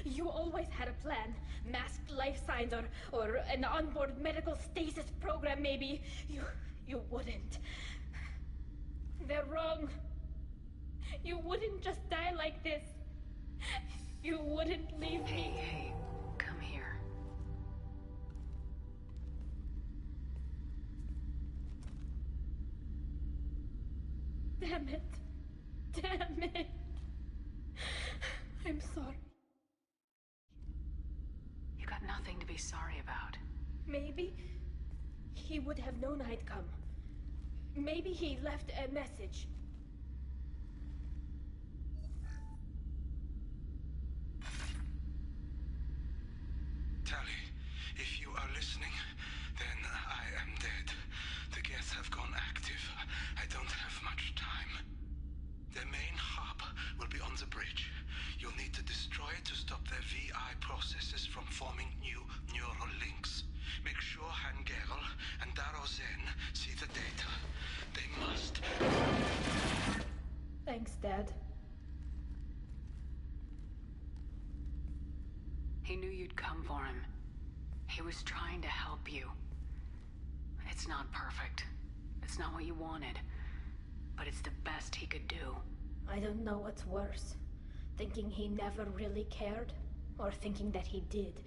You always had a plan. Masked life signs or an onboard medical stasis program, maybe. You wouldn't. They're wrong. You wouldn't just die like this. You wouldn't leave me. Hey, come here. Damn it. Damn it. I'm sorry. You got nothing to be sorry about. Maybe he would have known I'd come. Maybe he left a message. Tali, if you are listening, then I am dead. The Geth have gone active. I don't have much time. The main hub will be on the bridge. You'll need to destroy it to stop their VI processes from forming new neural links. Make sure Hangerel and Daro Zen see the data. They must. Thanks, Dad. He knew you'd come for him. He was trying to help you. It's not perfect. It's not what you wanted. But it's the best he could do. I don't know what's worse. Thinking he never really cared, or thinking that he did,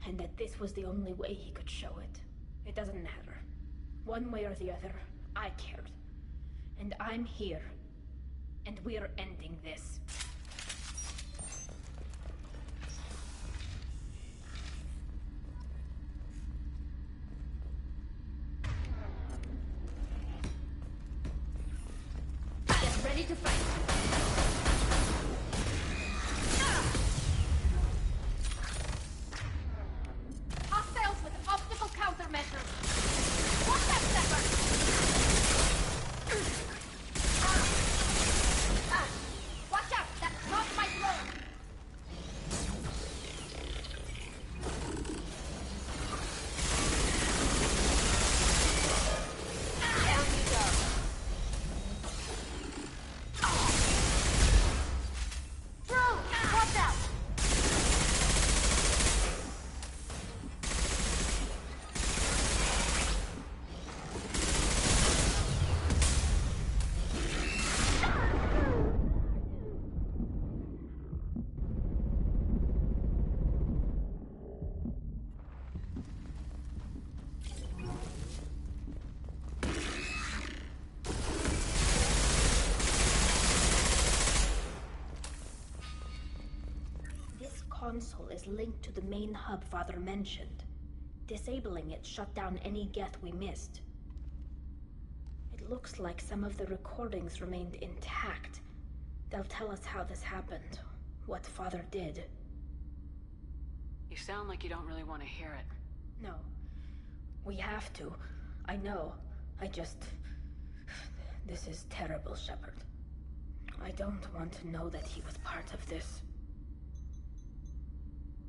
and that this was the only way he could show it. It doesn't matter. One way or the other, I cared. And I'm here. And we're ending this. Get ready to fight! Hostiles with optical countermeasures! What's that, Shepard? Watch out! That's not my drone! Down you go! Bro! Watch out! This console is linked to the main hub Father mentioned. Disabling it shut down any Geth we missed. It looks like some of the recordings remained intact. They'll tell us how this happened, what Father did. You sound like you don't really want to hear it. No. We have to. I know. This is terrible, Shepard. I don't want to know that he was part of this.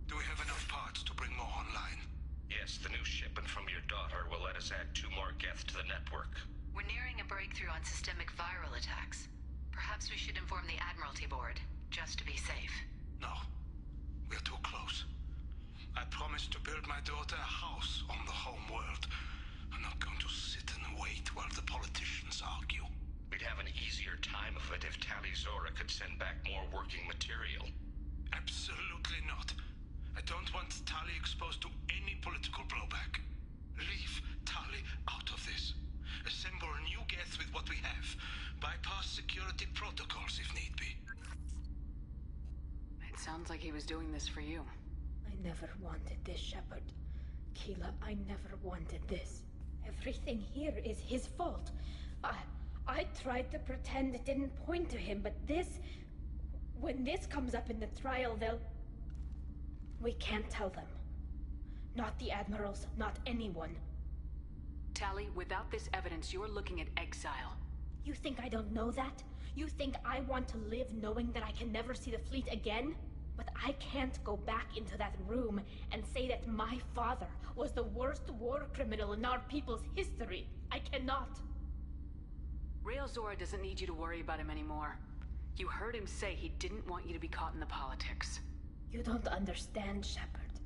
Do we have enough parts to bring more online? Yes, the new shipment from your daughter will let us add 2 more Geth to the network. We're nearing a breakthrough on systemic viral attacks. Perhaps we should inform the Admiralty Board, just to be safe. No. We're too close. I promised to build my daughter a house on the home world. I'm not going to sit and wait while the politicians argue. We'd have an easier time of it if Tali Zora could send back more working material. Absolutely not. I don't want Tali exposed to any political blowback. Leave Tali out of this. Assemble new Geth with what we have. Bypass security protocols if need be. It sounds like he was doing this for you. I never wanted this, Shepard. Keela, I never wanted this. Everything here is his fault. I tried to pretend it didn't point to him, but this... When this comes up in the trial, they'll... We can't tell them. Not the Admirals, not anyone. Tali, without this evidence, you're looking at exile. You think I don't know that? You think I want to live knowing that I can never see the fleet again? But I can't go back into that room and say that my father was the worst war criminal in our people's history. I cannot. Rael Zora doesn't need you to worry about him anymore. You heard him say he didn't want you to be caught in the politics. You don't understand, Shepard.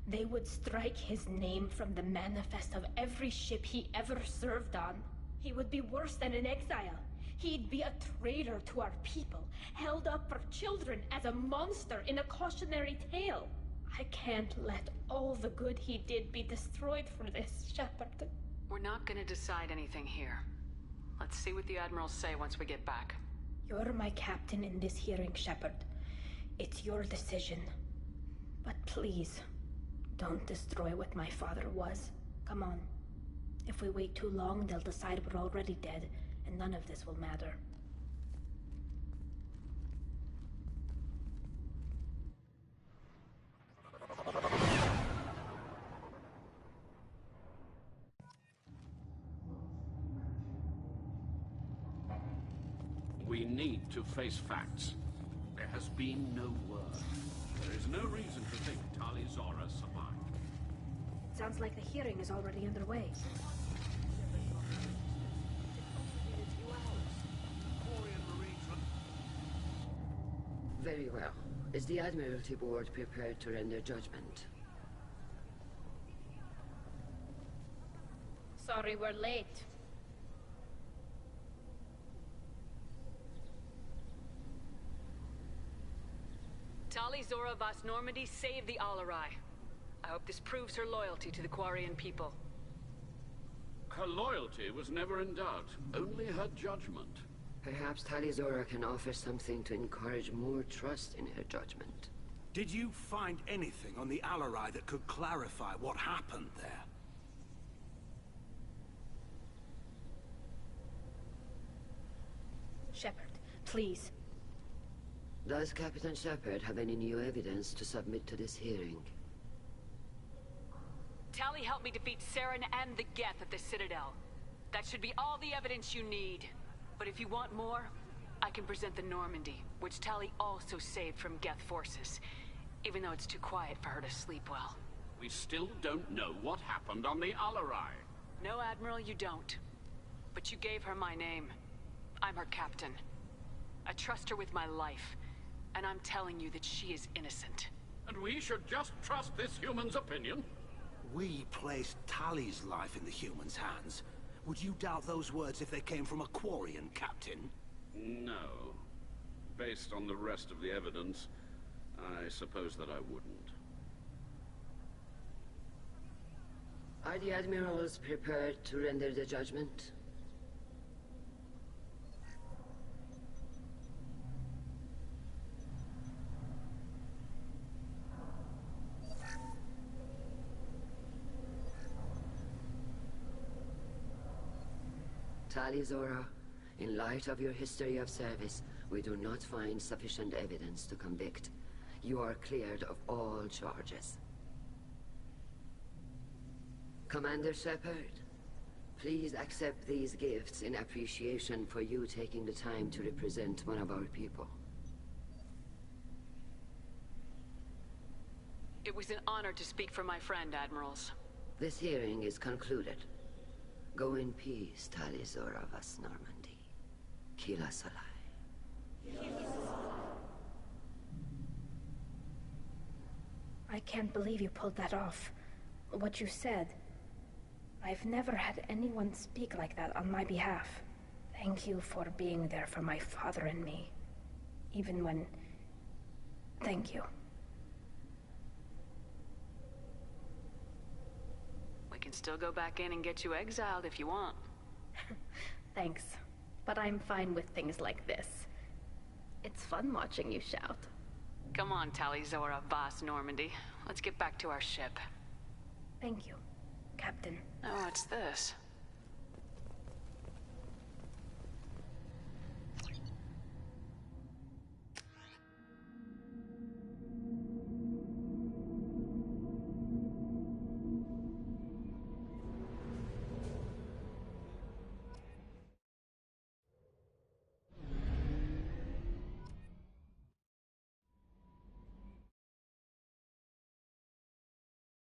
They would strike his name from the manifest of every ship he ever served on. He would be worse than an exile. He'd be a traitor to our people, held up for children as a monster in a cautionary tale. I can't let all the good he did be destroyed for this, Shepard. We're not gonna decide anything here. Let's see what the Admirals say once we get back. You're my captain in this hearing, Shepard. It's your decision. But please, don't destroy what my father was. Come on. If we wait too long, they'll decide we're already dead, and none of this will matter. We need to face facts. There has been no word. There is no reason to think Tali Zora survived. Sounds like the hearing is already underway. Very well. Is the Admiralty Board prepared to render judgment? Sorry we're late. Tali Zora Vas Normandy saved the Alarai. I hope this proves her loyalty to the Quarian people. Her loyalty was never in doubt, only her judgment. Perhaps Tali Zora can offer something to encourage more trust in her judgment. Did you find anything on the Alarai that could clarify what happened there? Shepard, please. Does Captain Shepard have any new evidence to submit to this hearing? Tali helped me defeat Saren and the Geth at the Citadel. That should be all the evidence you need. But if you want more, I can present the Normandy, which Tali also saved from Geth forces, even though it's too quiet for her to sleep well. We still don't know what happened on the Alarai. No, Admiral, you don't. But you gave her my name. I'm her captain. I trust her with my life, and I'm telling you that she is innocent. And we should just trust this human's opinion? We placed Tali's life in the human's hands. Would you doubt those words if they came from a Quarian, Captain? No. Based on the rest of the evidence, I suppose that I wouldn't. Are the Admirals prepared to render the judgment? Tali Zora, in light of your history of service, we do not find sufficient evidence to convict. You are cleared of all charges. Commander Shepard, please accept these gifts in appreciation for you taking the time to represent one of our people. It was an honor to speak for my friend, Admirals. This hearing is concluded. Go in peace, Tali Zora Vas Normandy. Kila Salai. I can't believe you pulled that off. What you said. I've never had anyone speak like that on my behalf. Thank you for being there for my father and me. Even when... Thank you. We can still go back in and get you exiled if you want. Thanks. But I'm fine with things like this. It's fun watching you shout. Come on, Tali Zora Vas Normandy. Let's get back to our ship. Thank you, Captain. Oh, what's this?